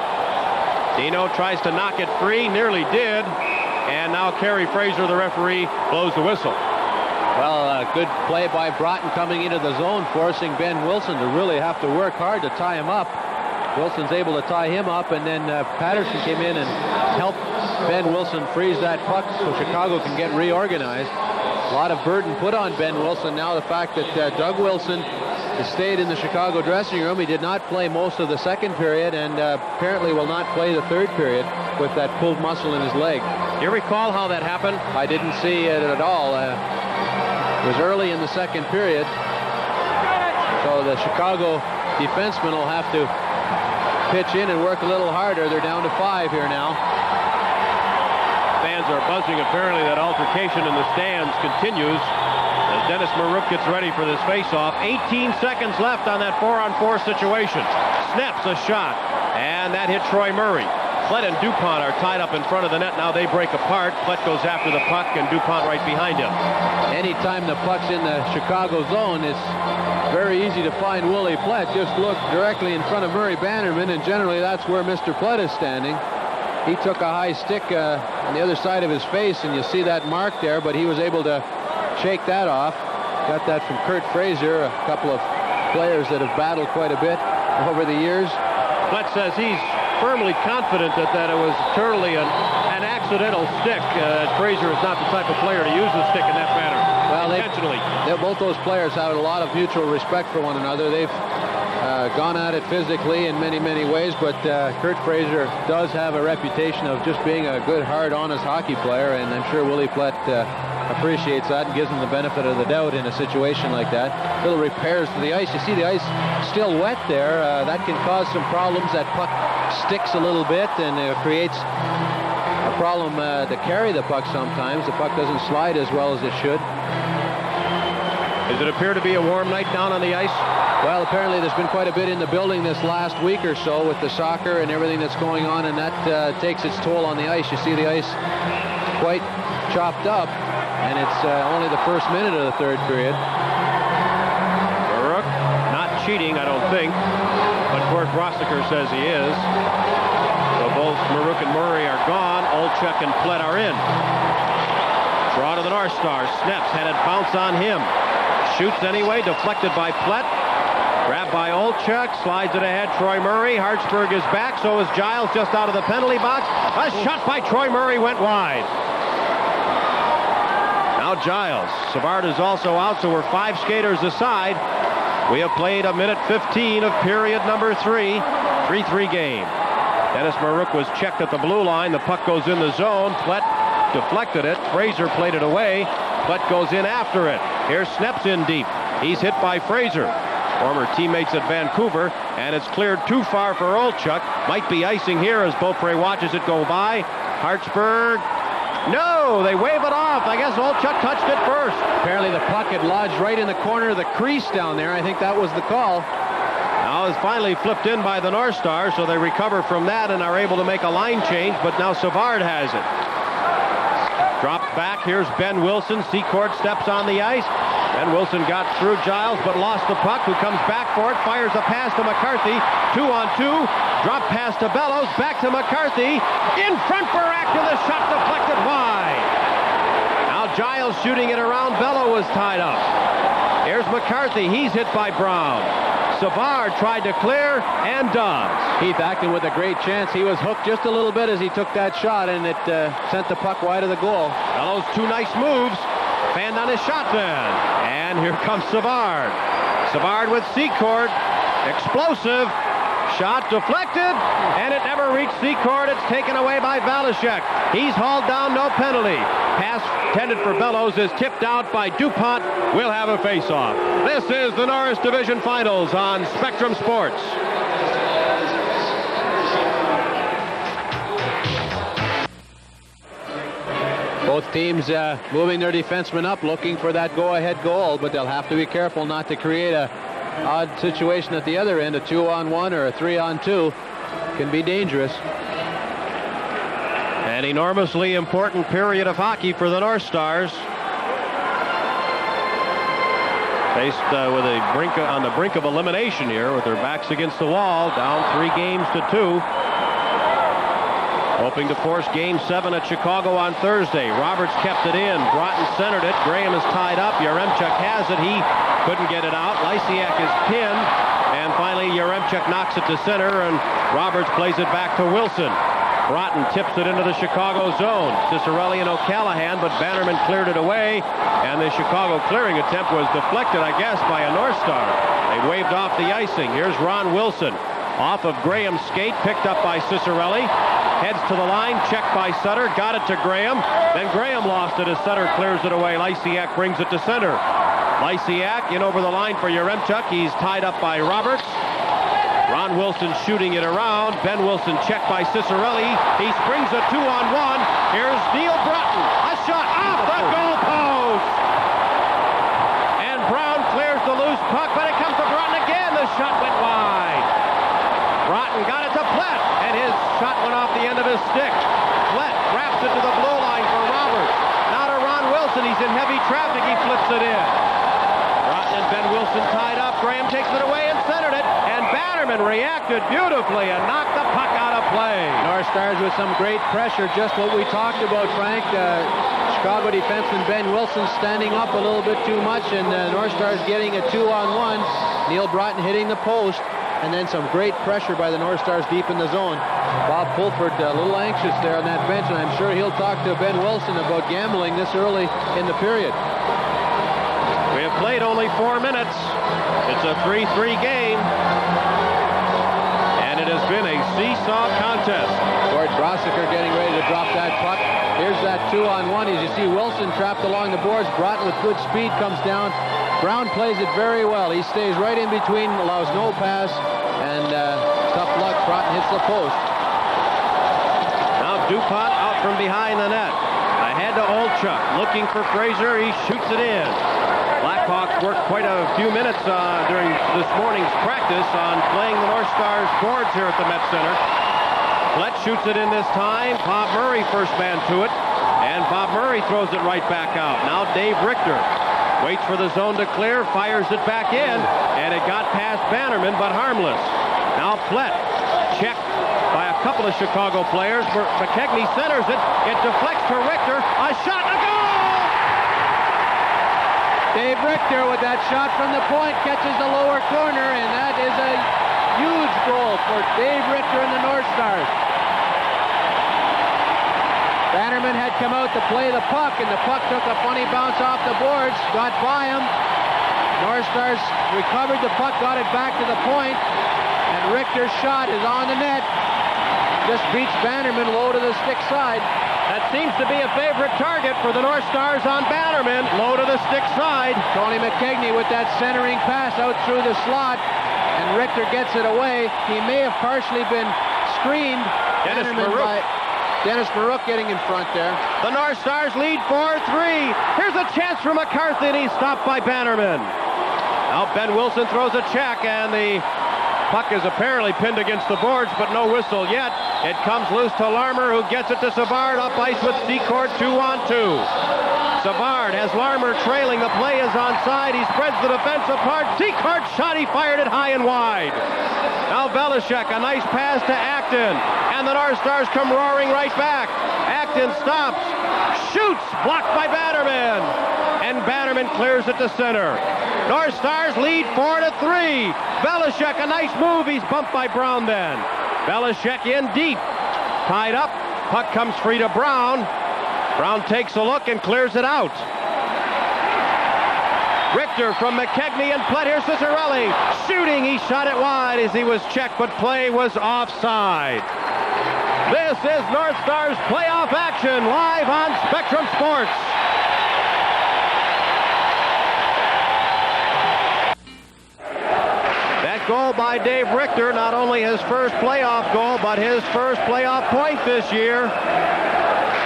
Dino tries to knock it free. Nearly did. And now Kerry Fraser, the referee, blows the whistle. Well, good play by Broughton coming into the zone, forcing Ben Wilson to really have to work hard to tie him up. Wilson's able to tie him up, and then Patterson came in and helped Ben Wilson freeze that puck so Chicago can get reorganized. A lot of burden put on Ben Wilson. Now the fact that Doug Wilson has stayed in the Chicago dressing room. He did not play most of the 2nd period, and apparently will not play the 3rd period with that pulled muscle in his leg. You recall how that happened? I didn't see it at all. It was early in the 2nd period. So the Chicago defenseman will have to pitch in and work a little harder. They're down to 5 here now. Fans are buzzing. Apparently that altercation in the stands continues as Dennis Marouk gets ready for this face-off. 18 seconds left on that 4-on-4 situation. Snaps a shot, and that hit Troy Murray. Plett and DuPont are tied up in front of the net. Now they break apart. Plett goes after the puck, and DuPont right behind him. Anytime the puck's in the Chicago zone, it's very easy to find Willie Plett. Just look directly in front of Murray Bannerman, and generally that's where Mr. Plett is standing. He took a high stick on the other side of his face, and you see that mark there, but he was able to shake that off. Got that from Kurt Fraser, a couple of players that have battled quite a bit over the years. Plett says he's firmly confident that it was totally an accidental stick. Fraser is not the type of player to use the stick in that manner. Well, intentionally. Both those players have a lot of mutual respect for one another. They've gone at it physically in many, many ways, but Kurt Fraser does have a reputation of just being a good, hard, honest hockey player, and I'm sure Willie Plett appreciates that and gives him the benefit of the doubt in a situation like that. Little repairs to the ice. You see the ice still wet there. That can cause some problems. That puck sticks a little bit and creates a problem to carry the puck sometimes. The puck doesn't slide as well as it should. Does it appear to be a warm night down on the ice? Well, apparently there's been quite a bit in the building this last week or so with the soccer and everything that's going on, and that takes its toll on the ice. You see the ice quite chopped up, and it's only the first minute of the third period. Baruch not cheating, I don't think, but Gord Rossiker says he is. So both Baruch and Murray are gone. Olchuk and Plett are in. Draw to the North Stars. Snaps, headed bounce on him. Shoots anyway, deflected by Plett. Grabbed by Olchuk, slides it ahead. Troy Murray. Hartsburg is back, so is Giles just out of the penalty box. A shot by Troy Murray went wide. Now Giles. Savard is also out, so we're 5 skaters aside. We have played a minute 15 of period number 3. 3-3 game. Dennis Maruk was checked at the blue line. The puck goes in the zone. Plett deflected it. Fraser played it away. Plett goes in after it. Here's Sneps in deep. He's hit by Fraser. Former teammates at Vancouver, and it's cleared too far for Olchuk. Might be icing here as Beaupre watches it go by. Hartsburg. No, they wave it off. I guess Olchuk touched it first. Apparently the puck had lodged right in the corner of the crease down there. I think that was the call. Now it's finally flipped in by the North Stars, so they recover from that and are able to make a line change, but now Savard has it. Dropped back. Here's Ben Wilson. Secord steps on the ice. Ben Wilson got through Giles, but lost the puck, who comes back for it, fires a pass to McCarthy. 2-on-2. Drop pass to Bellows. Back to McCarthy. In front for Acton. The shot deflected wide. Now Giles shooting it around. Bellow was tied up. Here's McCarthy. He's hit by Brown. Savard tried to clear and does. Keith Acton with a great chance. He was hooked just a little bit as he took that shot, and it sent the puck wide of the goal. Bellows, 2 nice moves. Fanned on his shot then. And here comes Savard. Savard with Secord. Explosive. Shot deflected, and it never reached Secord. It's taken away by Valashek. He's hauled down, no penalty. Pass intended for Bellows is tipped out by DuPont. We'll have a face-off. This is the Norris Division Finals on Spectrum Sports. Both teams moving their defensemen up, looking for that go-ahead goal, but they'll have to be careful not to create a odd situation at the other end. A 2-on-1 or a 3-on-2 can be dangerous. An enormously important period of hockey for the North Stars. Faced with on the brink of elimination here, with their backs against the wall, down 3-2. Hoping to force Game 7 at Chicago on Thursday. Roberts kept it in. Broughton centered it. Graham is tied up. Yaremchuk has it. He couldn't get it out. Lysiak is pinned. And finally, Yaremchuk knocks it to center, and Roberts plays it back to Wilson. Broughton tips it into the Chicago zone. Cicerelli and O'Callahan, but Bannerman cleared it away, and the Chicago clearing attempt was deflected, I guess, by a North Star. They waved off the icing. Here's Ron Wilson. Off of Graham's skate, picked up by Cicerelli. Heads to the line, checked by Sutter, got it to Graham. Then Graham lost it as Sutter clears it away. Lysiak brings it to center. Lysiak in over the line for Yaremchuk. He's tied up by Roberts. Ron Wilson shooting it around. Ben Wilson checked by Cicerelli. He springs a 2-on-1. Here's Neil Broughton. A shot off the goal post. And Brown clears the loose puck, but it comes to Broughton again. The shot went wide. Broughton got it to Plett, and his shot went off the end of in heavy traffic. He flips it in. Broughton and Ben Wilson tied up. Graham takes it away and centered it. And Bannerman reacted beautifully and knocked the puck out of play. North Stars with some great pressure, just what we talked about, Frank. Chicago defenseman Ben Wilson standing up a little bit too much, and North Stars getting a 2-on-1. Neil Broughton hitting the post, and then some great pressure by the North Stars deep in the zone. Bob Pulford a little anxious there on that bench, and I'm sure he'll talk to Ben Wilson about gambling this early in the period. We have played only 4 minutes. It's a 3-3 game. And it has been a seesaw contest. George Brossiker getting ready to drop that puck. Here's that 2-on-1. As you see, Wilson trapped along the boards. Broughton with good speed comes down. Brown plays it very well. He stays right in between, allows no pass, and tough luck. Broughton hits the post. Now DuPont out from behind the net. Ahead to Olchuk, looking for Fraser. He shoots it in. Blackhawks worked quite a few minutes during this morning's practice on playing the North Stars boards here at the Met Center. Flett shoots it in this time. Bob Murray first man to it, and Bob Murray throws it right back out. Now Dave Richter waits for the zone to clear, fires it back in, and it got past Bannerman, but harmless. Now Flett checked by a couple of Chicago players. McKegney centers it. It deflects to Richter. A shot, a goal! Dave Richter with that shot from the point catches the lower corner, and that is a huge goal for Dave Richter and the North Stars. Bannerman had come out to play the puck, and the puck took a funny bounce off the boards, got by him. North Stars recovered the puck, got it back to the point, and Richter's shot is on the net. Just beats Bannerman low to the stick side. That seems to be a favorite target for the North Stars on Bannerman, low to the stick side. Tony McKegney with that centering pass out through the slot, and Richter gets it away. He may have partially been screened. Dennis Marouk getting in front there. The North Stars lead 4-3. Here's a chance for McCarthy, and he's stopped by Bannerman. Now Ben Wilson throws a check, and the puck is apparently pinned against the boards, but no whistle yet. It comes loose to Larmer, who gets it to Savard, up ice with Secord, 2-on-2. Savard has Larmer trailing. The play is onside. He spreads the defense apart. Secord shot. He fired it high and wide. Now Velishek, a nice pass to Acton. And the North Stars come roaring right back. Acton stops, shoots, blocked by Bannerman. And Bannerman clears it to center. North Stars lead 4-3. Velishek, a nice move. He's bumped by Brown then. Velishek in deep. Tied up. Puck comes free to Brown. Brown takes a look and clears it out. Richter from McKegney and Flett. Here's Cicerelli shooting. He shot it wide as he was checked, but play was offside. This is North Stars playoff action live on Spectrum Sports. That goal by Dave Richter, not only his first playoff goal, but his first playoff point this year.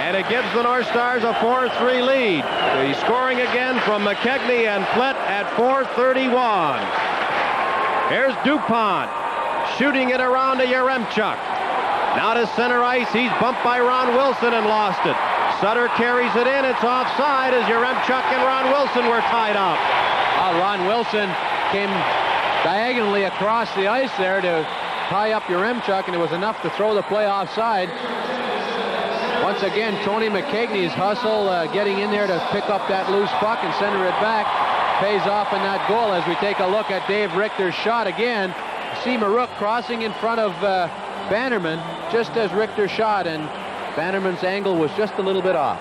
And it gives the North Stars a 4-3 lead. He's scoring again from McKegney and Flett at 4:31. Here's DuPont shooting it around to Yaremchuk. Now to center ice. He's bumped by Ron Wilson and lost it. Sutter carries it in. It's offside as Yaremchuk and Ron Wilson were tied up. Ron Wilson came diagonally across the ice there to tie up Yaremchuk, and it was enough to throw the play offside. Once again, Tony McKegney's hustle getting in there to pick up that loose puck and center it back pays off in that goal as we take a look at Dave Richter's shot again. See Marouk crossing in front of Bannerman just as Richter shot, and Bannerman's angle was just a little bit off.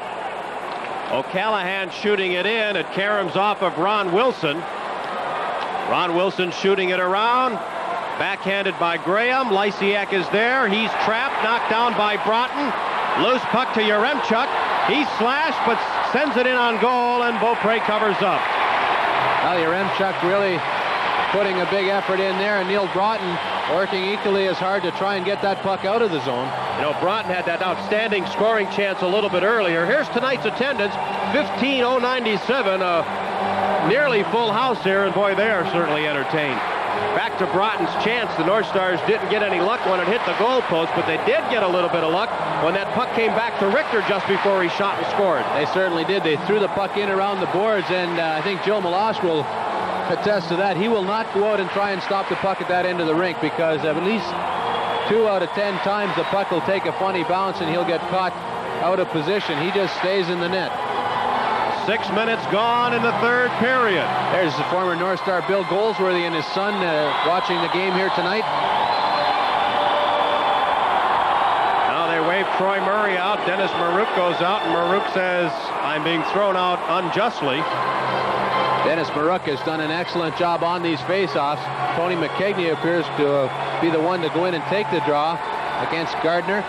O'Callahan shooting it in. It caroms off of Ron Wilson. Ron Wilson shooting it around. Backhanded by Graham. Lysiak is there. He's trapped, knocked down by Broughton. Loose puck to Yaremchuk. He's slashed, but sends it in on goal, and Beaupre covers up. Well, Yaremchuk really putting a big effort in there, and Neil Broughton working equally as hard to try and get that puck out of the zone. You know, Broughton had that outstanding scoring chance a little bit earlier. Here's tonight's attendance, 15,097. Nearly full house here, and boy, they are certainly entertained. Back to Broughton's chance. The North Stars didn't get any luck when it hit the goalpost, but they did get a little bit of luck when that puck came back to Richter just before he shot and scored. They certainly did. They threw the puck in around the boards, and I think Joe Meloche will attest to that. He will not go out and try and stop the puck at that end of the rink, because at least 2 out of 10 times the puck will take a funny bounce and he'll get caught out of position. He just stays in the net. 6 minutes gone in the third period. There's the former North Star Bill Goldsworthy and his son watching the game here tonight. Now they wave Troy Murray out. Dennis Marouk goes out, and Marouk says, "I'm being thrown out unjustly." Dennis Marouk has done an excellent job on these faceoffs. Tony McKegney appears to be the one to go in and take the draw against Gardner.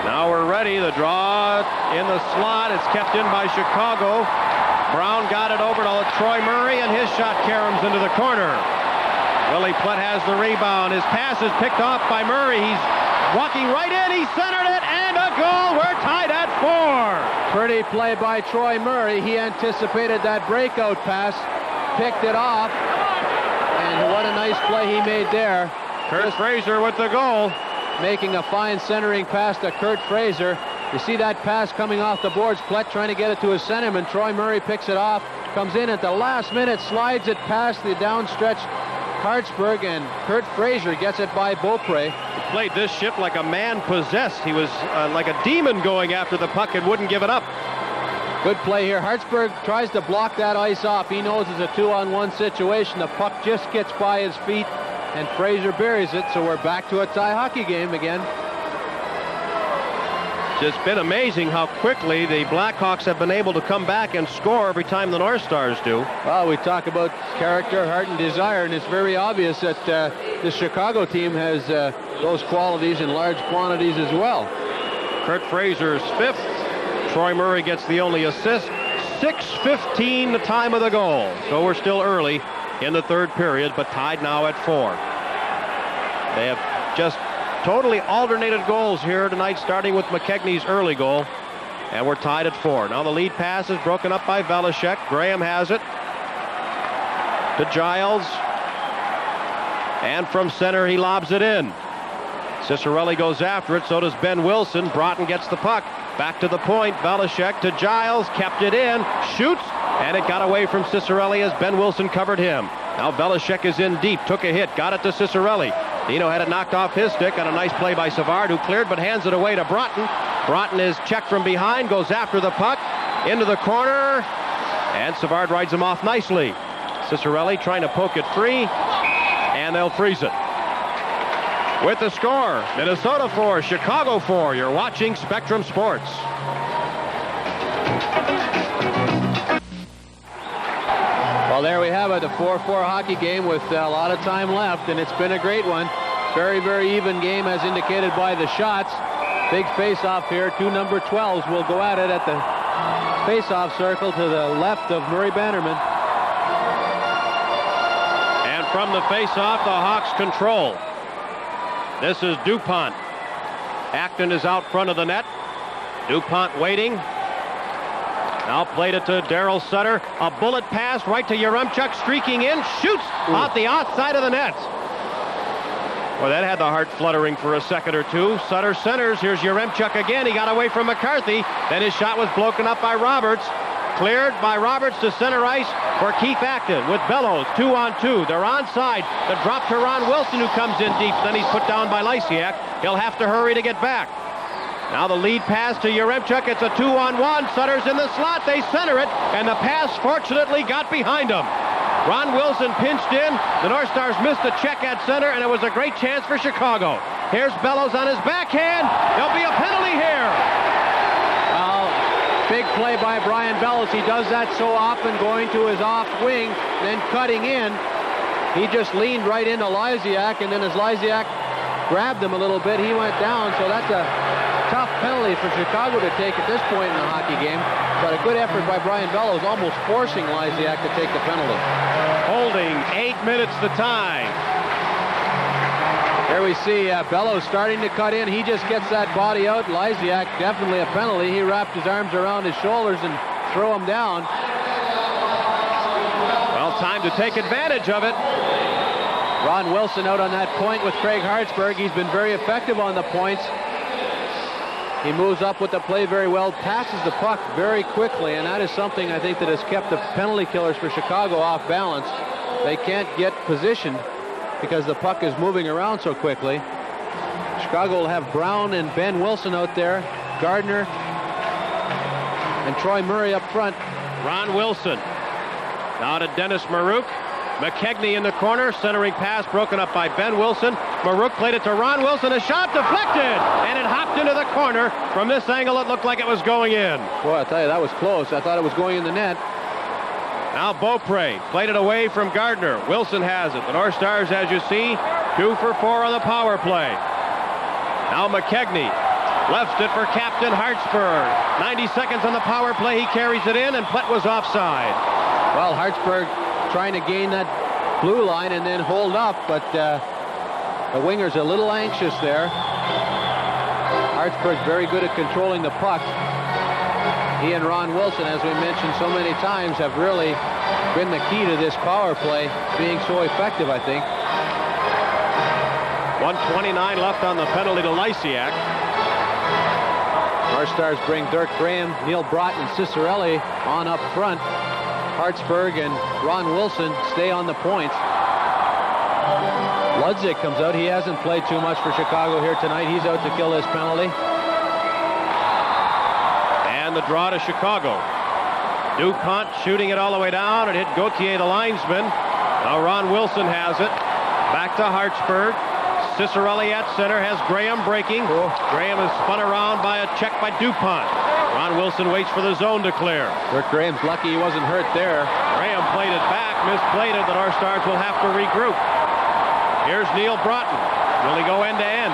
Now we're ready. The draw in the slot. It's kept in by Chicago. Brown got it over to Troy Murray, and his shot caroms into the corner. Willie Plett has the rebound. His pass is picked off by Murray. He's walking right in. He centered it, and a goal. We're tied at 4. Pretty play by Troy Murray. He anticipated that breakout pass, picked it off, and what a nice play he made there. Kurt Fraser with the goal. Making a fine centering pass to Kurt Fraser. You see that pass coming off the boards. Plett trying to get it to his centerman. Troy Murray picks it off, comes in at the last minute, slides it past the downstretch Hartsburg, and Kurt Fraser gets it by Beaupre. He played this shift like a man possessed. He was like a demon going after the puck and wouldn't give it up. Good play here. Hartsburg tries to block that ice off. He knows it's a 2-on-1 situation. The puck just gets by his feet, and Fraser buries it, so we're back to a tie hockey game again. It's been amazing how quickly the Blackhawks have been able to come back and score every time the North Stars do. Well, we talk about character, heart, and desire, and it's very obvious that the Chicago team has those qualities in large quantities as well. Kurt Fraser's 5th. Troy Murray gets the only assist. 6:15 the time of the goal. So we're still early in the third period, but tied now at 4. They have just totally alternated goals here tonight, starting with McKegney's early goal, and we're tied at 4. Now the lead pass is broken up by Velishek. Graham has it to Giles, and from center he lobs it in. Cicerelli goes after it, so does Ben Wilson. Broughton gets the puck back to the point. Velishek to Giles, kept it in, shoots, and it got away from Cicerelli as Ben Wilson covered him. Now Velishek is in deep, took a hit, got it to Cicerelli. Dino had it knocked off his stick on a nice play by Savard, who cleared but hands it away to Broughton. Broughton is checked from behind, goes after the puck, into the corner, and Savard rides him off nicely. Cicerelli trying to poke it free, and they'll freeze it. With the score, Minnesota 4, Chicago 4. You're watching Spectrum Sports. Well, there we have it, a 4-4 hockey game with a lot of time left, and it's been a great one. Very, very even game as indicated by the shots. Big face-off here. 2 number 12s will go at it at the face-off circle to the left of Murray Bannerman. And from the face-off, the Hawks control. This is DuPont. Acton is out front of the net. DuPont waiting. Now played it to Darryl Sutter. A bullet pass right to Yaremchuk, streaking in, shoots out the outside of the net. Well, that had the heart fluttering for a second or two. Sutter centers. Here's Yaremchuk again. He got away from McCarthy. Then his shot was broken up by Roberts. Cleared by Roberts to center ice for Keith Acton with Bellows. 2-on-2. They're onside. The drop to Ron Wilson, who comes in deep. Then he's put down by Lysiak. He'll have to hurry to get back. Now the lead pass to Yaremchuk. It's a 2-on-1. Sutter's in the slot. They center it, and the pass fortunately got behind him. Ron Wilson pinched in. The North Stars missed a check at center, and it was a great chance for Chicago. Here's Bellows on his backhand. There'll be a penalty here. Well, big play by Brian Bellows. He does that so often, going to his off wing, then cutting in. He just leaned right into Lysiak, and then as Lysiak grabbed him a little bit, he went down. So that's a tough penalty for Chicago to take at this point in the hockey game, but a good effort by Brian Bellows, almost forcing Lysiak to take the penalty. Holding 8 minutes the time. There we see Bellows starting to cut in. He just gets that body out. Lysiak, definitely a penalty. He wrapped his arms around his shoulders and threw him down. Time to take advantage of it. Ron Wilson out on that point with Craig Hartsburg. He's been very effective on the points. He moves up with the play very well, passes the puck very quickly, and that is something I think that has kept the penalty killers for Chicago off balance. They can't get positioned because the puck is moving around so quickly. Chicago will have Brown and Ben Wilson out there, Gardner and Troy Murray up front. Ron Wilson. Now to Dennis Marouk. McKegney in the corner, centering pass broken up by Ben Wilson. Marouk played it to Ron Wilson, a shot deflected, and it hopped into the corner. From this angle, it looked like it was going in. Boy, I tell you, that was close. I thought it was going in the net. Now Beaupre played it away from Gardner. Wilson has it. The North Stars, as you see, 2 for 4 on the power play. Now McKegney left it for Captain Hartsburg. 90 seconds on the power play. He carries it in, and Plett was offside. Well, Hartsburg trying to gain that blue line and then hold up, but the winger's a little anxious there. Hartsburg's very good at controlling the puck. He and Ron Wilson, as we mentioned so many times, have really been the key to this power play being so effective, I think. 1:29 left on the penalty to Lysiak. Our Stars bring Dirk Graham, Neil Broughton, and Cicerelli on up front. Hartsburg and Ron Wilson stay on the points. Ludzik comes out. He hasn't played too much for Chicago here tonight. He's out to kill this penalty. And the draw to Chicago. DuPont shooting it all the way down. It hit Gauthier, the linesman. Now Ron Wilson has it. Back to Hartsburg. Cicerelli at center has Graham breaking. Graham is spun around by a check by DuPont. Ron Wilson waits for the zone to clear. Dirk Graham's lucky he wasn't hurt there. Graham played it back, misplayed it. The North Stars will have to regroup. Here's Neil Broughton. Will he go end to end?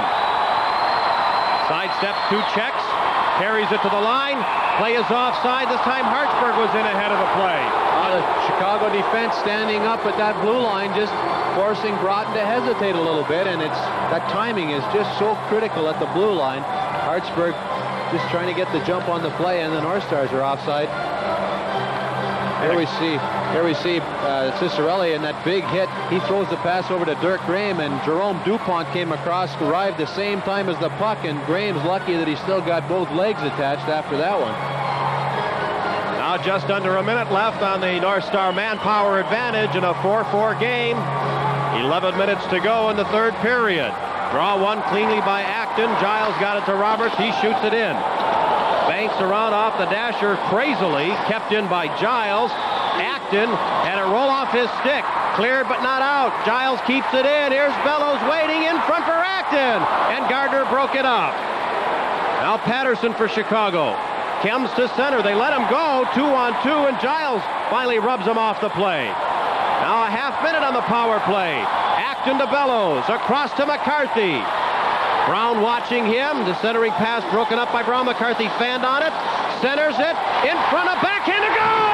Sidesteps 2 checks. Carries it to the line. Play is offside. This time Hartsburg was in ahead of the play. The Chicago defense standing up at that blue line, just forcing Broughton to hesitate a little bit, and that timing is just so critical at the blue line. Hartsburg just trying to get the jump on the play, and the North Stars are offside. Here we see Cicerelli in that big hit. He throws the pass over to Dirk Graham, and Jerome DuPont came across, arrived the same time as the puck, and Graham's lucky that he still got both legs attached after that one. Now just under a minute left on the North Star manpower advantage in a 4-4 game. 11 minutes to go in the third period. Draw one cleanly by Acton. Giles got it to Roberts. He shoots it in. Banks around off the dasher crazily. Kept in by Giles. Acton had a roll off his stick. Cleared but not out. Giles keeps it in. Here's Bellows waiting in front for Acton. And Gardner broke it up. Now Patterson for Chicago. Chems to center. They let him go. 2-on-2, and Giles finally rubs him off the play. Now a half minute on the power play. Acton to Bellows. Across to McCarthy. Brown watching him. The centering pass broken up by Brown. McCarthy fanned on it. Centers it. In front of backhand to goal!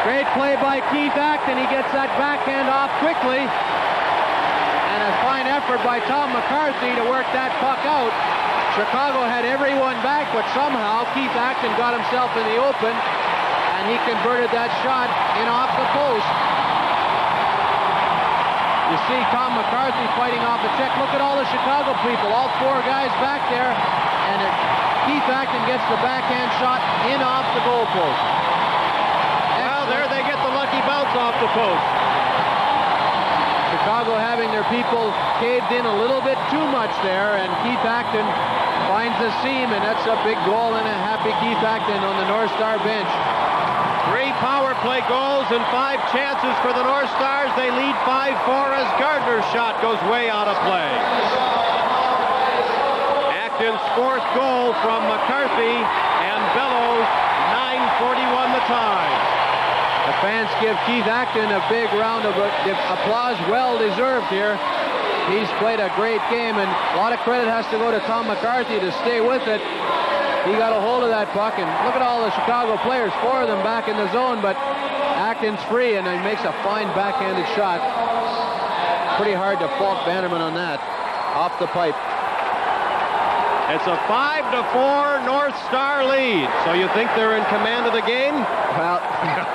Great play by Keith Acton. He gets that backhand off quickly. And a fine effort by Tom McCarthy to work that puck out. Chicago had everyone back, but somehow Keith Acton got himself in the open, and he converted that shot in off the post. You see Tom McCarthy fighting off a check. Look at all the Chicago people, all 4 guys back there, and Keith Acton gets the backhand shot in off the goal post. Well, there they get the lucky bounce off the post. Chicago having their people caved in a little bit too much there, and Keith Acton finds the seam, and that's a big goal, and a happy Keith Acton on the North Star bench. 3 power play goals and 5 chances for the North Stars. They lead 5-4 as Gardner's shot goes way out of play. Acton's 4th goal from McCarthy, and Bellows, 9:41 the time. The fans give Keith Acton a big round of applause, well deserved here. He's played a great game, and a lot of credit has to go to Tom McCarthy to stay with it. He got a hold of that puck, and look at all the Chicago players, 4 of them back in the zone, but Acton's free, and he makes a fine backhanded shot. Pretty hard to fault Bannerman on that. Off the pipe. It's a 5-4 North Star lead. So you think they're in command of the game? Well,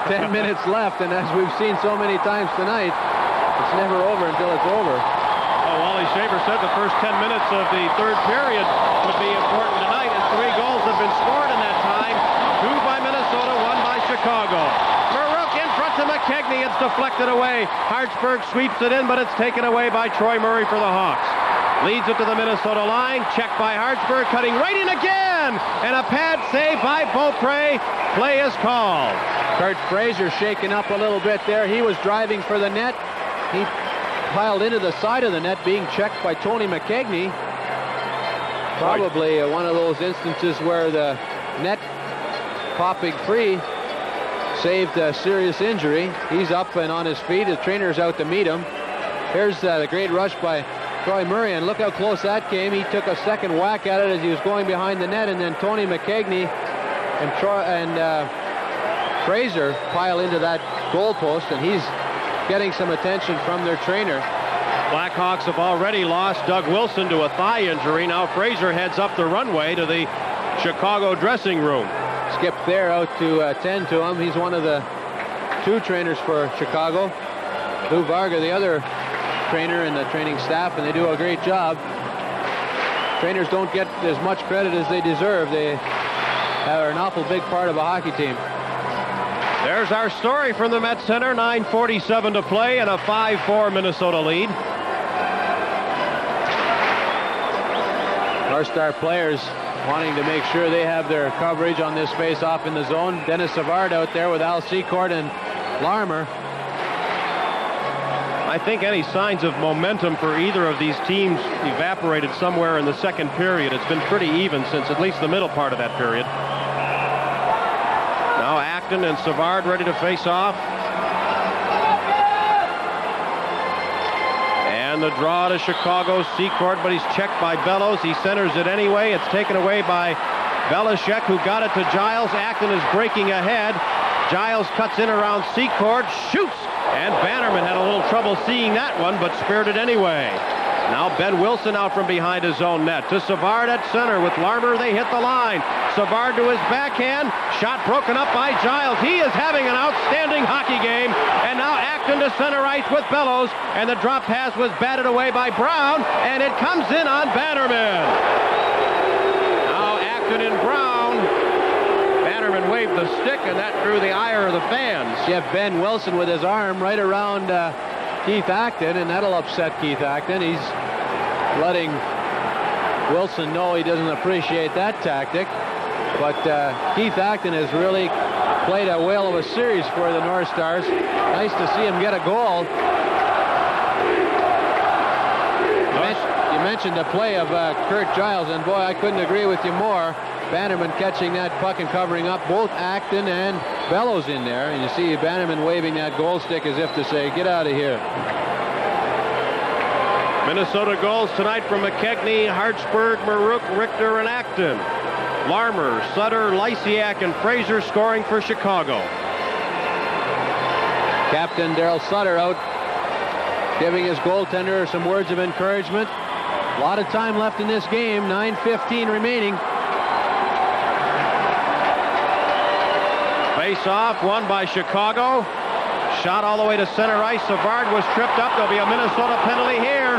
10 minutes left, and as we've seen so many times tonight, it's never over until it's over. Well, Wally Shaver said the first 10 minutes of the third period would be important tonight, and 3 goals have been scored in that time. 2 by Minnesota, 1 by Chicago. Marouk in front to McKegney. It's deflected away. Hartsburg sweeps it in, but it's taken away by Troy Murray for the Hawks. Leads it to the Minnesota line. Checked by Hartsburg, cutting right in again. And a pad save by Beaupre. Play is called. Kurt Fraser shaken up a little bit there. He was driving for the net. He piled into the side of the net, being checked by Tony McKegney. Probably one of those instances where the net popping free saved a serious injury. He's up and on his feet. The trainer's out to meet him. Here's the great rush by Troy Murray, and look how close that came. He took a second whack at it as he was going behind the net, and then Tony McKegney and Fraser pile into that goalpost, and he's getting some attention from their trainer. Blackhawks have already lost Doug Wilson to a thigh injury. Now Fraser heads up the runway to the Chicago dressing room. Skip there out to attend to him. He's one of the 2 trainers for Chicago. Lou Varga, the other trainer in the training staff, and they do a great job. Trainers don't get as much credit as they deserve. They are an awful big part of a hockey team. There's our story from the Met Center. 9:47 to play and a 5-4 Minnesota lead. Our star players wanting to make sure they have their coverage on this face-off in the zone. Dennis Savard out there with Al Secord and Larmer. I think any signs of momentum for either of these teams evaporated somewhere in the second period. It's been pretty even since at least the middle part of that period. Now Acton and Savard ready to face off. And the draw to Chicago's Secord, but he's checked by Bellows. He centers it anyway. It's taken away by Belichick, who got it to Giles. Acton is breaking ahead. Giles cuts in around Secord, shoots, and Bannerman had a little trouble seeing that one, but spared it anyway. Now Ben Wilson out from behind his own net to Savard at center. With Larmer, they hit the line. Savard to his backhand. Shot broken up by Giles. He is having an outstanding hockey game. And now Acton to center ice with Bellows. And the drop pass was batted away by Brown. And it comes in on Bannerman. Now Acton and Brown. Bannerman waved the stick, and that drew the ire of the fans. You have Ben Wilson with his arm right around Keith Acton, and that'll upset Keith Acton. He's letting Wilson know he doesn't appreciate that tactic. But Keith Acton has really played a whale of a series for the North Stars. Nice to see him get a goal. You mentioned the play of Kurt Giles, and boy, I couldn't agree with you more. Bannerman catching that puck and covering up both Acton and Bellows in there. And you see Bannerman waving that goal stick as if to say, get out of here. Minnesota goals tonight from McKegney, Hartsburg, Marouk, Richter, and Acton. Larmer, Sutter, Lysiak, and Fraser scoring for Chicago. Captain Darryl Sutter out giving his goaltender some words of encouragement. A lot of time left in this game, 9:15 remaining. Face-off, won by Chicago. Shot all the way to center ice. Savard was tripped up. There'll be a Minnesota penalty here.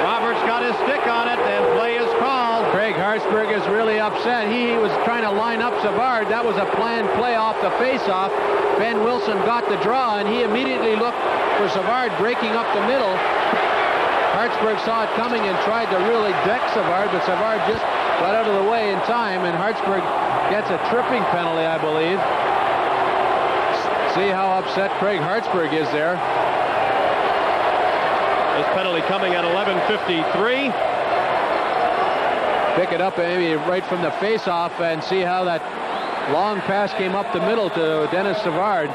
Roberts got his stick on it, and play is called. Craig Hartsburg is really upset. He was trying to line up Savard. That was a planned play off the face-off. Ben Wilson got the draw, and he immediately looked for Savard breaking up the middle. Hartsburg saw it coming and tried to really deck Savard, but Savard just got out of the way in time, and Hartsburg gets a tripping penalty, I believe. See how upset Craig Hartsburg is there. This penalty coming at 11:53. Pick it up maybe right from the face-off and see how that long pass came up the middle to Dennis Savard.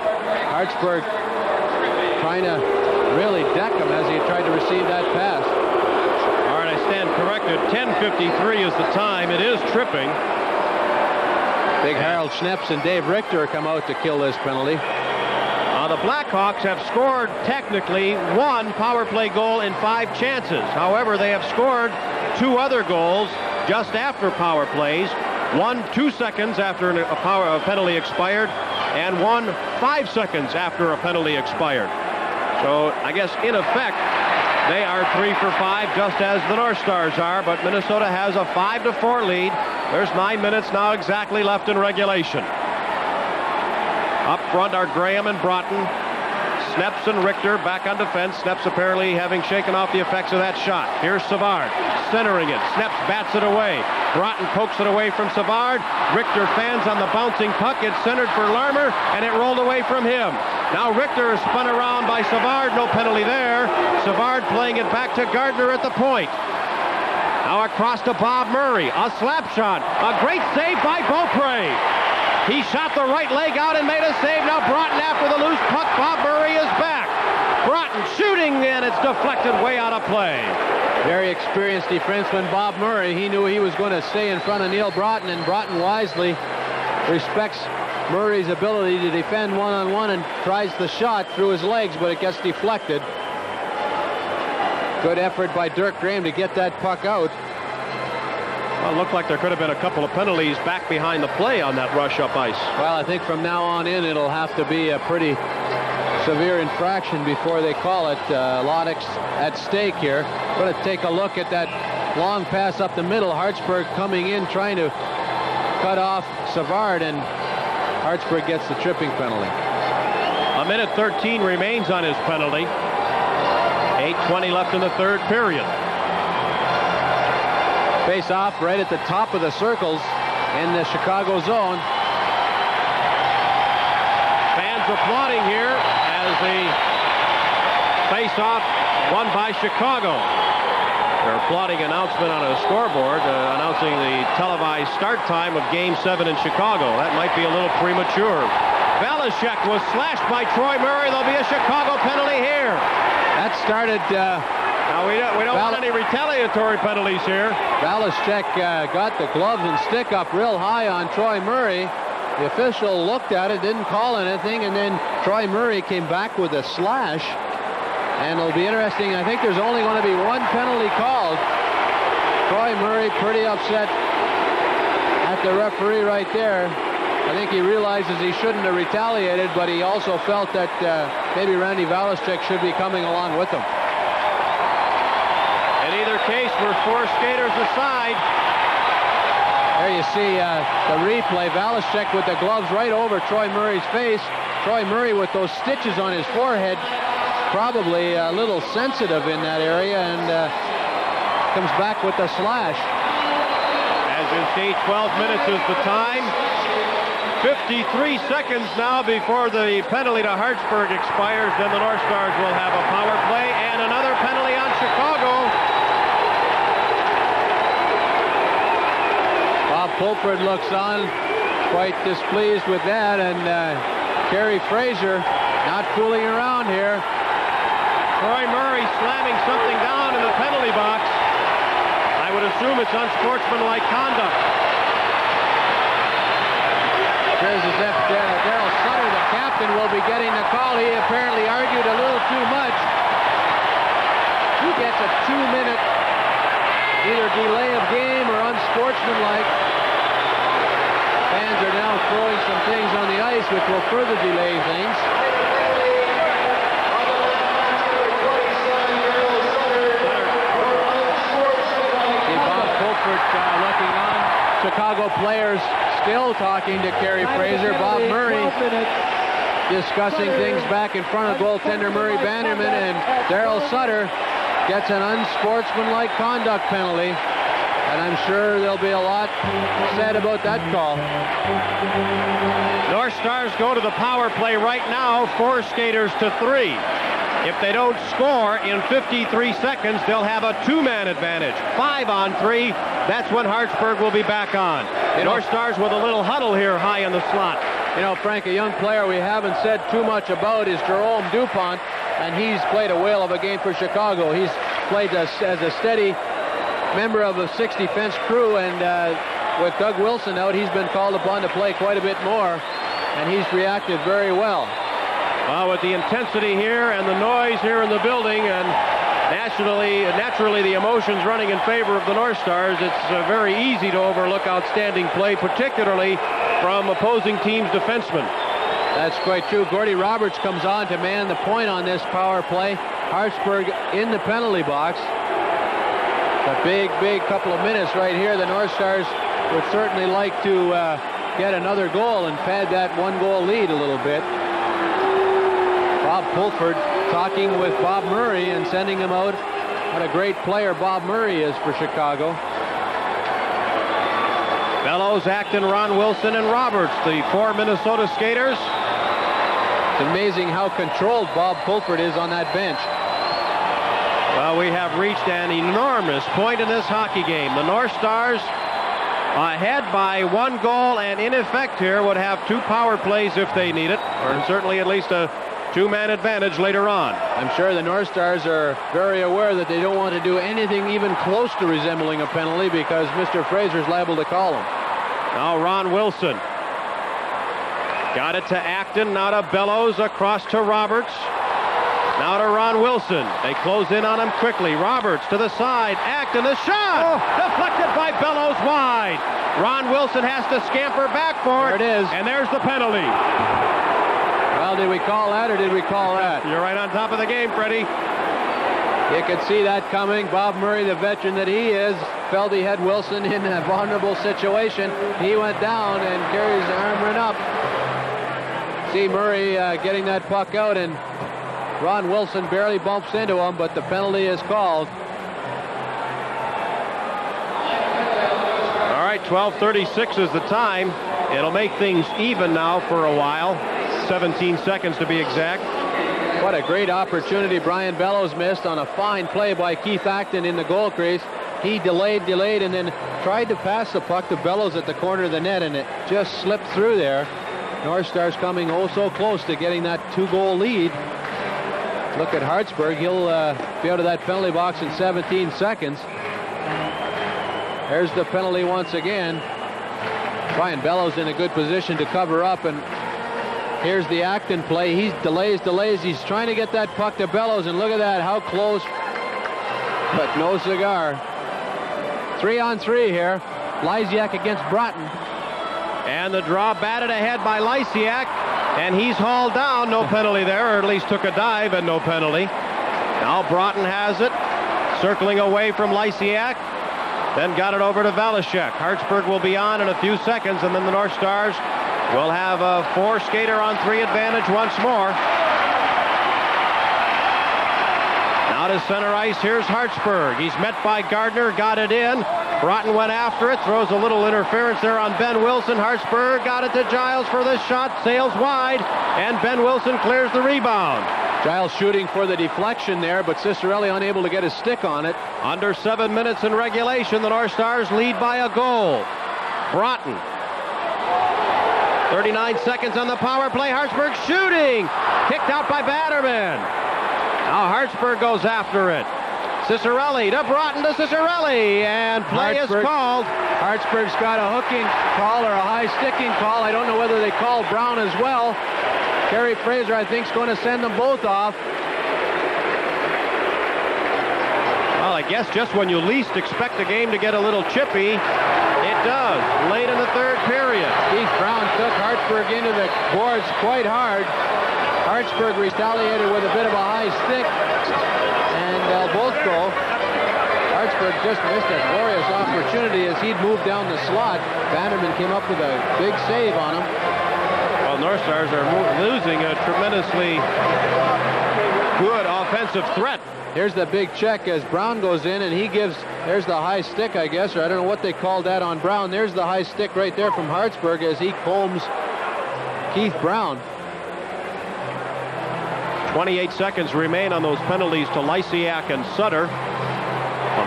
Hartsburg trying to really deck him as he tried to receive that pass. All right, I stand corrected. 10:53 is the time. It is tripping. Big Harold Schneps and Dave Richter come out to kill this penalty. The Blackhawks have scored technically one power play goal in 5 chances. However, they have scored 2 other goals just after power plays, 1 2 seconds after a penalty expired, and 1 5 seconds after a penalty expired. So I guess in effect, they are 3 for 5, just as the North Stars are, but Minnesota has a 5-4 lead. There's 9 minutes now exactly left in regulation. Up front are Graham and Broughton. Sneps and Richter back on defense. Sneps apparently having shaken off the effects of that shot. Here's Savard centering it. Sneps bats it away. Broughton pokes it away from Savard. Richter fans on the bouncing puck. It's centered for Larmer, and it rolled away from him. Now Richter is spun around by Savard. No penalty there. Savard playing it back to Gardner at the point. Now across to Bob Murray. A slap shot. A great save by Beaupre. He shot the right leg out and made a save. Now Broughton after the loose puck. Bob Murray is back. Broughton shooting, and it's deflected way out of play. Very experienced defenseman Bob Murray. He knew he was going to stay in front of Neil Broughton, and Broughton wisely respects Murray's ability to defend one-on-one and tries the shot through his legs, but it gets deflected. Good effort by Dirk Graham to get that puck out. Well, it looked like there could have been a couple of penalties back behind the play on that rush up ice. Well, I think from now on in, it'll have to be a pretty severe infraction before they call it. A lot at stake here. We're going to take a look at that long pass up the middle. Hartsburg coming in, trying to cut off Savard, and Hartsburg gets the tripping penalty. A minute 13 remains on his penalty. 8:20 left in the third period. Face off right at the top of the circles in the Chicago zone. Fans applauding here as the face-off won by Chicago. Their applauding announcement on a scoreboard announcing the televised start time of Game 7 in Chicago. That might be a little premature. Valashek was slashed by Troy Murray. There'll be a Chicago penalty here. That started... Now we don't want any retaliatory penalties here. Valashek got the gloves and stick up real high on Troy Murray. The official looked at it, didn't call anything, and then Troy Murray came back with a slash. And it'll be interesting. I think there's only going to be one penalty called. Troy Murray pretty upset at the referee right there. I think he realizes he shouldn't have retaliated, but he also felt that maybe Randy Valashek should be coming along with him. In either case, we're 4 skaters aside. There you see the replay. Valashek with the gloves right over Troy Murray's face. Troy Murray with those stitches on his forehead, probably a little sensitive in that area, and comes back with the slash. As you see, 12 minutes is the time. 53 seconds now before the penalty to Hartsburg expires. Then the North Stars will have a power play and another penalty on Chicago. Bob Pulford looks on, quite displeased with that, and Kerry Fraser not fooling around here. Troy Murray slamming something down in the penalty box. I would assume it's unsportsmanlike conduct. Appears as if Darryl Sutter, the captain, will be getting the call. He apparently argued a little too much. He gets a 2-minute either delay of game or unsportsmanlike. Fans are now throwing some things on the ice which will further delay things. Bob Pulford looking on. Chicago players still talking to Kerry Fraser. Bob Murray discussing things back in front of goaltender Murray Vanderman, and Darryl Sutter gets an unsportsmanlike conduct penalty, and I'm sure there'll be a lot said about that call. North Stars go to the power play right now, 4 skaters to 3. If they don't score in 53 seconds, they'll have a 2-man advantage. 5 on 3. That's when Hartsburg will be back on. North Stars with a little huddle here high in the slot. You know, Frank, a young player we haven't said too much about is Jerome Dupont, and he's played a whale of a game for Chicago. He's played as a steady member of a 6-defense crew, and with Doug Wilson out, he's been called upon to play quite a bit more, and he's reacted very well. Well, with the intensity here and the noise here in the building, and Naturally, the emotions running in favor of the North Stars. It's very easy to overlook outstanding play, particularly from opposing teams' defensemen. That's quite true. Gordy Roberts comes on to man the point on this power play. Hartsburg in the penalty box. A big couple of minutes right here. The North Stars would certainly like to get another goal and pad that one-goal lead a little bit. Bob Pulford talking with Bob Murray and sending him out. What a great player Bob Murray is for Chicago. Bellows, Acton, Ron Wilson, and Roberts, the 4 Minnesota skaters. It's amazing how controlled Bob Pulford is on that bench. Well, we have reached an enormous point in this hockey game. The North Stars ahead by 1 goal, and in effect here would have 2 power plays if they need it, or certainly at least a 2-man advantage later on. I'm sure the North Stars are very aware that they don't want to do anything even close to resembling a penalty because Mr. Fraser's liable to call them. Now Ron Wilson. Got it to Acton, now to Bellows, across to Roberts. Now to Ron Wilson. They close in on him quickly. Roberts to the side. Acton, the shot! Deflected by Bellows wide. Ron Wilson has to scamper back for it. There it is. And there's the penalty. Well, did we call that or did we call that? You're right on top of the game, Freddie. You could see that coming. Bob Murray, the veteran that he is, felt he had Wilson in a vulnerable situation. He went down and carries the arm up. See Murray getting that puck out, and Ron Wilson barely bumps into him, but the penalty is called. All right, 12:36 is the time. It'll make things even now for a while. 17 seconds to be exact. What a great opportunity Brian Bellows missed on a fine play by Keith Acton in the goal crease. He delayed, and then tried to pass the puck to Bellows at the corner of the net, and it just slipped through there. North Stars coming oh so close to getting that 2-goal lead. Look at Hartsburg. He'll be out of that penalty box in 17 seconds. There's the penalty once again. Brian Bellows in a good position to cover up, and here's the Acton play. He delays. He's trying to get that puck to Bellows, and look at that, how close, but no cigar. 3-on-3 here. Lysiak against Broughton. And the draw batted ahead by Lysiak, and he's hauled down. No penalty there, or at least took a dive and no penalty. Now Broughton has it, circling away from Lysiak, then got it over to Valashek. Hartsburg will be on in a few seconds, and then the North Stars will have a 4-skater-on-3 advantage once more. Now to center ice, here's Hartsburg. He's met by Gardner, got it in. Broughton went after it, throws a little interference there on Ben Wilson. Hartsburg got it to Giles for the shot, sails wide, and Ben Wilson clears the rebound. Giles shooting for the deflection there, but Cicerelli unable to get his stick on it. Under 7 minutes in regulation, the North Stars lead by a goal. Broughton. 39 seconds on the power play. Hartsburg shooting. Kicked out by Batterman. Now Hartsburg goes after it. Cicerelli to Broughton to Cicerelli, and play is called. Hartsburg's got a hooking call or a high sticking call. I don't know whether they called Brown as well. Kerry Fraser, I think, is going to send them both off. Well, I guess just when you least expect the game to get a little chippy, it does. Late in the third period. Keith Brown took Hartsburg into the boards quite hard. Hartsburg retaliated with a bit of a high stick, and they'll both go. Hartsburg just missed a glorious opportunity as he'd moved down the slot. Bannerman came up with a big save on him. Well, North Stars are losing a tremendously good offensive threat. Here's the big check as Brown goes in, and he gives, there's the high stick, I guess, or I don't know what they called that on Brown. There's the high stick right there from Hartsburg as he combs Keith Brown. 28 seconds remain on those penalties to Lysiak and Sutter.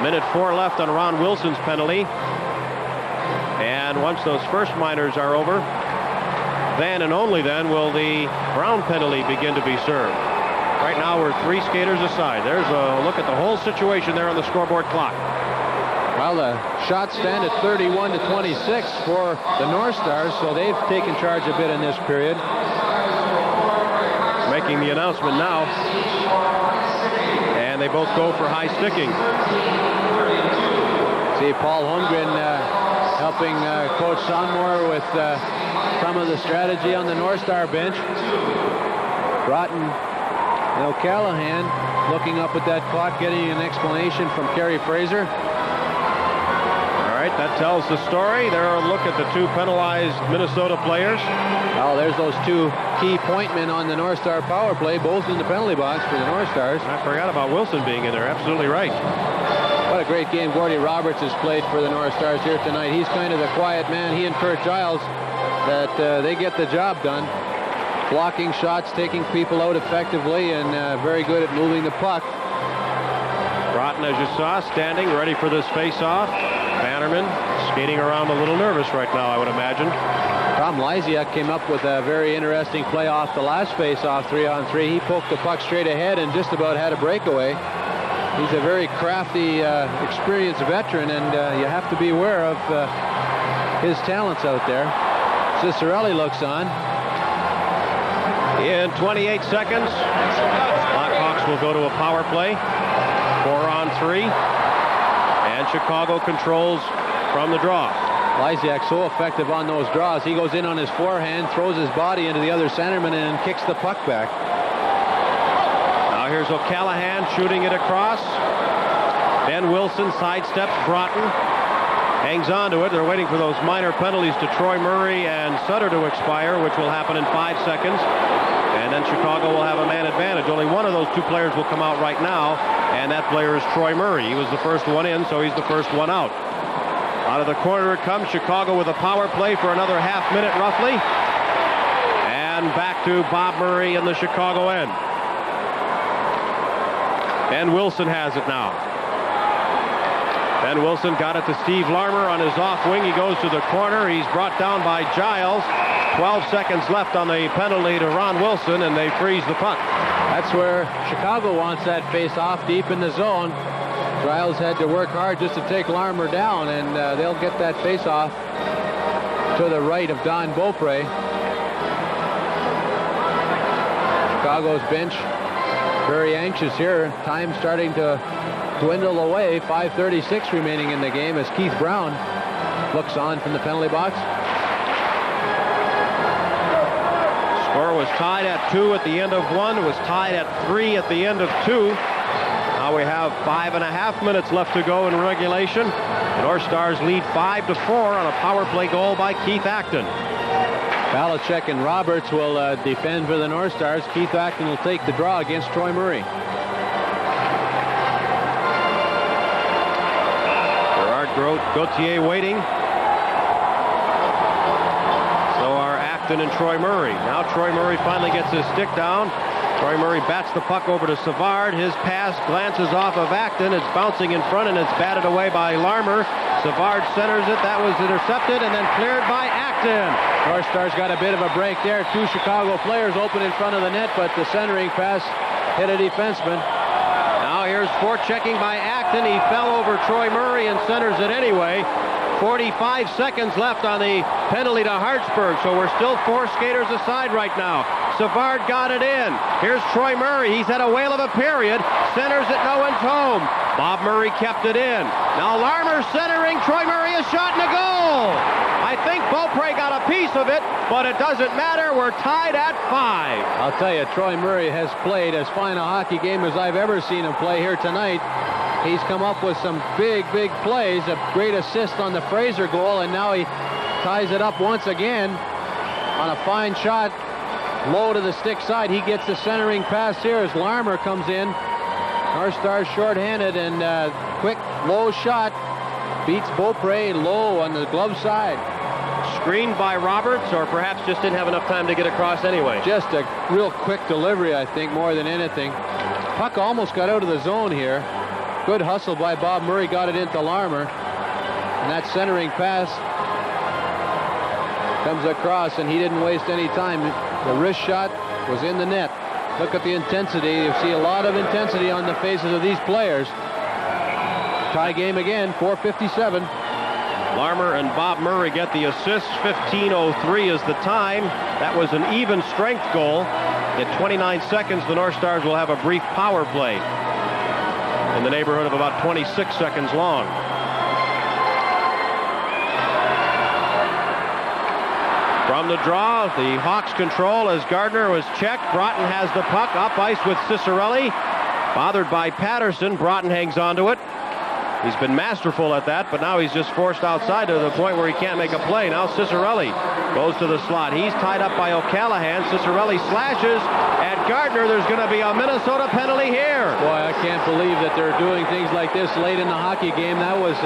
1:04 left on Ron Wilson's penalty. And once those first minors are over, then and only then will the Brown penalty begin to be served. Right now we're 3 skaters aside. There's a look at the whole situation there on the scoreboard clock. Well, the shots stand at 31-26 for the North Stars, so they've taken charge a bit in this period. Making the announcement now. And they both go for high sticking. See Paul Holmgren helping Coach Sonmore with some of the strategy on the North Star bench. Broughton and O'Callahan looking up at that clock, getting an explanation from Kerry Fraser. All right, that tells the story. There are a look at the two penalized Minnesota players. Oh, there's those two key point men on the North Star power play, both in the penalty box for the North Stars. I forgot about Wilson being in there. Absolutely right. What a great game Gordy Roberts has played for the North Stars here tonight. He's kind of the quiet man, he and Kurt Giles, that they get the job done. Blocking shots, taking people out effectively, and very good at moving the puck. Broughton, as you saw, standing ready for this face-off. Bannerman skating around a little nervous right now, I would imagine. Tom Lysiak came up with a very interesting play off the last face-off, 3-on-3. He poked the puck straight ahead and just about had a breakaway. He's a very crafty, experienced veteran, and you have to be aware of his talents out there. Cicerelli looks on. In 28 seconds, Blackhawks will go to a power play. 4-on-3. And Chicago controls from the draw. Lysiak so effective on those draws. He goes in on his forehand, throws his body into the other centerman, and kicks the puck back. Now here's O'Callahan shooting it across. Ben Wilson sidesteps Broughton. Hangs on to it. They're waiting for those minor penalties to Troy Murray and Sutter to expire, which will happen in 5 seconds. And then Chicago will have a man advantage. Only one of those two players will come out right now, and that player is Troy Murray. He was the first one in, so he's the first one out. Out of the corner it comes. Chicago with a power play for another half minute roughly. And back to Bob Murray in the Chicago end. Ben Wilson has it now. Ben Wilson got it to Steve Larmer on his off wing. He goes to the corner. He's brought down by Giles. 12 seconds left on the penalty to Ron Wilson, and they freeze the puck. That's where Chicago wants that face-off deep in the zone. Giles had to work hard just to take Larmer down, and they'll get that face-off to the right of Don Beaupre. Chicago's bench very anxious here. Time starting to dwindle away. 5:36 remaining in the game as Keith Brown looks on from the penalty box. Score was tied at 2 at the end of 1. It was tied at 3 at the end of 2. Now we have 5.5 minutes left to go in regulation. The North Stars lead 5-4 on a power play goal by Keith Acton. Belichick and Roberts will defend for the North Stars. Keith Acton will take the draw against Troy Murray. Gauthier waiting. So are Acton and Troy Murray. Now Troy Murray finally gets his stick down. Troy Murray bats the puck over to Savard. His pass glances off of Acton. It's bouncing in front, and it's batted away by Larmer. Savard centers it. That was intercepted and then cleared by Acton. North Stars got a bit of a break there. Two Chicago players open in front of the net, but the centering pass hit a defenseman. Now here's forechecking by Acton. He fell over Troy Murray and centers it anyway. 45 seconds left on the penalty to Hartsburg, so we're still 4 skaters aside right now. Savard got it in. Here's Troy Murray. He's had a whale of a period. Centers it, no one's home. Bob Murray kept it in. Now Larmer centering. Troy Murray, a shot and a goal. I think Beaupre got a piece of it, but it doesn't matter. We're tied at 5. I'll tell you, Troy Murray has played as fine a hockey game as I've ever seen him play here tonight. He's come up with some big plays, a great assist on the Fraser goal, and now he ties it up once again on a fine shot, low to the stick side. He gets the centering pass here as Larmer comes in. North Stars shorthanded, and quick, low shot beats Beaupre low on the glove side. Screened by Roberts, or perhaps just didn't have enough time to get across anyway. Just a real quick delivery, I think, more than anything. Puck almost got out of the zone here. Good hustle by Bob Murray, got it into Larmer. And that centering pass comes across, and he didn't waste any time. The wrist shot was in the net. Look at the intensity. You see a lot of intensity on the faces of these players. Tie game again, 4:57. Larmer and Bob Murray get the assist. 15:03 is the time. That was an even strength goal. In 29 seconds, the North Stars will have a brief power play. in the neighborhood of about 26 seconds long. From the draw, the Hawks control as Gardner was checked. Broughton has the puck up ice with Cicerelli. Bothered by Patterson, Broughton hangs onto it. He's been masterful at that, but now he's just forced outside to the point where he can't make a play. Now Cicerelli goes to the slot. He's tied up by O'Callahan. Cicerelli slashes at Gardner. There's going to be a Minnesota penalty here. Boy, I can't believe that they're doing things like this late in the hockey game. That was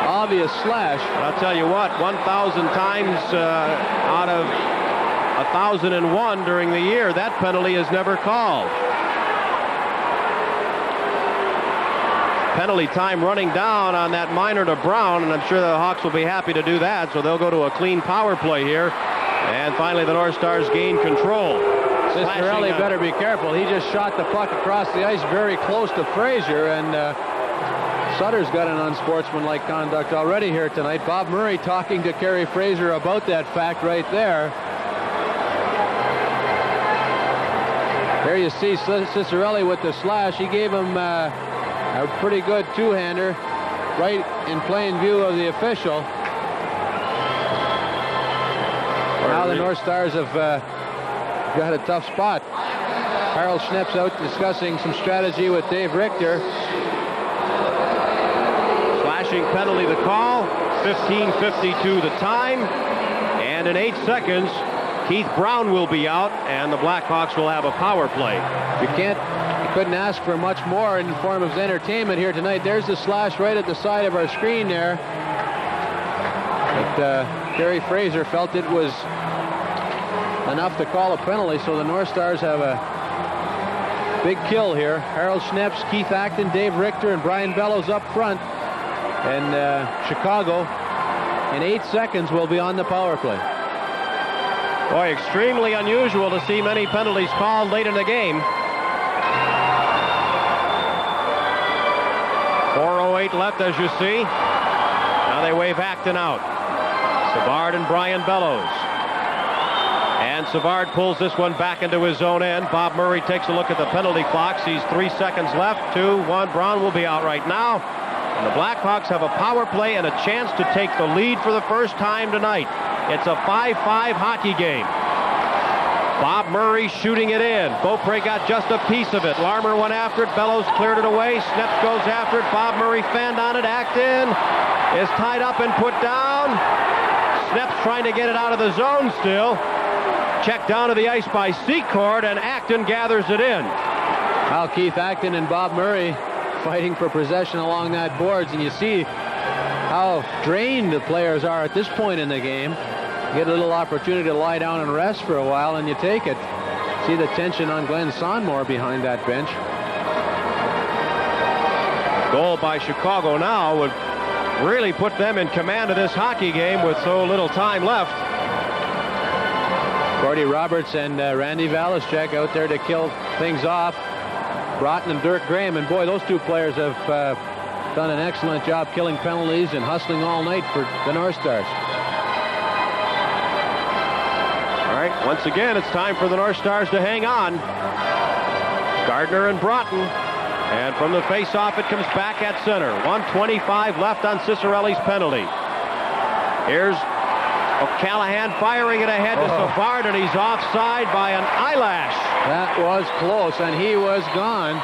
obvious slash. I'll tell you what, 1,000 times out of 1,001 during the year, that penalty is never called. Penalty time running down on that minor to Brown, and I'm sure the Hawks will be happy to do that, so they'll go to a clean power play here. And finally, the North Stars gain control. Cicerelli better be careful. He just shot the puck across the ice very close to Frazier, and Sutter's got an unsportsmanlike conduct already here tonight. Bob Murray talking to Kerry Frazier about that fact right there. There you see Cicerelli with the slash. He gave him a pretty good two-hander right in plain view of the official. Now the North Stars have got a tough spot. Harold Schnepp's out discussing some strategy with Dave Richter. Slashing penalty the call, 15:52 the time, and in 8 seconds Keith Brown will be out, and the Blackhawks will have a power play. You couldn't ask for much more in the form of entertainment here tonight. There's the slash right at the side of our screen there. But Kerry Frazier felt it was enough to call a penalty, so the North Stars have a big kill here. Harold Schneps, Keith Acton, Dave Richter, and Brian Bellows up front. And Chicago, in 8 seconds, will be on the power play. Boy, extremely unusual to see many penalties called late in the game. 4:08 left, as you see. Now they wave Acton out. Savard and Brian Bellows. And Savard pulls this one back into his own end. Bob Murray takes a look at the penalty clock. Sees 3 seconds left. 2, 1. Brown will be out right now. And the Blackhawks have a power play and a chance to take the lead for the first time tonight. It's a 5-5 hockey game. Bob Murray shooting it in. Beaupre got just a piece of it. Larmer went after it. Bellows cleared it away. Schneps goes after it. Bob Murray fanned on it. Acton is tied up and put down. Schneps trying to get it out of the zone still. Checked down to the ice by Secord, and Acton gathers it in. Well, Keith Acton and Bob Murray fighting for possession along that boards, and you see how drained the players are at this point in the game. You get a little opportunity to lie down and rest for a while, and you take it. See the tension on Glenn Sonmore behind that bench. Goal by Chicago now would really put them in command of this hockey game with so little time left. Gordy Roberts and Randy Valaschek out there to kill things off. Broughton and Dirk Graham, and boy, those two players have done an excellent job killing penalties and hustling all night for the North Stars. All right, once again, it's time for the North Stars to hang on. Gardner and Broughton. And from the face-off, it comes back at center. 1:25 left on Cicerelli's penalty. Here's O'Callahan firing it ahead to Savard, and he's offside by an eyelash. That was close, and he was gone.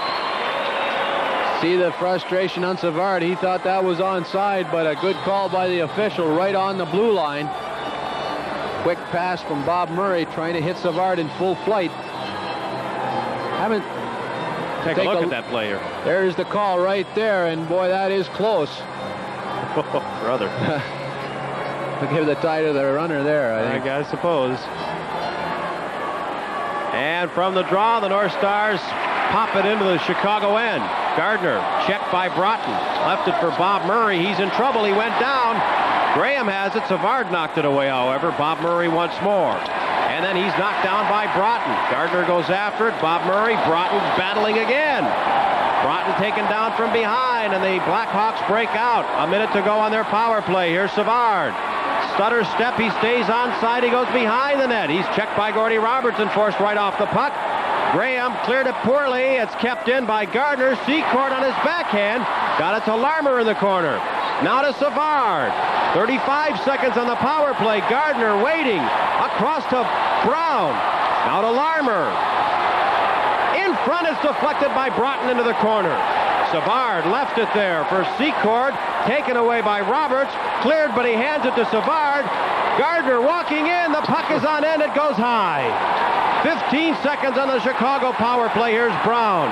See the frustration on Savard. He thought that was onside, but a good call by the official right on the blue line. Quick pass from Bob Murray trying to hit Savard in full flight. Take a look at that player. There's the call right there, and boy, that is close. Oh, brother. We'll give the tie to the runner there, I think. I suppose. And from the draw, the North Stars pop it into the Chicago end. Gardner checked by Broughton. Left it for Bob Murray. He's in trouble. He went down. Graham has it. Savard knocked it away, however. Bob Murray once more. And then he's knocked down by Broughton. Gardner goes after it. Bob Murray. Broughton battling again. Broughton taken down from behind, and the Blackhawks break out. A minute to go on their power play. Here's Savard. Stutter step. He stays onside. He goes behind the net. He's checked by Gordy Roberts and forced right off the puck. Graham cleared it poorly. It's kept in by Gardner. Secord on his backhand. Got it to Larmer in the corner. Now to Savard. 35 seconds on the power play. Gardner waiting. Across to Brown. Now to Larmer. In front is deflected by Broughton into the corner. Savard left it there for Secord. Taken away by Roberts. Cleared, but he hands it to Savard. Gardner walking in. The puck is on end. It goes high. 15 seconds on the Chicago power play. Here's Brown.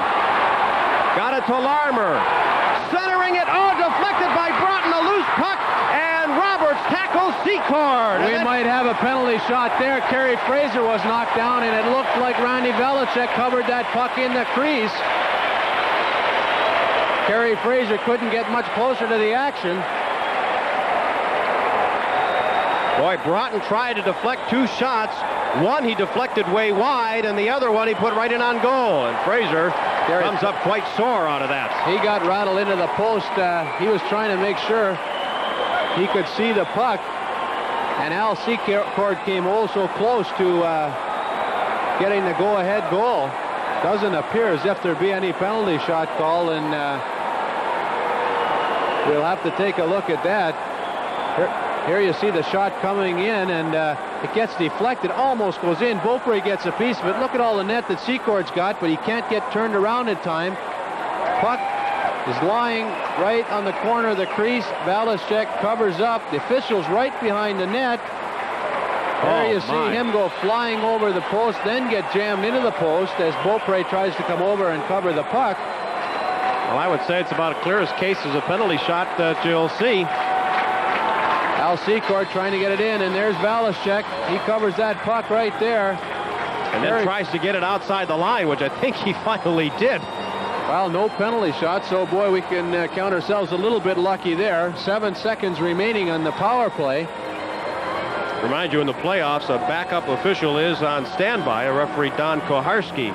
Got it to Larmer. Centering it. Oh, deflected by Broughton. A loose puck. And Roberts tackles Secord. We might have a penalty shot there. Kerry Fraser was knocked down, and it looked like Randy Velacek covered that puck in the crease. Kerry Fraser couldn't get much closer to the action. Boy, Broughton tried to deflect 2 shots. One he deflected way wide, and the other one he put right in on goal. And Fraser comes up quite sore out of that. He got rattled into the post. He was trying to make sure he could see the puck. And Al Secord came oh so close to getting the go-ahead goal. Doesn't appear as if there'd be any penalty shot call, and we'll have to take a look at that. Here you see the shot coming in, and it gets deflected, almost goes in. Beaupre gets a piece of it. Look at all the net that Secord's got, but he can't get turned around in time. Puck is lying right on the corner of the crease. Velacek covers up. The official's right behind the net. There you see him go flying over the post, then get jammed into the post as Beaupre tries to come over and cover the puck. Well, I would say it's about as clear as case as a penalty shot that you'll see. Al Secord trying to get it in, and there's Velacek. He covers that puck right there. And then tries to get it outside the line, which I think he finally did. Well, no penalty shot, so boy, we can count ourselves a little bit lucky there. 7 seconds remaining on the power play. Remind you, in the playoffs, a backup official is on standby, a referee Don Koharski.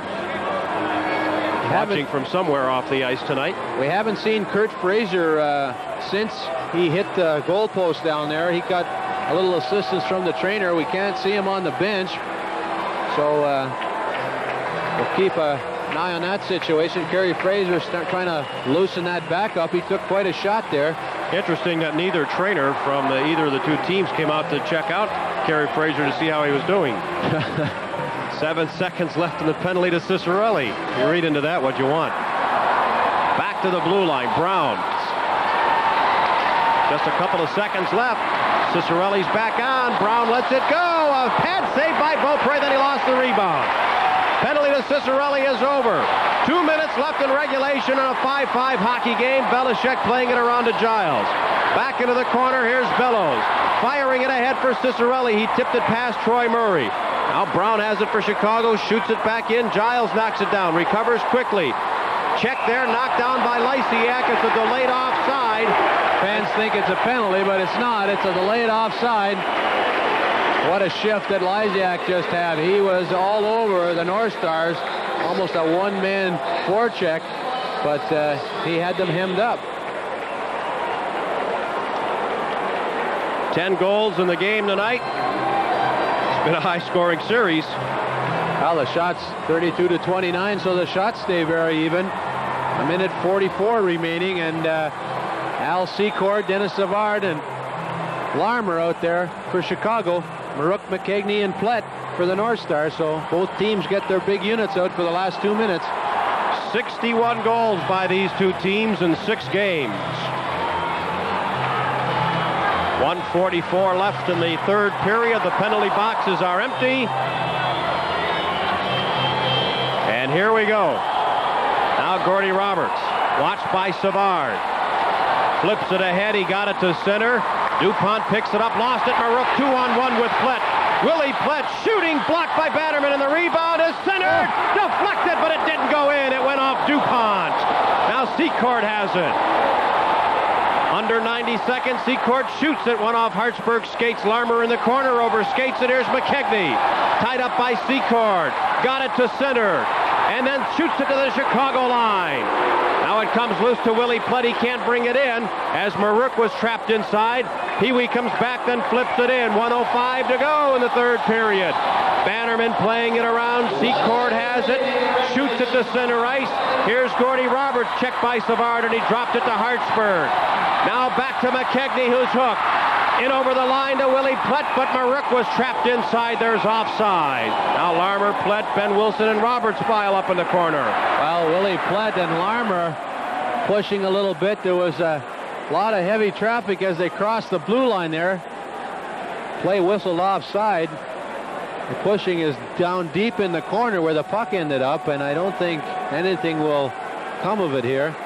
Watching from somewhere off the ice tonight. We haven't seen Kurt Fraser since he hit the goalpost down there. He got a little assistance from the trainer. We can't see him on the bench. So we'll keep an eye on that situation. Kerry Fraser trying to loosen that back up. He took quite a shot there. Interesting that neither trainer from either of the two teams came out to check out Kerry Fraser to see how he was doing. 7 seconds left in the penalty to Cicerelli. You read into that what you want. Back to the blue line. Brown. Just a couple of seconds left. Cicerelli's back on. Brown lets it go. A pad save by Beaupre, then he lost the rebound. Penalty to Cicerelli is over. 2 minutes left in regulation in a 5-5 hockey game. Velacek playing it around to Giles. Back into the corner. Here's Bellows. Firing it ahead for Cicerelli. He tipped it past Troy Murray. Now Brown has it for Chicago. Shoots it back in. Giles knocks it down. Recovers quickly. Check there. Knocked down by Lysiak. It's a delayed offside. Fans think it's a penalty, but it's not. It's a delayed offside. What a shift that Lysiak just had. He was all over the North Stars. Almost a one-man forecheck, but he had them hemmed up. 10 goals in the game tonight. It's been a high-scoring series. Well, the shots 32-29, so the shots stay very even. A minute 44 remaining, and Al Secord, Dennis Savard, and Larmer out there for Chicago. Marouk, McKegney, and Plett for the North Stars, so both teams get their big units out for the last 2 minutes. 61 goals by these two teams in 6 games. 1:44 left in the third period. The penalty boxes are empty. And here we go. Now Gordy Roberts, watched by Savard. Flips it ahead. He got it to center. DuPont picks it up, lost it. Marouk 2-on-1 with Plett. Willie Plett shooting, blocked by Bannerman, and the rebound is centered. Deflected, but it didn't go in. It went off DuPont. Now Secord has it. Under 90 seconds, Secord shoots it. One off Hartsburg skates. Larmer in the corner, over skates it. Here's McKegney. Tied up by Secord. Got it to center. And then shoots it to the Chicago line. Now it comes loose to Willie Plett. He can't bring it in as Marouk was trapped inside. Pee-wee comes back, then flips it in. 1:05 to go in the third period. Bannerman playing it around. Secord has has it, shoots it to center ice. Here's Gordy Roberts, checked by Savard, and he dropped it to Hartsburg. Now back to McKegney, who's hooked. In over the line to Willie Plett, but Maruk was trapped inside. There's offside. Now Larmer, Plett, Ben Wilson, and Roberts file up in the corner. Well, Willie Plett and Larmer pushing a little bit. There was a lot of heavy traffic as they crossed the blue line there. Play whistled offside. The pushing is down deep in the corner where the puck ended up, and I don't think anything will come of it here.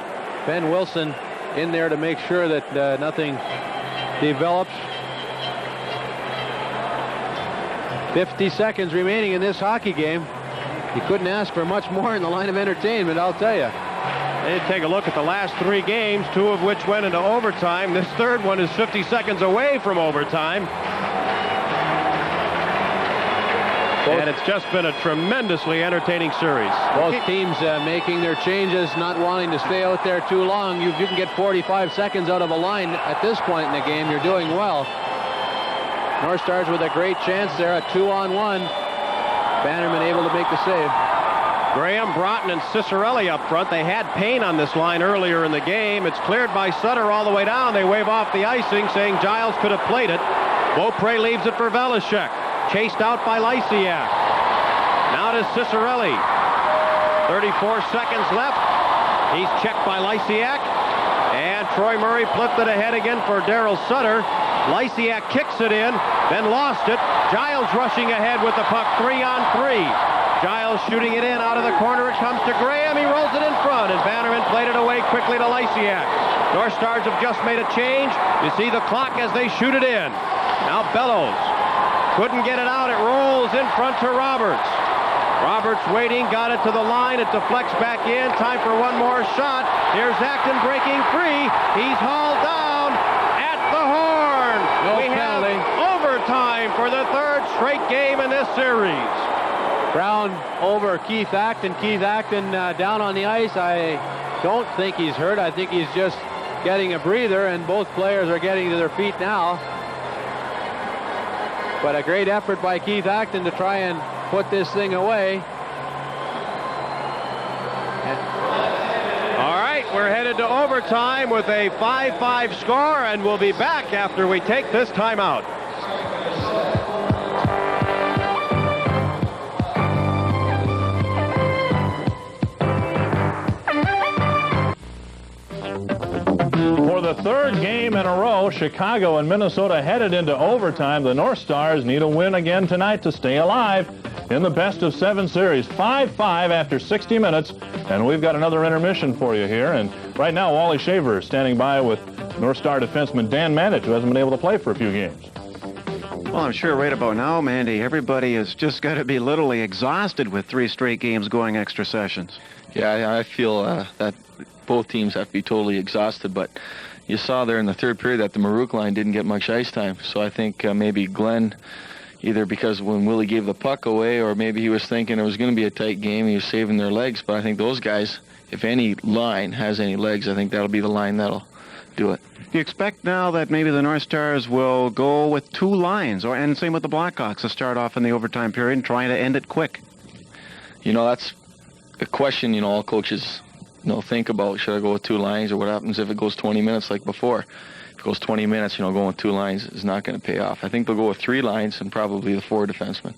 Ben Wilson in there to make sure that nothing develops. 50 seconds remaining in this hockey game. You couldn't ask for much more in the line of entertainment, I'll tell you. They take a look at the last 3 games, 2 of which went into overtime. This third one is 50 seconds away from overtime. And it's just been a tremendously entertaining series. Both teams making their changes, not wanting to stay out there too long. If you can get 45 seconds out of a line at this point in the game, you're doing well. North Stars with a great chance there, a 2-on-1. Bannerman able to make the save. Graham, Broughton, and Cicerelli up front. They had Payne on this line earlier in the game. It's cleared by Sutter all the way down. They wave off the icing, saying Giles could have played it. Beaupre leaves it for Velishek. Chased out by Lysiak. Now to Cicerelli. 34 seconds left. He's checked by Lysiak. And Troy Murray flipped it ahead again for Daryl Sutter. Lysiak kicks it in, then lost it. Giles rushing ahead with the puck, 3-on-3. Giles shooting it in out of the corner. It comes to Graham. He rolls it in front, and Bannerman played it away quickly to Lysiak. North Stars have just made a change. You see the clock as they shoot it in. Now Bellows. Couldn't get it out. It rolls in front to Roberts. Roberts waiting, got it to the line. It deflects back in. Time for one more shot. Here's Acton breaking free. He's hauled down at the horn. No penalty. Have overtime for the 3rd straight game in this series. Brown over Keith Acton. Keith Acton down on the ice. I don't think he's hurt. I think he's just getting a breather, and both players are getting to their feet now. But a great effort by Keith Acton to try and put this thing away. All right, we're headed to overtime with a 5-5 score, and we'll be back after we take this timeout. For the 3rd game in a row, Chicago and Minnesota headed into overtime. The North Stars need a win again tonight to stay alive in the best-of-7 series. 5-5 after 60 minutes, and we've got another intermission for you here. And right now, Wally Shaver is standing by with North Star defenseman Dan Mandich, who hasn't been able to play for a few games. Well, I'm sure right about now, Mandy, everybody has just got to be literally exhausted with 3 straight games going extra sessions. Yeah, I feel that both teams have to be totally exhausted, but you saw there in the 3rd period that the Maruk line didn't get much ice time. So I think maybe Glenn, either because when Willie gave the puck away, or maybe he was thinking it was going to be a tight game, he was saving their legs. But I think those guys, if any line has any legs, I think that'll be the line that'll do it. Do you expect now that maybe the North Stars will go with 2 lines, and same with the Blackhawks, to start off in the overtime period and trying to end it quick? You know, that's a question, all coaches think about. Should I go with 2 lines, or what happens if it goes 20 minutes like before? If it goes 20 minutes, going with 2 lines is not going to pay off. I think they'll go with 3 lines and probably the 4 defensemen.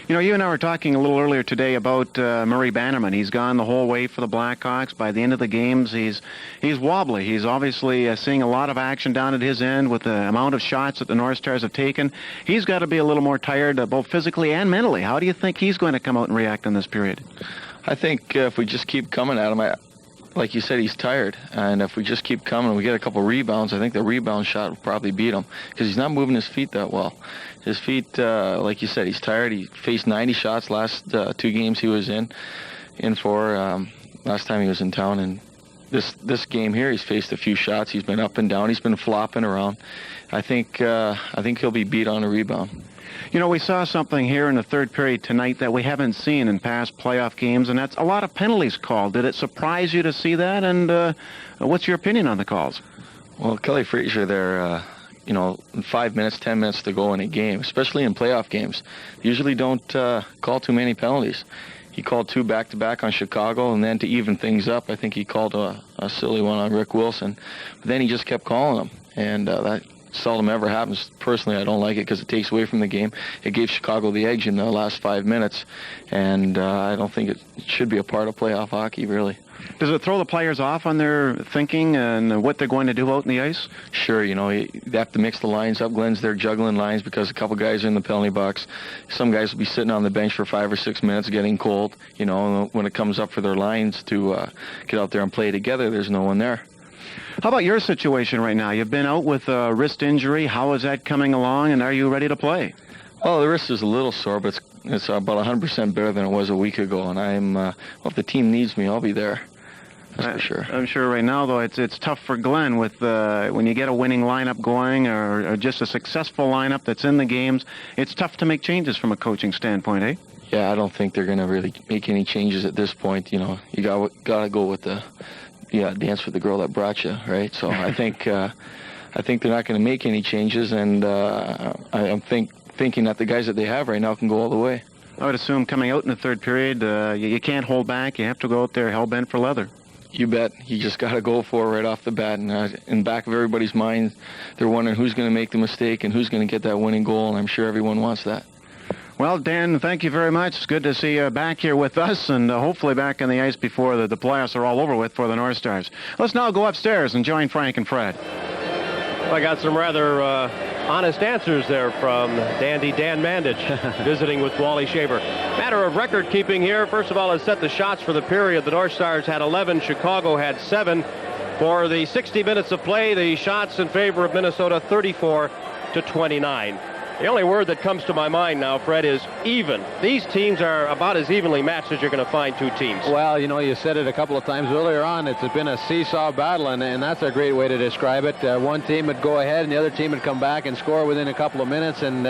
You and I were talking a little earlier today about Murray Bannerman. He's gone the whole way for the Blackhawks. By the end of the games, he's wobbly. He's obviously seeing a lot of action down at his end with the amount of shots that the North Stars have taken. He's got to be a little more tired, both physically and mentally. How do you think he's going to come out and react in this period? I think if we just keep coming at him, like you said, he's tired. And if we just keep coming, we get a couple rebounds, I think the rebound shot will probably beat him, because he's not moving his feet that well. His feet, like you said, he's tired. He faced 90 shots last 2 games he was in for last time he was in town. And this game here, he's faced a few shots. He's been up and down. He's been flopping around. I think he'll be beat on a rebound. We saw something here in the 3rd period tonight that we haven't seen in past playoff games, and that's a lot of penalties called. Did it surprise you to see that, and what's your opinion on the calls? Well, Kelly Frazier there, in 5 minutes, 10 minutes to go in a game, especially in playoff games, usually don't call too many penalties. He called 2 back-to-back on Chicago, and then to even things up, I think he called a silly one on Rick Wilson. But then he just kept calling them, and that seldom ever happens. Personally, I don't like it because it takes away from the game. It gave Chicago the edge in the last 5 minutes, and I don't think it should be a part of playoff hockey, really. Does it throw the players off on their thinking and what they're going to do out in the ice? Sure, you have to mix the lines up. Glenn's there juggling lines because a couple guys are in the penalty box. Some guys will be sitting on the bench for 5 or 6 minutes getting cold. When it comes up for their lines to get out there and play together, there's no one there. How about your situation right now? You've been out with a wrist injury. How is that coming along, and are you ready to play? Oh, the wrist is a little sore, but it's about 100% better than it was a week ago. And I'm, if the team needs me, I'll be there. That's for sure. I'm sure right now, though, it's tough for Glenn with when you get a winning lineup going or just a successful lineup that's in the games. It's tough to make changes from a coaching standpoint, eh? Yeah, I don't think they're going to really make any changes at this point. You got to go with the dance with the girl that brought you, right? So I think they're not going to make any changes, and I'm thinking that the guys that they have right now can go all the way. I would assume coming out in the third period, you can't hold back. You have to go out there hell-bent for leather. You bet. You just got to go for it right off the bat. And in the back of everybody's mind, they're wondering who's going to make the mistake and who's going to get that winning goal, and I'm sure everyone wants that. Well, Dan, thank you very much. It's good to see you back here with us and hopefully back on the ice before the playoffs are all over with for the North Stars. Let's now go upstairs and join Frank and Fred. Well, I got some rather honest answers there from Dandy Dan Mandich visiting with Wally Shaver. Matter of record keeping here. First of all, let's set the shots for the period. The North Stars had 11. Chicago had 7. For the 60 minutes of play, the shots in favor of Minnesota 34-29. The only word that comes to my mind now, Fred, is even. These teams are about as evenly matched as you're going to find two teams. Well, you said it a couple of times earlier on. It's been a seesaw battle, and that's a great way to describe it. One team would go ahead, and the other team would come back and score within a couple of minutes, and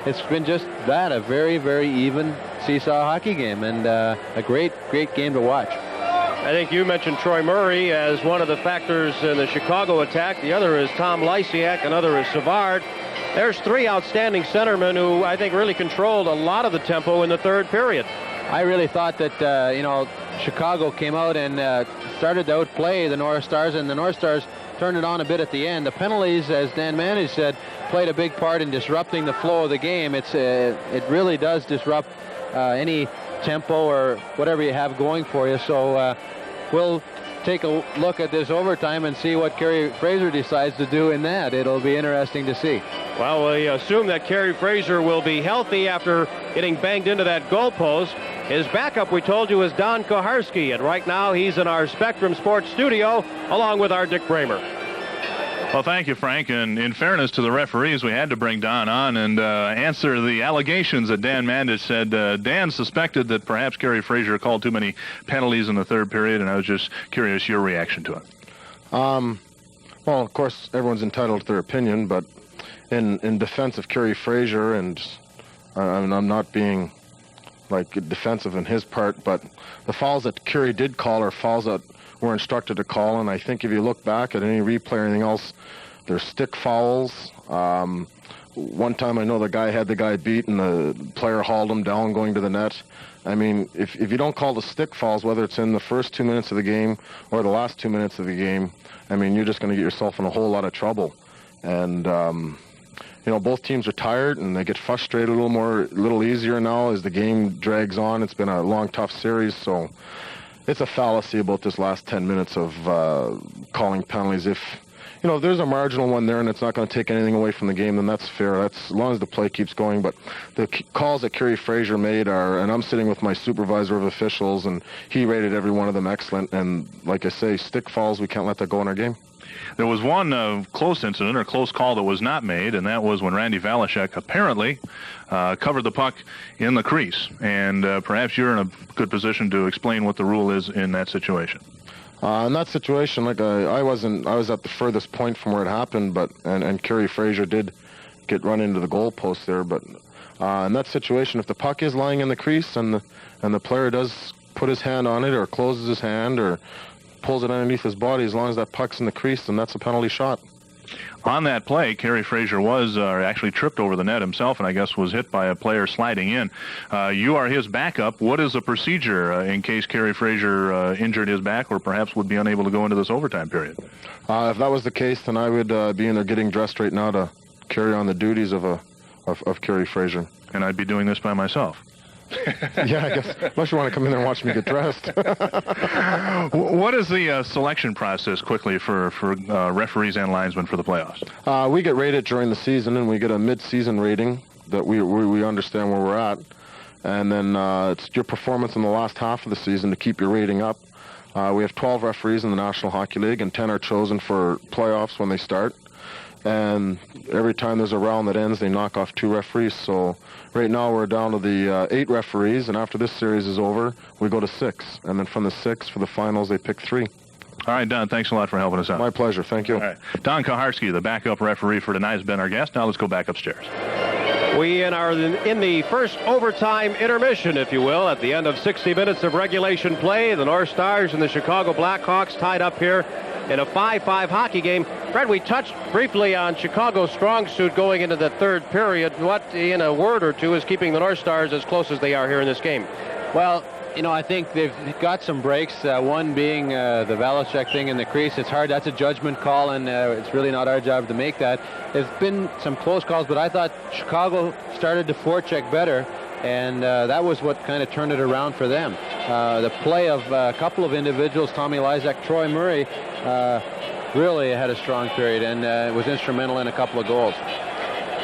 it's been just that, a very, very even seesaw hockey game, and a great, great game to watch. I think you mentioned Troy Murray as one of the factors in the Chicago attack. The other is Tom Lysiak, another is Savard. There's 3 outstanding centermen who I think really controlled a lot of the tempo in the third period. I really thought that, Chicago came out and started to outplay the North Stars, and the North Stars turned it on a bit at the end. The penalties, as Dan Mandich said, played a big part in disrupting the flow of the game. It really does disrupt any tempo or whatever you have going for you. So we'll take a look at this overtime and see what Kerry Fraser decides to do in that. It'll be interesting to see. Well, we assume that Kerry Fraser will be healthy after getting banged into that goalpost. His backup, we told you, is Don Koharski, and right now he's in our Spectrum Sports studio along with our Dick Bramer. Well, thank you, Frank. And in fairness to the referees, we had to bring Don on and answer the allegations that Dan Mandich said. Dan suspected that perhaps Kerry Fraser called too many penalties in the third period, and I was just curious your reaction to it. Well, of course, everyone's entitled to their opinion, but in defense of Kerry Fraser, and I'm not being defensive in his part, but the fouls that Kerry did call are fouls that we're instructed to call, and I think if you look back at any replay or anything else, they're stick fouls. One time I know the guy had the guy beat and the player hauled him down going to the net. I mean, if you don't call the stick fouls, whether it's in the first 2 minutes of the game or the last 2 minutes of the game, I mean, you're just going to get yourself in a whole lot of trouble. And, both teams are tired and they get frustrated a little easier now as the game drags on. It's been a long, tough series, so it's a fallacy about this last 10 minutes of calling penalties. If there's a marginal one there and it's not going to take anything away from the game, then that's fair. That's as long as the play keeps going. But the calls that Kerry Fraser made are, and I'm sitting with my supervisor of officials, and he rated every one of them excellent. And like I say, stick fouls, we can't let that go in our game. There was one close incident or close call that was not made, and that was when Randy Valashek apparently covered the puck in the crease. And perhaps you're in a good position to explain what the rule is in that situation. In that situation, I was at the furthest point from where it happened, and Kerry Fraser did get run into the goalpost there. But in that situation, if the puck is lying in the crease and the player does put his hand on it or closes his hand or pulls it underneath his body, as long as that puck's in the crease, then that's a penalty shot. On that play, Kerry Fraser was actually tripped over the net himself, and I guess was hit by a player sliding in. You are his backup. What is the procedure in case Kerry Fraser injured his back or perhaps would be unable to go into this overtime period? If that was the case, then I would be in there getting dressed right now to carry on the duties of Kerry Fraser. And I'd be doing this by myself. Yeah, I guess, unless you want to come in there and watch me get dressed. What is the selection process quickly for referees and linesmen for the playoffs? We get rated during the season, and we get a mid-season rating that we understand where we're at. And then it's your performance in the last half of the season to keep your rating up. We have 12 referees in the National Hockey League, and 10 are chosen for playoffs when they start. And every time there's a round that ends, they knock off 2 referees. So right now we're down to the 8 referees, and after this series is over, we go to 6. And then from the 6 for the finals, they pick 3. All right, Don, thanks a lot for helping us out. My pleasure. Thank you. All right. Don Koharski, the backup referee for tonight, has been our guest. Now let's go back upstairs. We are in the first overtime intermission, if you will, at the end of 60 minutes of regulation play. The North Stars and the Chicago Blackhawks tied up here in a 5-5 hockey game. Fred, we touched briefly on Chicago's strong suit going into the third period. What, in a word or two, is keeping the North Stars as close as they are here in this game? Well, you know, I think they've got some breaks, one being the Valachek thing in the crease. It's hard. That's a judgment call, and it's really not our job to make that. There's been some close calls, but I thought Chicago started to forecheck better, and that was what kind of turned it around for them. The play of a couple of individuals, Tommy Lysak, Troy Murray, really had a strong period and was instrumental in a couple of goals.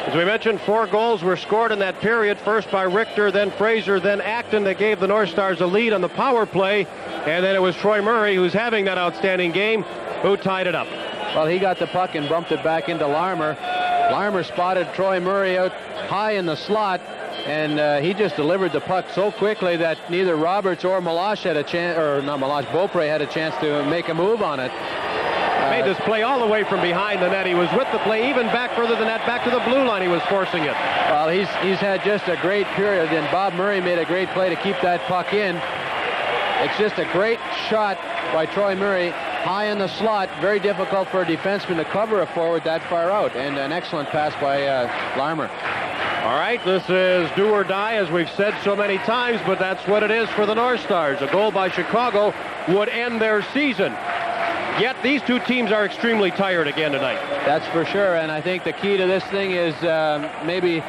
As we mentioned, 4 goals were scored in that period, first by Richter, then Fraser, then Acton, that gave the North Stars a lead on the power play, and then it was Troy Murray, who's having that outstanding game, who tied it up. Well, he got the puck and bumped it back into Larmer. Larmer spotted Troy Murray out high in the slot, and he just delivered the puck so quickly that neither Roberts or Malash had a chance, or not Malash, Beaupre had a chance to make a move on it. Made this play all the way from behind the net. He was with the play, even back further than that, back to the blue line. He was forcing it. Well, he's had just a great period, and Bob Murray made a great play to keep that puck in. It's just a great shot by Troy Murray, high in the slot. Very difficult for a defenseman to cover a forward that far out, and an excellent pass by Larmer. All right, this is do or die, as we've said so many times, but that's what it is for the North Stars. A goal by Chicago would end their season. Yet these two teams are extremely tired again tonight. That's for sure, and I think the key to this thing is maybe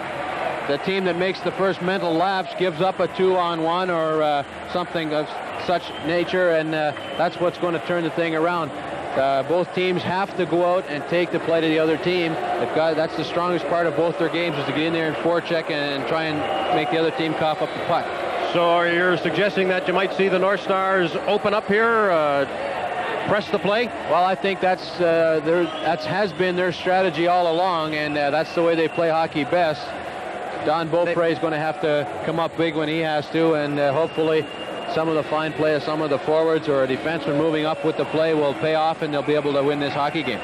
the team that makes the first mental lapse gives up a 2-on-1 or something of such nature, and that's what's going to turn the thing around. Both teams have to go out and take the play to the other team. That's the strongest part of both their games, is to get in there and forecheck and try and make the other team cough up the puck. So you're suggesting that you might see the North Stars open up here, press the play? Well, I think that has been their strategy all along, and that's the way they play hockey best. Don Beaupre is going to have to come up big when he has to, and hopefully some of the fine play of some of the forwards or a defenseman moving up with the play will pay off, and they'll be able to win this hockey game.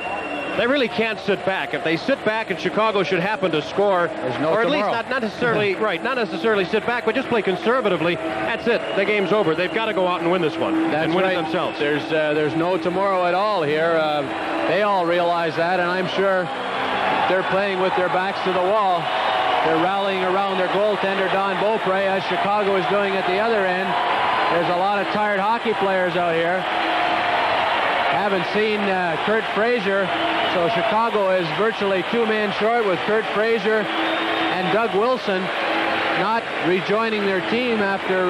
They really can't sit back. If they sit back and Chicago should happen to score, or at least not necessarily right, not necessarily sit back, but just play conservatively, that's it. The game's over. They've got to go out and win this one and win it themselves. There's no tomorrow at all here. They all realize that, and I'm sure they're playing with their backs to the wall. They're rallying around their goaltender, Don Beaupre, as Chicago is doing at the other end. There's a lot of tired hockey players out here. Haven't seen Kurt Fraser, so Chicago is virtually 2 men short, with Kurt Fraser and Doug Wilson not rejoining their team after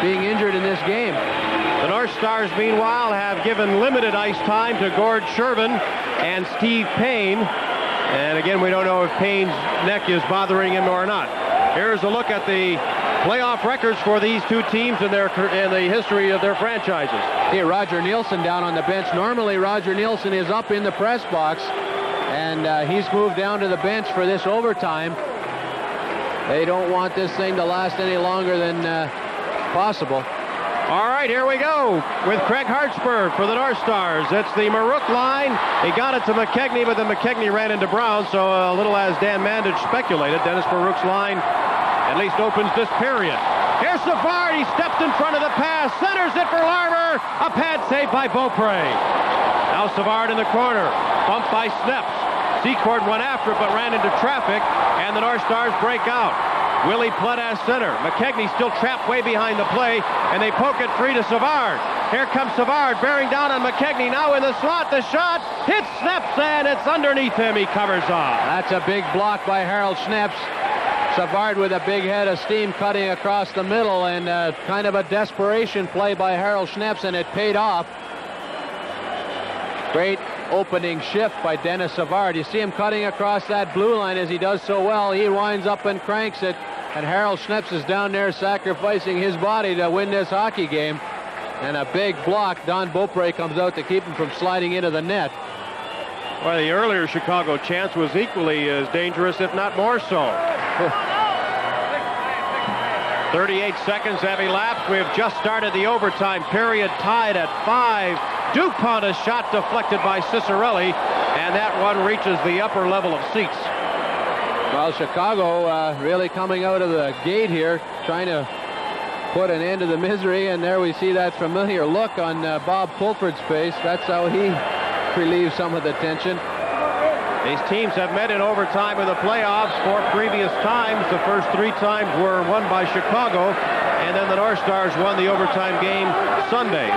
being injured in this game. The North Stars, meanwhile, have given limited ice time to Gord Shervin and Steve Payne. And again, we don't know if Payne's neck is bothering him or not. Here's a look at the playoff records for these two teams in the history of their franchises. Here, Roger Nielsen down on the bench. Normally, Roger Nielsen is up in the press box, and he's moved down to the bench for this overtime. They don't want this thing to last any longer than possible. All right, here we go with Craig Hartsburg for the North Stars. It's the Marouk line. He got it to McKegney, but then McKegney ran into Brown, so a little as Dan Mandich speculated, Dennis Marouk's line at least opens this period. Here's Savard. He steps in front of the pass, centers it for Larmer. A pad save by Beaupre. Now Savard in the corner. Bumped by Sneps. Secord went after it, but ran into traffic, and the North Stars break out. Willie Plutt as center. McKegney still trapped way behind the play, and they poke it free to Savard. Here comes Savard, bearing down on McKegney. Now in the slot, the shot hits Schneps, and it's underneath him. He covers off. That's a big block by Harold Schneps. Savard with a big head of steam cutting across the middle, and kind of a desperation play by Harold Schneps, and it paid off. Great opening shift by Dennis Savard. You see him cutting across that blue line as he does so well. He winds up and cranks it, and Harold Schneps is down there sacrificing his body to win this hockey game. And a big block. Don Beaupre comes out to keep him from sliding into the net. Well, the earlier Chicago chance was equally as dangerous, if not more so. 38 seconds have elapsed. We have just started the overtime period, tied at 5. DuPont, a shot deflected by Cicerelli, and that one reaches the upper level of seats. Well, Chicago really coming out of the gate here, trying to put an end to the misery, and there we see that familiar look on Bob Pulford's face. That's how he relieves some of the tension. These teams have met in overtime in the playoffs 4 previous times. The first 3 times were won by Chicago, and then the North Stars won the overtime game Sunday.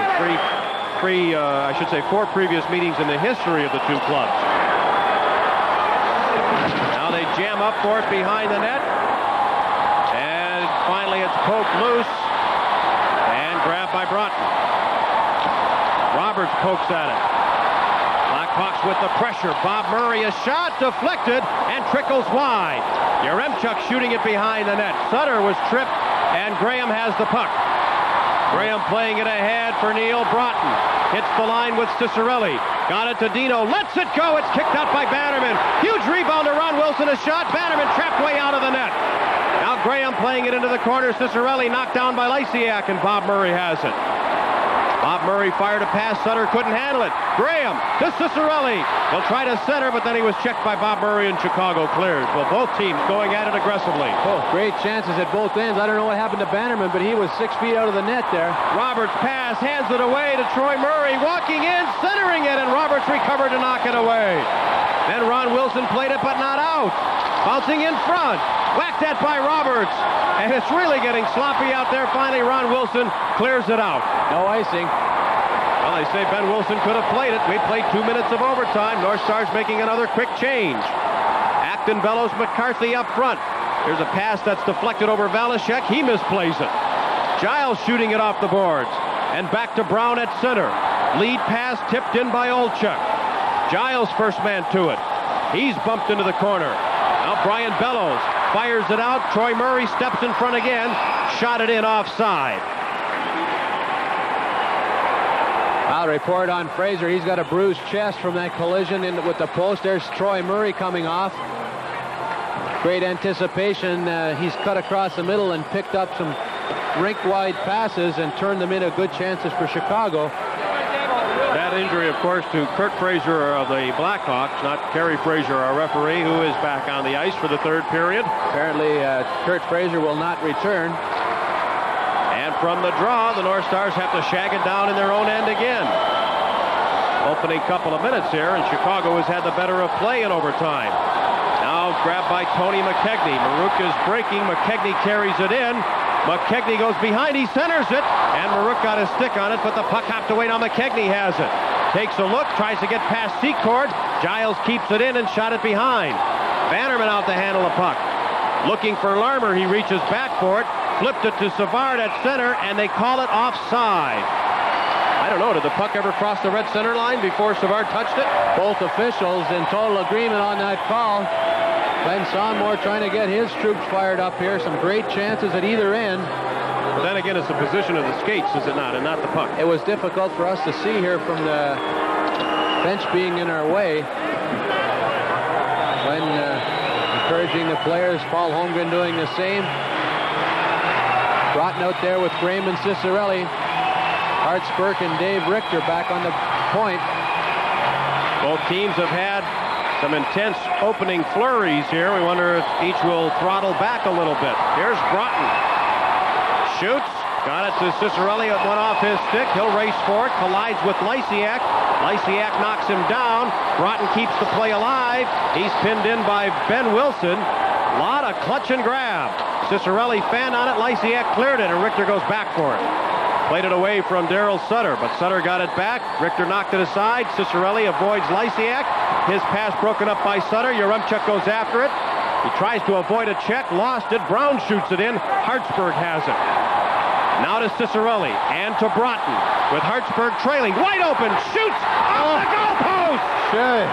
4 previous meetings in the history of the two clubs. Now they jam up for it behind the net, and finally it's poked loose and grabbed by Broughton. Roberts pokes at it. Blackhawks with the pressure. Bob Murray, a shot deflected and trickles wide. Yaremchuk shooting it behind the net. Sutter was tripped, and Graham has the puck. Graham playing it ahead for Neil Broughton. Hits the line with Cicerelli. Got it to Dino. Lets it go. It's kicked out by Bannerman. Huge rebound to Ron Wilson. A shot. Bannerman trapped way out of the net. Now Graham playing it into the corner. Cicerelli knocked down by Lysiak, and Bob Murray has it. Bob Murray fired a pass. Sutter couldn't handle it. Graham to Cicerelli. He'll try to center, but then he was checked by Bob Murray, and Chicago clears. Well, both teams going at it aggressively. Oh, great chances at both ends. I don't know what happened to Bannerman, but he was 6 feet out of the net there. Roberts pass, hands it away to Troy Murray. Walking in, centering it, and Roberts recovered to knock it away. Then Ron Wilson played it, but not out. Bouncing in front. Whacked at by Roberts. And it's really getting sloppy out there. Finally, Ron Wilson clears it out. No icing. Well, they say Ben Wilson could have played it. We played 2 minutes of overtime. North Stars making another quick change. Acton bellows McCarthy up front. There's a pass that's deflected over Valashek. He misplays it. Giles shooting it off the boards. And back to Brown at center. Lead pass tipped in by Olchuk. Giles first man to it. He's bumped into the corner. Now Brian Bellows fires it out. Troy Murray steps in front again. Shot it in offside. I'll report on Fraser. He's got a bruised chest from that collision with the post. There's Troy Murray coming off. Great anticipation. He's cut across the middle and picked up some rink-wide passes and turned them into good chances for Chicago. That injury, of course, to Kurt Fraser of the Blackhawks, not Kerry Fraser, our referee, who is back on the ice for the 3rd period. Apparently, Kurt Fraser will not return. And from the draw, the North Stars have to shag it down in their own end again. Opening couple of minutes here, and Chicago has had the better of play in overtime. Now grabbed by Tony McKegney. Maruk is breaking. McKegney carries it in. McKegney goes behind. He centers it, and Maruk got his stick on it, but the puck hopped away. Now McKegney has it. Takes a look, tries to get past Secord. Giles keeps it in and shot it behind. Bannerman out to handle the puck. Looking for Larmer. He reaches back for it. Flipped it to Savard at center, and they call it offside. I don't know, did the puck ever cross the red center line before Savard touched it? Both officials in total agreement on that call. Glenn Sonmore trying to get his troops fired up here. Some great chances at either end. But then again, it's the position of the skates, is it not, and not the puck? It was difficult for us to see here from the bench being in our way. Glenn encouraging the players. Paul Holmgren doing the same. Broughton out there with Graham and Cicerelli. Art Spurk and Dave Richter back on the point. Both teams have had some intense opening flurries here. We wonder if each will throttle back a little bit. Here's Broughton. Shoots, Got it to Cicerelli. It went off his stick. He'll race for it. Collides with Lysiak. Lysiak knocks him down. Broughton keeps the play alive. He's pinned in by Ben Wilson. A lot of clutch and grab. Cicerelli fanned on it. Lysiak cleared it, and Richter goes back for it. Played it away from Daryl Sutter, but Sutter got it back. Richter knocked it aside. Cicerelli avoids Lysiak. His pass broken up by Sutter. Yaremchuk goes after it. He tries to avoid a check. Lost it. Brown shoots it in. Hartsburg has it. Now to Cicerelli and to Broughton with Hartsburg trailing. Wide open. Shoots off the goalpost. Sure.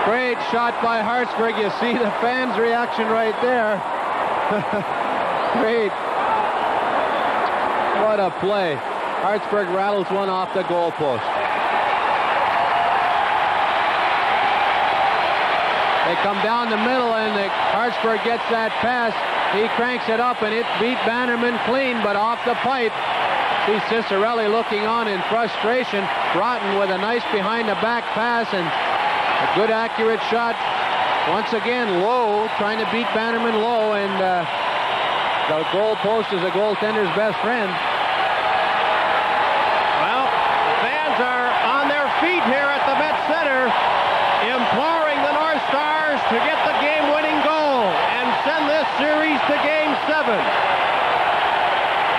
Great shot by Hartsburg. You see the fans' reaction right there. Great. What a play. Hartsburg rattles one off the goalpost. They come down the middle, and Hartsburg gets that pass. He cranks it up, and it beat Bannerman clean, but off the pipe. See Cicerelli looking on in frustration. Broughton with a nice behind-the-back pass, and a good accurate shot. Once again, low, trying to beat Bannerman low, and the goal post is a goaltender's best friend. Well, the fans are on their feet here at the Met Center, imploring the North Stars to get the game-winning goal and send this series to Game 7.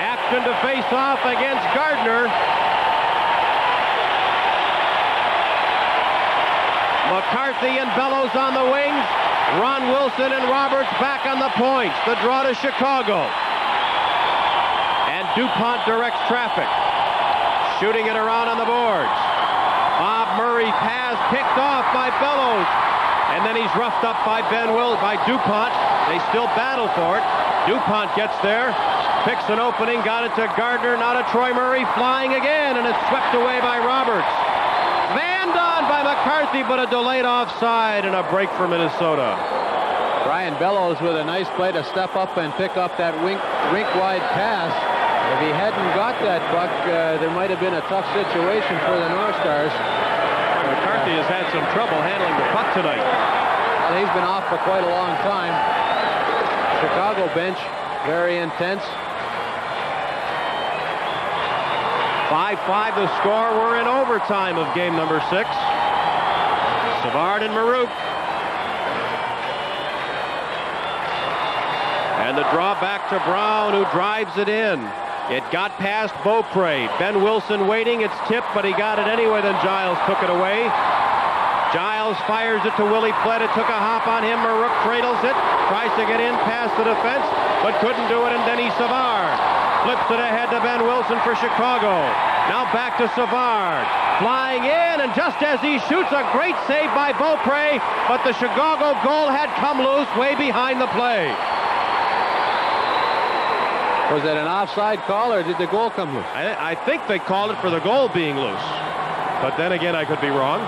Acton to face off against Gardner. McCarthy and Bellows on the wings. Ron Wilson and Roberts back on the points. The draw to Chicago. And DuPont directs traffic. Shooting it around on the boards. Bob Murray pass picked off by Bellows. And then he's roughed up by by DuPont. They still battle for it. DuPont gets there. Picks an opening. Got it to Gardner. Now to Troy Murray. Flying again. And it's swept away by Roberts. Vanned on by McCarthy, but a delayed offside and a break for Minnesota. Brian Bellows with a nice play to step up and pick up that rink-wide pass. If he hadn't got that puck, there might have been a tough situation for the North Stars. McCarthy has had some trouble handling the puck tonight. Well, he's been off for quite a long time. Chicago bench, very intense. 5-5 the score. We're in overtime of game number 6. Savard and Marouk. And the draw back to Brown, who drives it in. It got past Beaupre. Ben Wilson waiting. It's tipped, but he got it anyway. Then Giles took it away. Giles fires it to Willie Plett. It took a hop on him. Marouk cradles it. Tries to get in past the defense, but couldn't do it. And Denny Savard flips it ahead to Ben Wilson for Chicago. Now back to Savard. Flying in, and just as he shoots, a great save by Beaupre, but the Chicago goal had come loose way behind the play. Was that an offside call, or did the goal come loose? I think they called it for the goal being loose. But then again, I could be wrong.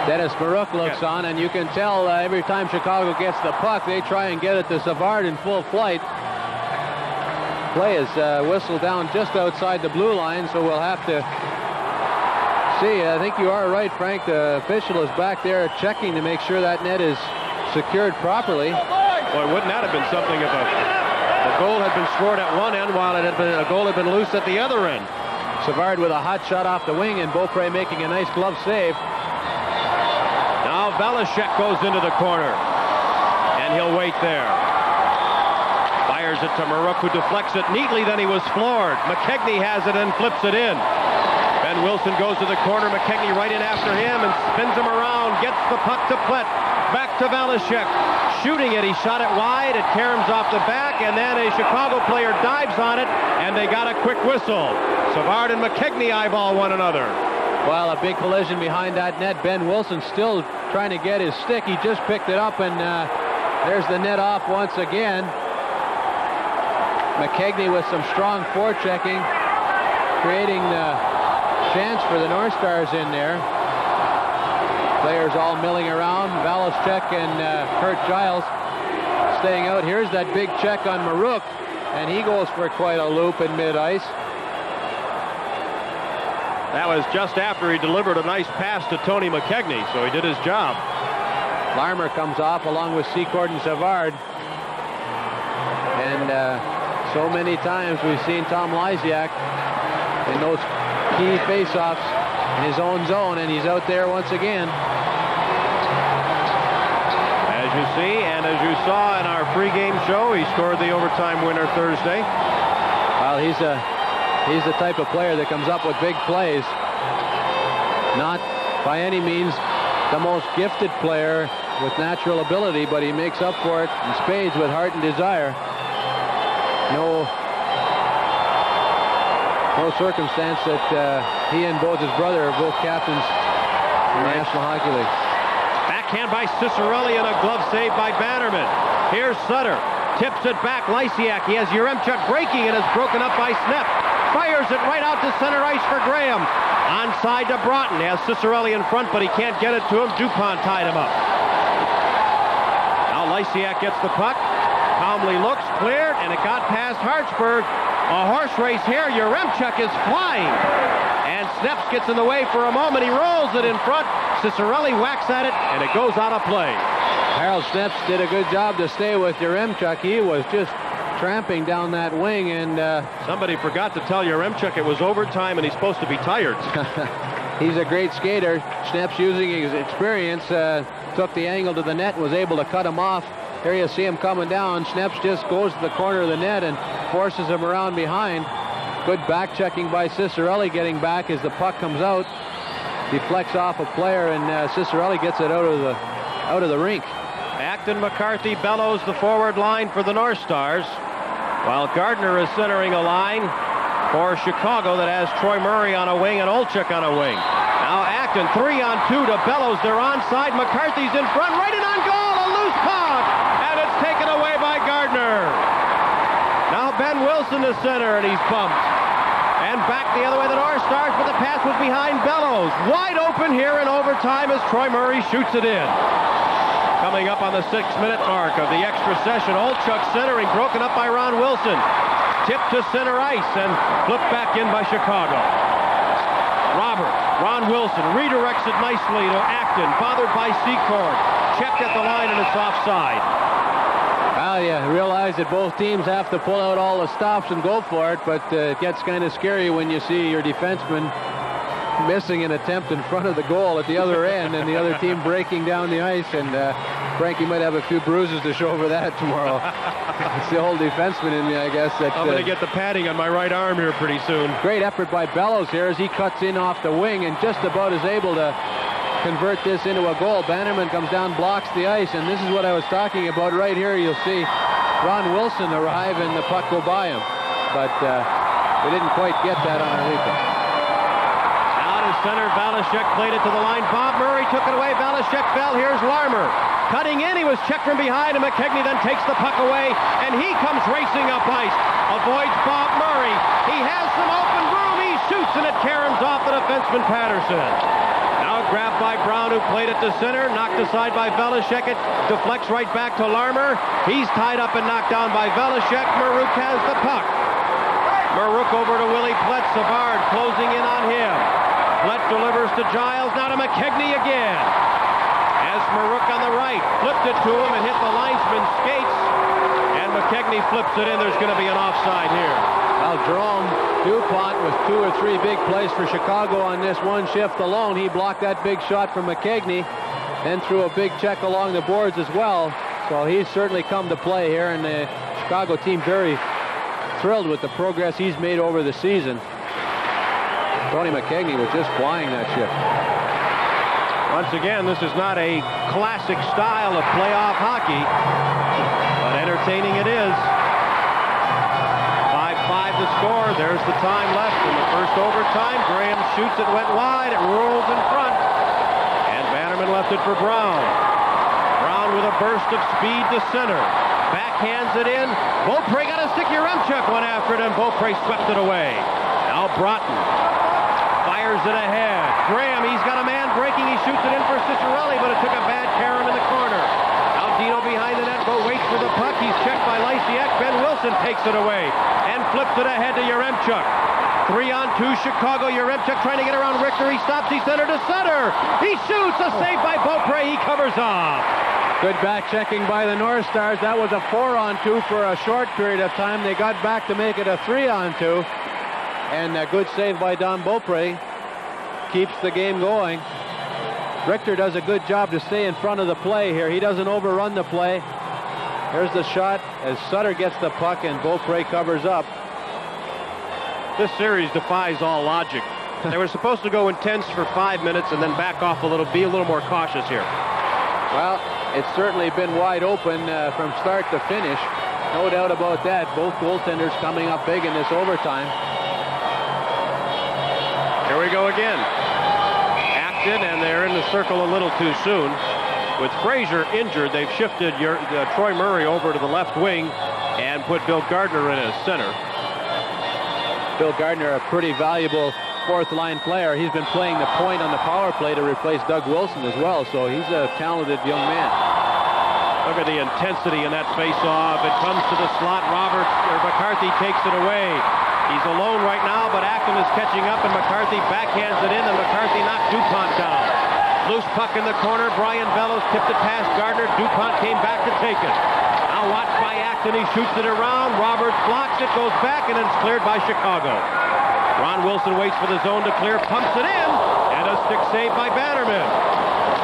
Dennis Marouk looks on, and you can tell every time Chicago gets the puck, they try and get it to Savard in full flight. Play is whistled down just outside the blue line, so we'll have to see. I think you are right, Frank. The official is back there checking to make sure that net is secured properly. Boy, wouldn't that have been something if a goal had been scored at one end while a goal had been loose at the other end. Savard with a hot shot off the wing, and Beaupre making a nice glove save. Now Velishek goes into the corner, and he'll wait there. Fires it to Marouk, who deflects it neatly, then he was floored. McKegney has it and flips it in. Ben Wilson goes to the corner, McKegney right in after him and spins him around, gets the puck to Plett. Back to Velishek. Shooting it, he shot it wide, it caroms off the back, and then a Chicago player dives on it, and they got a quick whistle. Savard and McKegney eyeball one another. Well, a big collision behind that net. Ben Wilson still trying to get his stick. He just picked it up, and there's the net off once again. McKegney with some strong forechecking, creating the chance for the North Stars in there. Players all milling around. Velishek and Kurt Giles staying out. Here's that big check on Marouk, and he goes for quite a loop in mid-ice. That was just after he delivered a nice pass to Tony McKegney, so he did his job. Larmer comes off along with Secord and Savard. And so many times we've seen Tom Lysiak in those key face-offs in his own zone, and he's out there once again. As you see, and as you saw in our pregame show, he scored the overtime winner Thursday. Well, he's the type of player that comes up with big plays. Not by any means the most gifted player with natural ability, but he makes up for it in spades with heart and desire. No circumstance that he and both his brother are both captains in the National Hockey League. Backhand by Cicerelli and a glove save by Bannerman. Here's Sutter. Tips it back. Lysiak. He has Yaremchuk breaking and is broken up by Snep. Fires it right out to center ice for Graham. Onside to Broughton. He has Cicerelli in front, but he can't get it to him. Dupont tied him up. Now Lysiak gets the puck. Calmly looks, cleared, and it got past Hartsburg. A horse race here. Yaremchuk is flying. And Sneps gets in the way for a moment. He rolls it in front. Cicerelli whacks at it, and it goes out of play. Harold Sneps did a good job to stay with Yaremchuk. He was just tramping down that wing, and somebody forgot to tell Yaremchuk it was overtime, and he's supposed to be tired. He's a great skater. Sneps, using his experience, took the angle to the net and was able to cut him off. Here you see him coming down. Sneps just goes to the corner of the net and forces him around behind. Good back checking by Cicerelli, getting back as the puck comes out. Deflects off a player, and Cicerelli gets it out of the rink. Acton, McCarthy, Bellows, the forward line for the North Stars, while Gardner is centering a line for Chicago that has Troy Murray on a wing and Olchuk on a wing. Now Acton, 3-on-2 to Bellows. They're onside. McCarthy's in front, right in on goal. A loose puck, and it's taken away by Gardner. Now Ben Wilson to center, and he's bumped. And back the other way, the North Stars, but the pass was behind Bellows. Wide open here in overtime as Troy Murray shoots it in. Coming up on the 6-minute mark of the extra session, Olchuk centering, broken up by Ron Wilson. Tipped to center ice and flipped back in by Chicago. Ron Wilson redirects it nicely to Acton, bothered by Secord. Checked at the line, and it's offside. Well, you realize that both teams have to pull out all the stops and go for it, but it gets kind of scary when you see your defenseman missing an attempt in front of the goal at the other end and the other team breaking down the ice, and Frankie might have a few bruises to show for that tomorrow. It's the old defenseman in me, I guess. That, I'm going to get the padding on my right arm here pretty soon. Great effort by Bellows here as he cuts in off the wing and just about is able to convert this into a goal. Bannerman comes down, blocks the ice, and this is what I was talking about right here. You'll see Ron Wilson arrive and the puck go by him, but we didn't quite get that on our replay. Center, Valashek played it to the line. Bob Murray took it away. Valashek fell. Here's Larmer. Cutting in. He was checked from behind, and McKegney then takes the puck away, and he comes racing up ice. Avoids Bob Murray. He has some open room. He shoots, and it caroms off the defenseman Patterson. Now grabbed by Brown, who played it to center. Knocked aside by Valashek. It deflects right back to Larmer. He's tied up and knocked down by Valashek. Maruk has the puck. Maruk over to Willie Plett. Savard closing in on him. Plett delivers to Giles, now to McKegney again. As Maruk on the right, flipped it to him and hit the linesman's skates. And McKegney flips it in. There's going to be an offside here. Well, Jerome Dupont with 2 or 3 big plays for Chicago on this one shift alone. He blocked that big shot from McKegney, then threw a big check along the boards as well. So he's certainly come to play here, and the Chicago team very thrilled with the progress he's made over the season. Tony McKegney was just flying that ship. Once again, this is not a classic style of playoff hockey, but entertaining it is. 5-5 the score. There's the time left in the first overtime. Graham shoots it, went wide. It rolls in front. And Bannerman left it for Brown. Brown with a burst of speed to center. Backhands it in. Beaupre got a stick. Yaremchuk went after it, and Beaupre swept it away. Now Broughton fires it ahead. Graham, he's got a man breaking. He shoots it in for Cicerelli, but it took a bad carom in the corner. Now Dino behind the net. Bo waits for the puck. He's checked by Lysiak. Ben Wilson takes it away and flips it ahead to Yaremchuk. 3-on-2 Chicago. Yaremchuk trying to get around Richter. He stops. He center to center. He shoots. A save by Beaupre. He covers off. Good back checking by the North Stars. That was a 4-on-2 for a short period of time. They got back to make it a 3-on-2. And a good save by Don Beaupre keeps the game going. Richter does a good job to stay in front of the play here. He doesn't overrun the play. Here's the shot as Sutter gets the puck and Beaupre covers up. This series defies all logic. They were supposed to go intense for 5 minutes and then back off a little, be a little more cautious here. Well, it's certainly been wide open from start to finish. No doubt about that. Both goaltenders coming up big in this overtime. Here we go again. Acton, and they're in the circle a little too soon. With Frazier injured, they've shifted Troy Murray over to the left wing and put Bill Gardner in as center. Bill Gardner, a pretty valuable fourth-line player. He's been playing the point on the power play to replace Doug Wilson as well, so he's a talented young man. Look at the intensity in that face-off. It comes to the slot. McCarthy takes it away. He's alone right now, but Acton is catching up, and McCarthy backhands it in, and McCarthy knocked DuPont down. Loose puck in the corner. Brian Bellows tipped it past Gardner. DuPont came back to take it. Now watched by Acton. He shoots it around. Roberts blocks it, goes back, and it's cleared by Chicago. Ron Wilson waits for the zone to clear, pumps it in, and a stick save by Bannerman.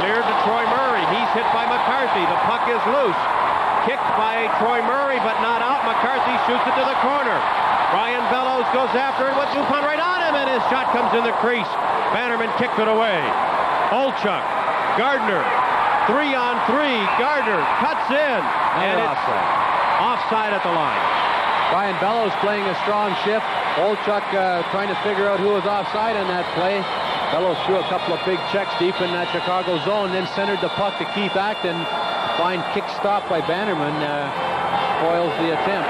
Cleared to Troy Murray. He's hit by McCarthy. The puck is loose. Kicked by Troy Murray, but not out. McCarthy shoots it to the corner. Brian Bellows goes after it with DuPont right on him, and his shot comes in the crease. Bannerman kicked it away. Olchuk, Gardner, 3-on-3. Gardner cuts in, and it's offside at the line. Brian Bellows playing a strong shift. Olchuk trying to figure out who was offside on that play. Bellows threw a couple of big checks deep in that Chicago zone, then centered the puck to Keith Acton. Fine kick stop by Bannerman foils the attempt.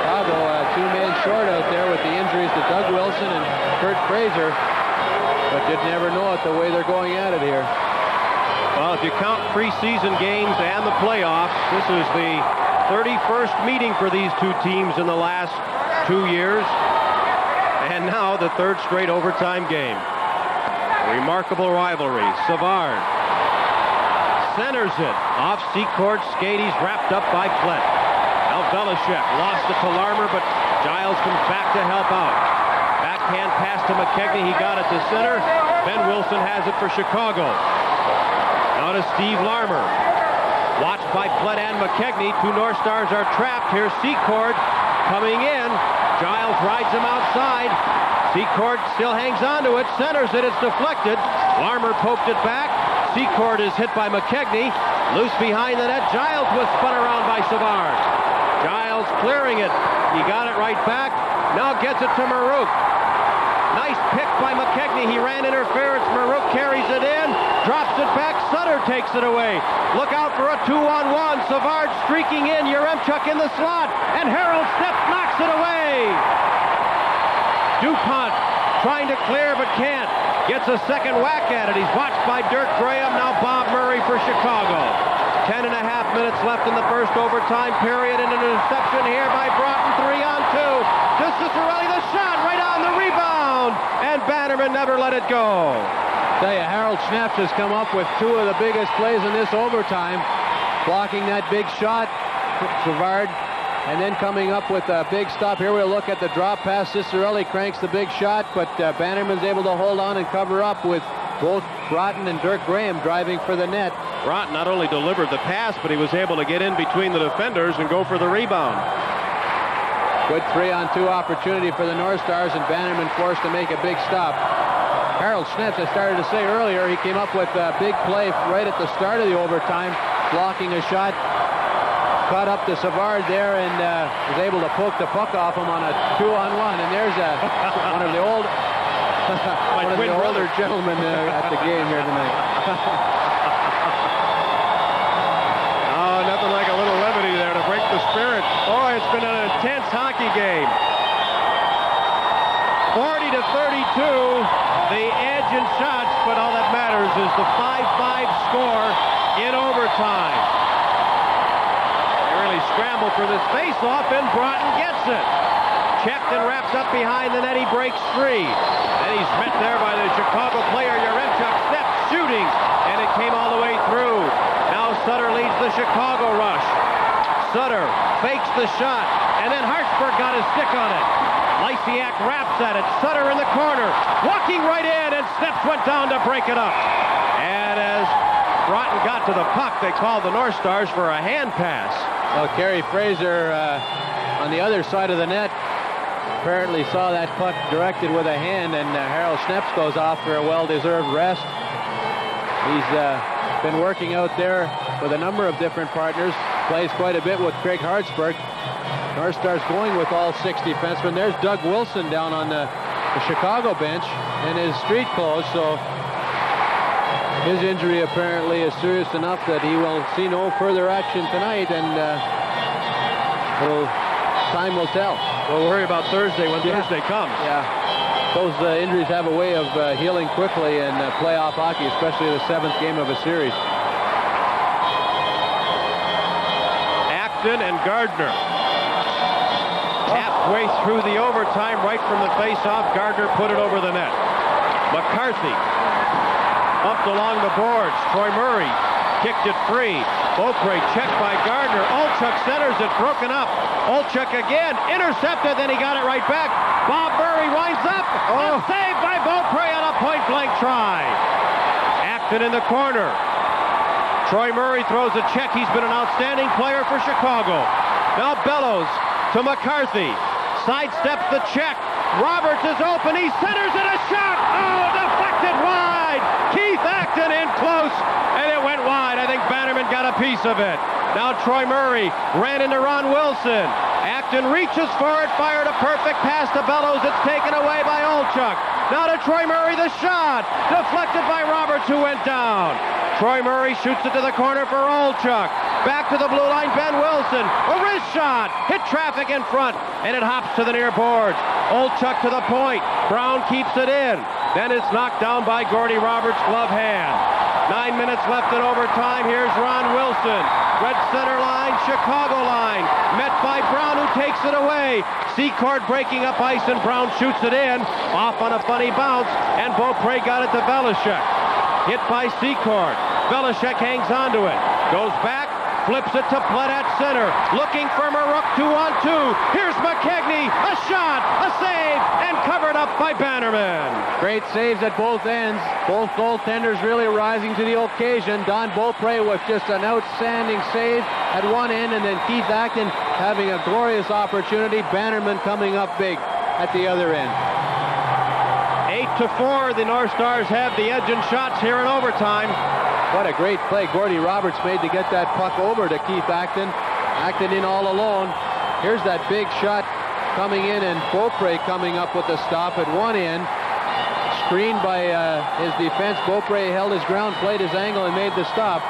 Chicago, two men short out there with the injuries to Doug Wilson and Kurt Frazier, but you'd never know it the way they're going at it here. Well, if you count preseason games and the playoffs, this is the 31st meeting for these two teams in the last 2 years. And now the third straight overtime game. A remarkable rivalry. Savard centers it. Off Secord skate. He's wrapped up by Flett. Now Belichick lost it to Larmer, but Giles comes back to help out. Backhand pass to McKegney. He got it to center. Ben Wilson has it for Chicago. Now to Steve Larmer. Watched by Flett and McKegney. Two North Stars are trapped. Here's Secord coming in. Giles rides him outside. Secord still hangs on to it. Centers it. It's deflected. Larmer poked it back. Secord is hit by McKegney. Loose behind the net. Giles was spun around by Savard. Giles clearing it. He got it right back. Now gets it to Marouk. Nice pick by McKegney. He ran interference. Marouk carries it in. Drops it back. Sutter takes it away. Look out for a 2-on-1. Savard streaking in. Yaremchuk in the slot. And Harold steps, knocks it away. DuPont trying to clear but can't. Gets a second whack at it. He's watched by Dirk Graham. Now Bob Murray for Chicago. 10.5 minutes left in the first overtime period. And an interception here by Broughton. 3-on-2. To Ciccarelli. The shot right on the rebound. And Bannerman never let it go. Tell you, Harold Schnaps has come up with two of the biggest plays in this overtime. Blocking that big shot, Savard, and then coming up with a big stop. Here we'll look at the drop pass. Ciccarelli cranks the big shot, but Bannerman's able to hold on and cover up with both Broughton and Dirk Graham driving for the net. Broughton not only delivered the pass, but he was able to get in between the defenders and go for the rebound. Good 3-on-2 opportunity for the North Stars, and Bannerman forced to make a big stop. Harold Schnaps, I started to say earlier, he came up with a big play right at the start of the overtime, blocking a shot, caught up to Savard there, and was able to poke the puck off him on a 2-on-1. And there's one of the old, one of the older gentlemen at the game here tonight. Oh, nothing like a little levity there to break the spirit. Boy, it's been an intense hockey game. 40-32. The edge in shots, but all that matters is the 5-5 score in overtime. They really scramble for this face-off, and Broughton gets it. checked and wraps up behind the net. He breaks free. Then he's met there by the Chicago player, Yaremchuk. Steps, shooting, and it came all the way through. Now Sutter leads the Chicago rush. Sutter fakes the shot, and then Hartsburg got his stick on it. Lysiak wraps at it. Sutter in the corner, walking right in, and Steps went down to break it up. And as Broughton got to the puck, they called the North Stars for a hand pass. Well, Kerry Fraser on the other side of the net apparently saw that puck directed with a hand, and Harold Schneps goes off for a well-deserved rest. He's been working out there with a number of different partners, plays quite a bit with Craig Hartsburg. North Stars going with all 6 defensemen. There's Doug Wilson down on the Chicago bench in his street clothes, so his injury apparently is serious enough that he will see no further action tonight, and time will tell. We'll worry about Thursday when Thursday comes. Yeah. Those injuries have a way of healing quickly in playoff hockey, especially the 7th game of a series. Acton and Gardner. Halfway through the overtime, right from the face-off, Gardner put it over the net. McCarthy bumped along the boards. Troy Murray kicked it free. Beaupre checked by Gardner. Olchuk centers it, broken up. Olchuk again, intercepted, then he got it right back. Bob Murray winds up. Saved by Beaupre on a point-blank try. Acton in the corner. Troy Murray throws a check. He's been an outstanding player for Chicago. Now Bellows to McCarthy. Sidesteps the check. Roberts is open. He centers it, a shot. Oh, deflected wide. Keith Acton in close, and it went wide. I think Bannerman got a piece of it. Now Troy Murray ran into Ron Wilson. Acton reaches for it, fired a perfect pass to Bellows. It's taken away by Olchuk. Now to Troy Murray, the shot. Deflected by Roberts, who went down. Troy Murray shoots it to the corner for Olchuk. Back to the blue line, Ben Wilson. A wrist shot. Hit traffic in front, and it hops to the near boards. Olchuk to the point. Brown keeps it in. Then it's knocked down by Gordy Roberts' glove hand. 9 minutes left in overtime. Here's Ron Wilson. Red center line, Chicago line. Met by Brown, who takes it away. Secord breaking up ice, and Brown shoots it in. Off on a funny bounce, and Beaupre got it to Velishek. Hit by Secord. Velishek hangs onto it. Goes back, flips it to Plett at center. Looking for Marouk, 2-on-2. Here's McKegney. A shot, a save, and covered up by Bannerman. Great saves at both ends. Both goaltenders really rising to the occasion. Don Beaupre with just an outstanding save at one end, and then Keith Acton having a glorious opportunity. Bannerman coming up big at the other end. 8-4, the North Stars have the edge in shots here in overtime. What a great play Gordy Roberts made to get that puck over to Keith Acton. Acton in all alone. Here's that big shot coming in, and Beaupre coming up with the stop at one end. Screened by his defense. Beaupre held his ground, played his angle, and made the stop.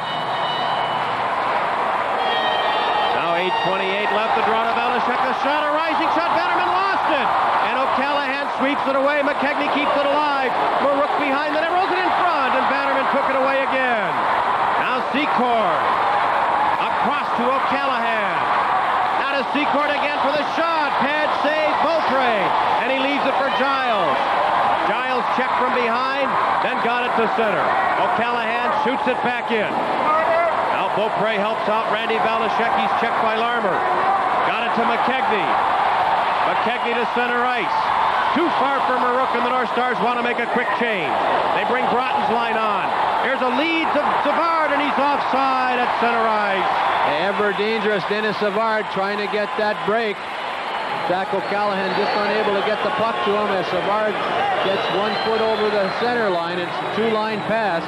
Now 8:28 left. The draw to Velishek. A shot, a rising shot. Bannerman lost it. And O'Callaghan sweeps it away. McKegney keeps it alive. Marouk behind the net, rolls it in front, and Bannerman took it away again. Now Secord. Across to O'Callaghan. Now to Secord again for the shot. Pad save, Beaupre. And he leaves it for Giles. Giles checked from behind, then got it to center. O'Callaghan shoots it back in. Now Beaupre helps out Randy Velishek. He's checked by Larmer. Got it to McKegney. McKegney to center ice. Too far for Marouk, and the North Stars want to make a quick change. They bring Broughton's line on. Here's a lead to Savard, and he's offside at center ice. Ever dangerous Dennis Savard trying to get that break. Zach O'Callaghan just unable to get the puck to him as Savard gets 1 foot over the center line. It's a two-line pass.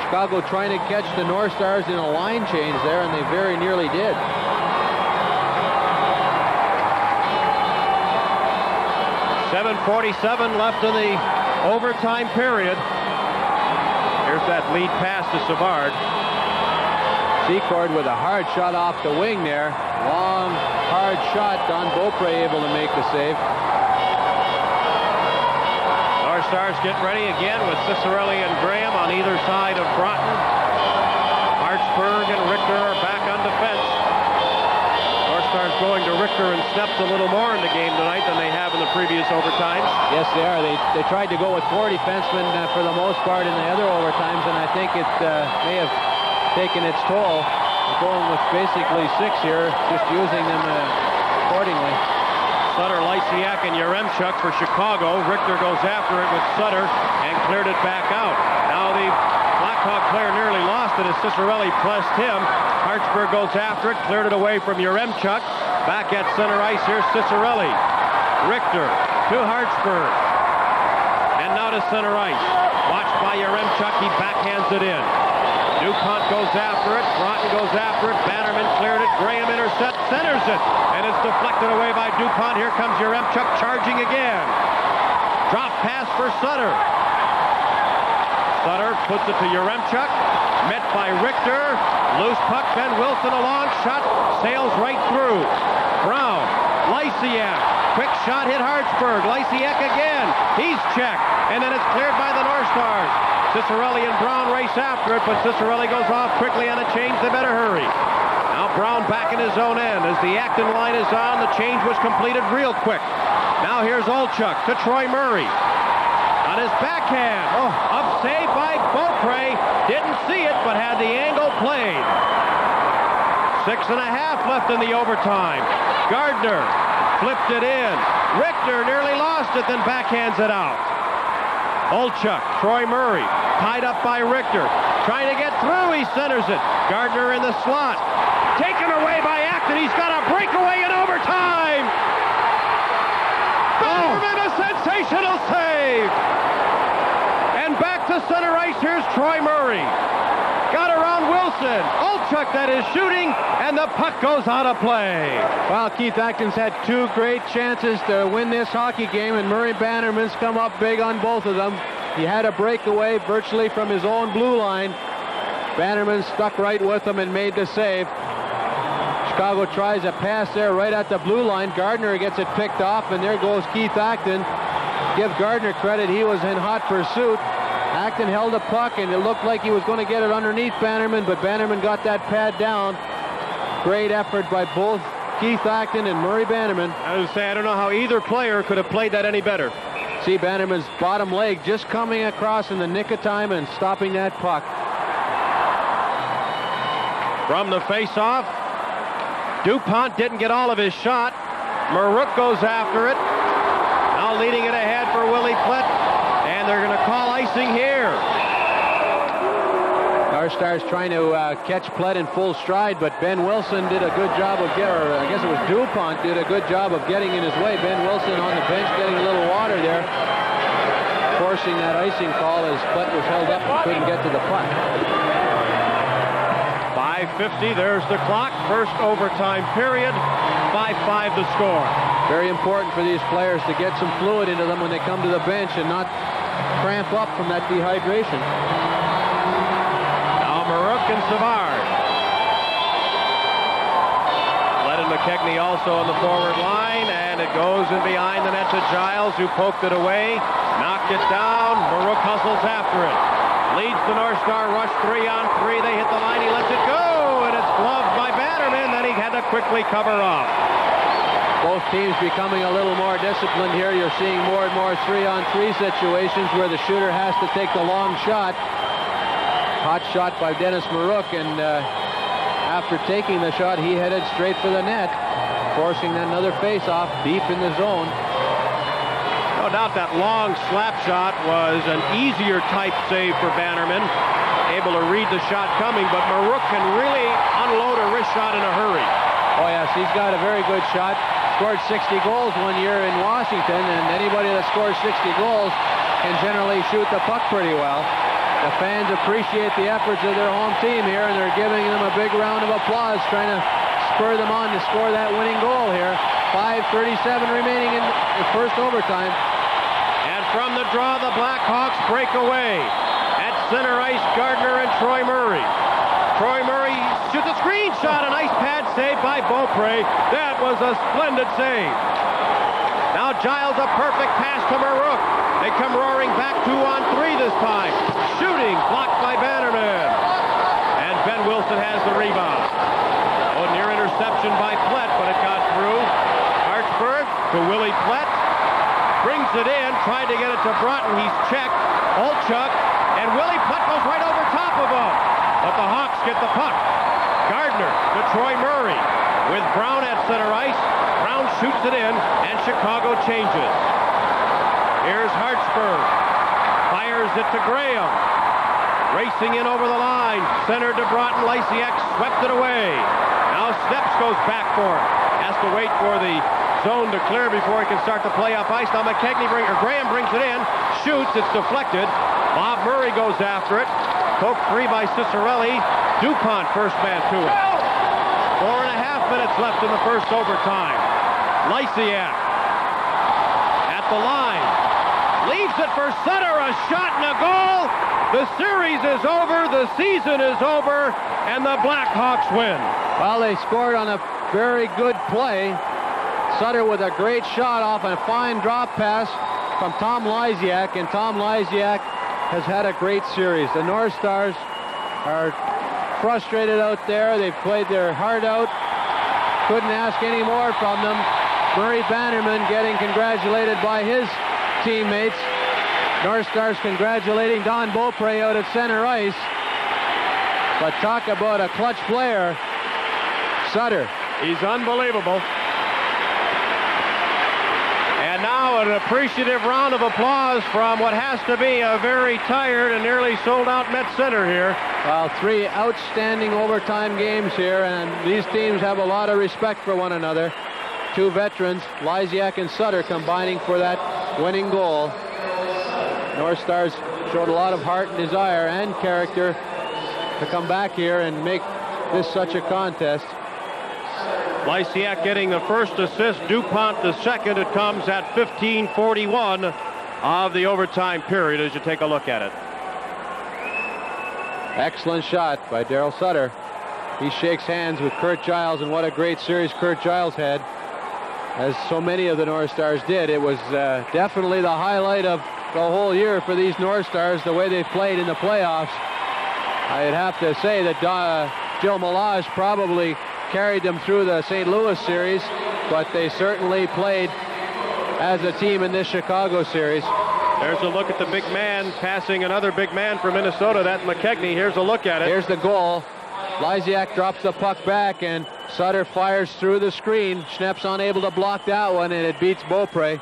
Chicago trying to catch the North Stars in a line change there, and they very nearly did. .47 left in the overtime period. Here's that lead pass to Savard. Secord with a hard shot off the wing there. Long, hard shot. Don Beaupre able to make the save. North Stars getting ready again with Cicerelli and Graham on either side of Broughton. Hartsburg and Richter are back on defense. North Stars going to Richter and Steps a little more in the game tonight than they have in the previous overtimes. Yes, they are. They tried to go with 4 defensemen for the most part in the other overtimes, and I think it may have taken its toll. Going with basically 6 here, just using them accordingly. Sutter, Lysiak, and Yaremchuk for Chicago. Richter goes after it with Sutter and cleared it back out. Now the Blackhawk player nearly lost it as Cicerelli pressed him. Hartsburg goes after it, cleared it away from Yaremchuk. Back at center ice, here's Cicerelli. Richter to Hartsburg. And now to center ice. Watched by Yaremchuk, he backhands it in. DuPont goes after it. Broughton goes after it. Bannerman cleared it. Graham intercepts, centers it. And it's deflected away by DuPont. Here comes Yaremchuk charging again. Drop pass for Sutter. Sutter puts it to Yaremchuk. Met by Richter. Loose puck. Ben Wilson, a long shot. Sails right through. Brown. Lysiak. Quick shot hit Hartsburg. Lysiak again. He's checked. And then it's cleared by the North Stars. Cicerelli and Brown race after it, but Cicerelli goes off quickly on a change. They better hurry. Now Brown back in his own end. As the Acton line is on, the change was completed real quick. Now here's Olchuk to Troy Murray. On his backhand. Up save by Beaupre. Didn't see it, but had the angle played. 6.5 left in the overtime. Gardner flipped it in. Richter nearly lost it, then backhands it out. Olchuk, Troy Murray, tied up by Richter. Trying to get through, he centers it. Gardner in the slot. Taken away by Acton. He's got a breakaway in overtime. Bannerman, a sensational save. And back to center ice, here's Troy Murray. Got around Wilson. Olchuk, that is shooting, and the puck goes out of play. Well, Keith Acton's had 2 great chances to win this hockey game, and Murray Bannerman's come up big on both of them. He had a breakaway virtually from his own blue line. Bannerman stuck right with him and made the save. Chicago tries a pass there right at the blue line. Gardner gets it picked off, and there goes Keith Acton. Give Gardner credit, he was in hot pursuit. Acton held the puck, and it looked like he was going to get it underneath Bannerman, but Bannerman got that pad down. Great effort by both Keith Acton and Murray Bannerman. I was saying, I don't know how either player could have played that any better. See Bannerman's bottom leg just coming across in the nick of time and stopping that puck. From the face-off, DuPont didn't get all of his shot. Marouk goes after it. Now leading it ahead for Willie Plett. And they're going to call icing here. Our Stars trying to catch Plett in full stride, but Ben Wilson did a good job of I guess it was DuPont did a good job of getting in his way. Ben Wilson on the bench getting a little water there, forcing that icing call as Plett was held up and couldn't get to the puck. 5:50, there's the clock. First overtime period. 5-5 the score. Very important for these players to get some fluid into them when they come to the bench and not cramp up from that dehydration. Now Marouk and Savard. Lennon McKechnie also on the forward line, and it goes in behind the net to Giles, who poked it away, knocked it down. Marouk hustles after it. Leads the North Star rush 3-on-3. They hit the line. He lets it go, and it's gloved by Bannerman. Then he had to quickly cover off. Both teams becoming a little more disciplined here. You're seeing more and more 3-on-3 situations where the shooter has to take the long shot. Hot shot by Dennis Marouk, and after taking the shot, he headed straight for the net, forcing another face-off deep in the zone. No doubt that long slap shot was an easier type save for Bannerman. Able to read the shot coming, but Marouk can really unload a wrist shot in a hurry. Oh, yes, he's got a very good shot. Scored 60 goals one year in Washington, and anybody that scores 60 goals can generally shoot the puck pretty well. The fans appreciate the efforts of their home team here, and they're giving them a big round of applause, trying to spur them on to score that winning goal here. 5:37 remaining in the first overtime. And from the draw, the Blackhawks break away. At center ice, Gardner and Troy Murray. Troy Murray shoots a screen shot, a nice pad save by Beaupre. That was a splendid save. Now Giles, a perfect pass to Marouk. They come roaring back 2-on-3 this time. Shooting, blocked by Bannerman. And Ben Wilson has the rebound. Oh, near interception. interception by Plett, but it got through. Hartsburg to Willie Plett. Brings it in, tried to get it to Broughton. He's checked. Olchuk, and Willie Plett goes right over top of him. But the Hawks get the puck. Gardner to Troy Murray. With Brown at center ice. Brown shoots it in, and Chicago changes. Here's Hartsburg. Fires it to Graham. Racing in over the line. Center to Broughton. Lysiak swept it away. Now Steps goes back for it. Has to wait for the zone to clear before he can start to play up ice. Now Graham brings it in. Shoots. It's deflected. Bob Murray goes after it. Poked free by Cicerelli. DuPont first man to it. 4.5 minutes left in the first overtime. Lysiak at the line. Leaves it for Sutter. A shot and a goal. The series is over. The season is over. And the Blackhawks win. Well, they scored on a very good play. Sutter with a great shot off a fine drop pass from Tom Lysiak. And Tom Lysiak has had a great series. The North Stars are frustrated out there. They've played their heart out. Couldn't ask any more from them. Murray Bannerman getting congratulated by his teammates. North Stars congratulating Don Beaupre out at center ice. But talk about a clutch player. Sutter. He's unbelievable. And now an appreciative round of applause from what has to be a very tired and nearly sold-out Met Center here. Well, 3 outstanding overtime games here, and these teams have a lot of respect for one another. 2 veterans, Lysiak and Sutter, combining for that winning goal. North Stars showed a lot of heart and desire and character to come back here and make this such a contest. Lysiak getting the first assist, DuPont the second. It comes at 15:41 of the overtime period as you take a look at it. Excellent shot by Daryl Sutter. He shakes hands with Kurt Giles, and what a great series Kurt Giles had, as so many of the North Stars did. It was definitely the highlight of the whole year for these North Stars, the way they played in the playoffs. I'd have to say that Jill Malage probably carried them through the St. Louis series, but they certainly played as a team in this Chicago series. There's a look at the big man passing another big man for Minnesota. That's McKegney. Here's a look at it. Here's the goal. Lysiak drops the puck back, and Sutter fires through the screen. Schnepp's unable to block that one, and it beats Beaupre.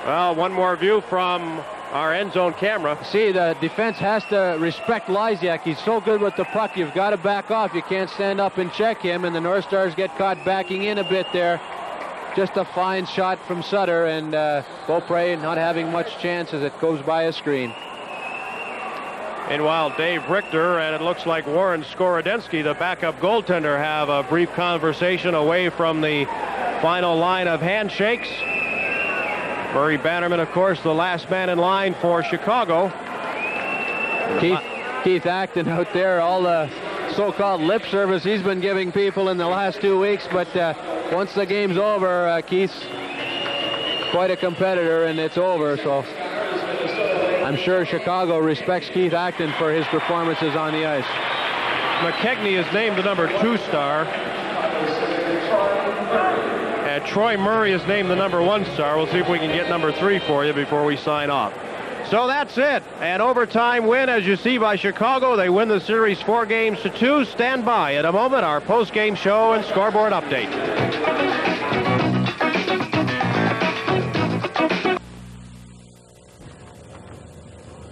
Well, one more view from our end zone camera. See, the defense has to respect Lysiak. He's so good with the puck, you've got to back off. You can't stand up and check him, and the North Stars get caught backing in a bit there. Just a fine shot from Sutter, and Beaupre not having much chance as it goes by a screen. Meanwhile, Dave Richter and it looks like Warren Skorodensky, the backup goaltender, have a brief conversation away from the final line of handshakes. Murray Bannerman, of course, the last man in line for Chicago. Keith Acton out there, all the so-called lip service he's been giving people in the last 2 weeks, but once the game's over, Keith's quite a competitor, and it's over, so I'm sure Chicago respects Keith Acton for his performances on the ice. McKegney is named the number 2 star. And Troy Murray is named the number 1 star. We'll see if we can get number 3 for you before we sign off. So that's it. An overtime win, as you see, by Chicago. They win the series 4-2. Stand by. In a moment, our post-game show and scoreboard update.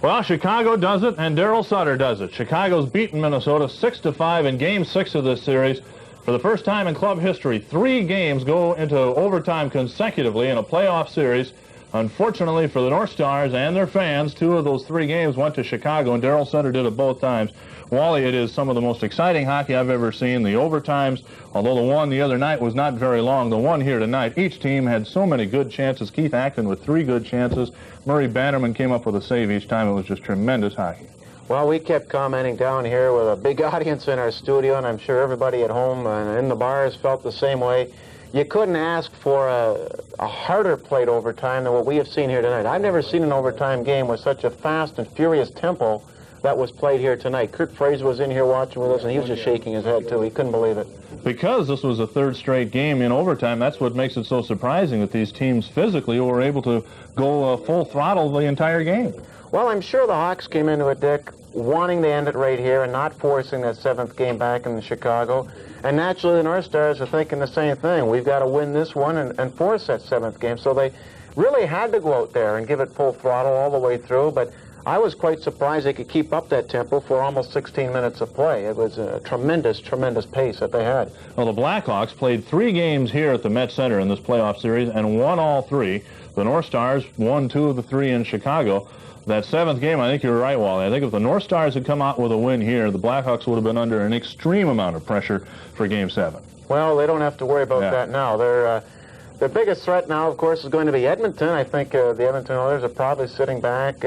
Well, Chicago does it, and Daryl Sutter does it. Chicago's beaten Minnesota 6-5 in Game 6 of this series. For the first time in club history, 3 games go into overtime consecutively in a playoff series. Unfortunately for the North Stars and their fans, 2 of those 3 games went to Chicago, and Daryl Sutter did it both times. Wally, it is some of the most exciting hockey I've ever seen. The overtimes, although the one the other night was not very long, the one here tonight, each team had so many good chances. Keith Acton with 3 good chances. Murray Bannerman came up with a save each time. It was just tremendous hockey. Well, we kept commenting down here with a big audience in our studio, and I'm sure everybody at home and in the bars felt the same way. You couldn't ask for a harder played overtime than what we have seen here tonight. I've never seen an overtime game with such a fast and furious tempo that was played here tonight. Kurt Fraser was in here watching with us, and he was just shaking his head, too. He couldn't believe it. Because this was a third straight game in overtime, that's what makes it so surprising that these teams physically were able to go full throttle the entire game. Well, I'm sure the Hawks came into it, Dick, wanting to end it right here and not forcing that 7th game back in Chicago. And naturally, the North Stars are thinking the same thing. We've got to win this one and force that 7th game. So they really had to go out there and give it full throttle all the way through. But I was quite surprised they could keep up that tempo for almost 16 minutes of play. It was a tremendous, tremendous pace that they had. Well, the Blackhawks played 3 games here at the Met Center in this playoff series and won all 3. The North Stars won 2 of the 3 in Chicago. That 7th game, I think you're right, Wally. I think if the North Stars had come out with a win here, the Blackhawks would have been under an extreme amount of pressure for Game 7. Well, they don't have to worry about that now. Their biggest threat now, of course, is going to be Edmonton. I think the Edmonton Oilers are probably sitting back,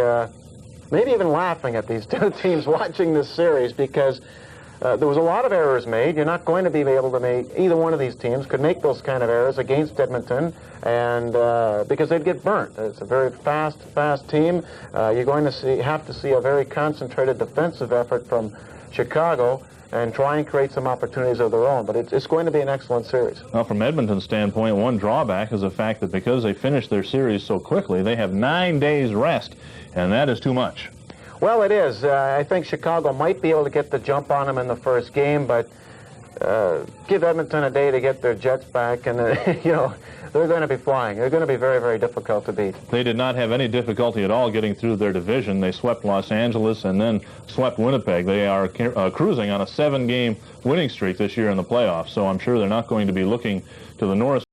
maybe even laughing at these two teams watching this series, because there was a lot of errors made. You're not going to be able to make, either one of these teams could make those kind of errors against Edmonton, and because they'd get burnt. It's a very fast team. You're going to have to see a very concentrated defensive effort from Chicago and try and create some opportunities of their own. But it's going to be an excellent series. Well, from Edmonton's standpoint, one drawback is the fact that because they finished their series so quickly, they have 9 days rest, and that is too much. Well, it is. I think Chicago might be able to get the jump on them in the first game, but give Edmonton a day to get their jets back, and you know, they're going to be flying. They're going to be very, very difficult to beat. They did not have any difficulty at all getting through their division. They swept Los Angeles and then swept Winnipeg. They are cruising on a 7-game winning streak this year in the playoffs, so I'm sure they're not going to be looking to the Norris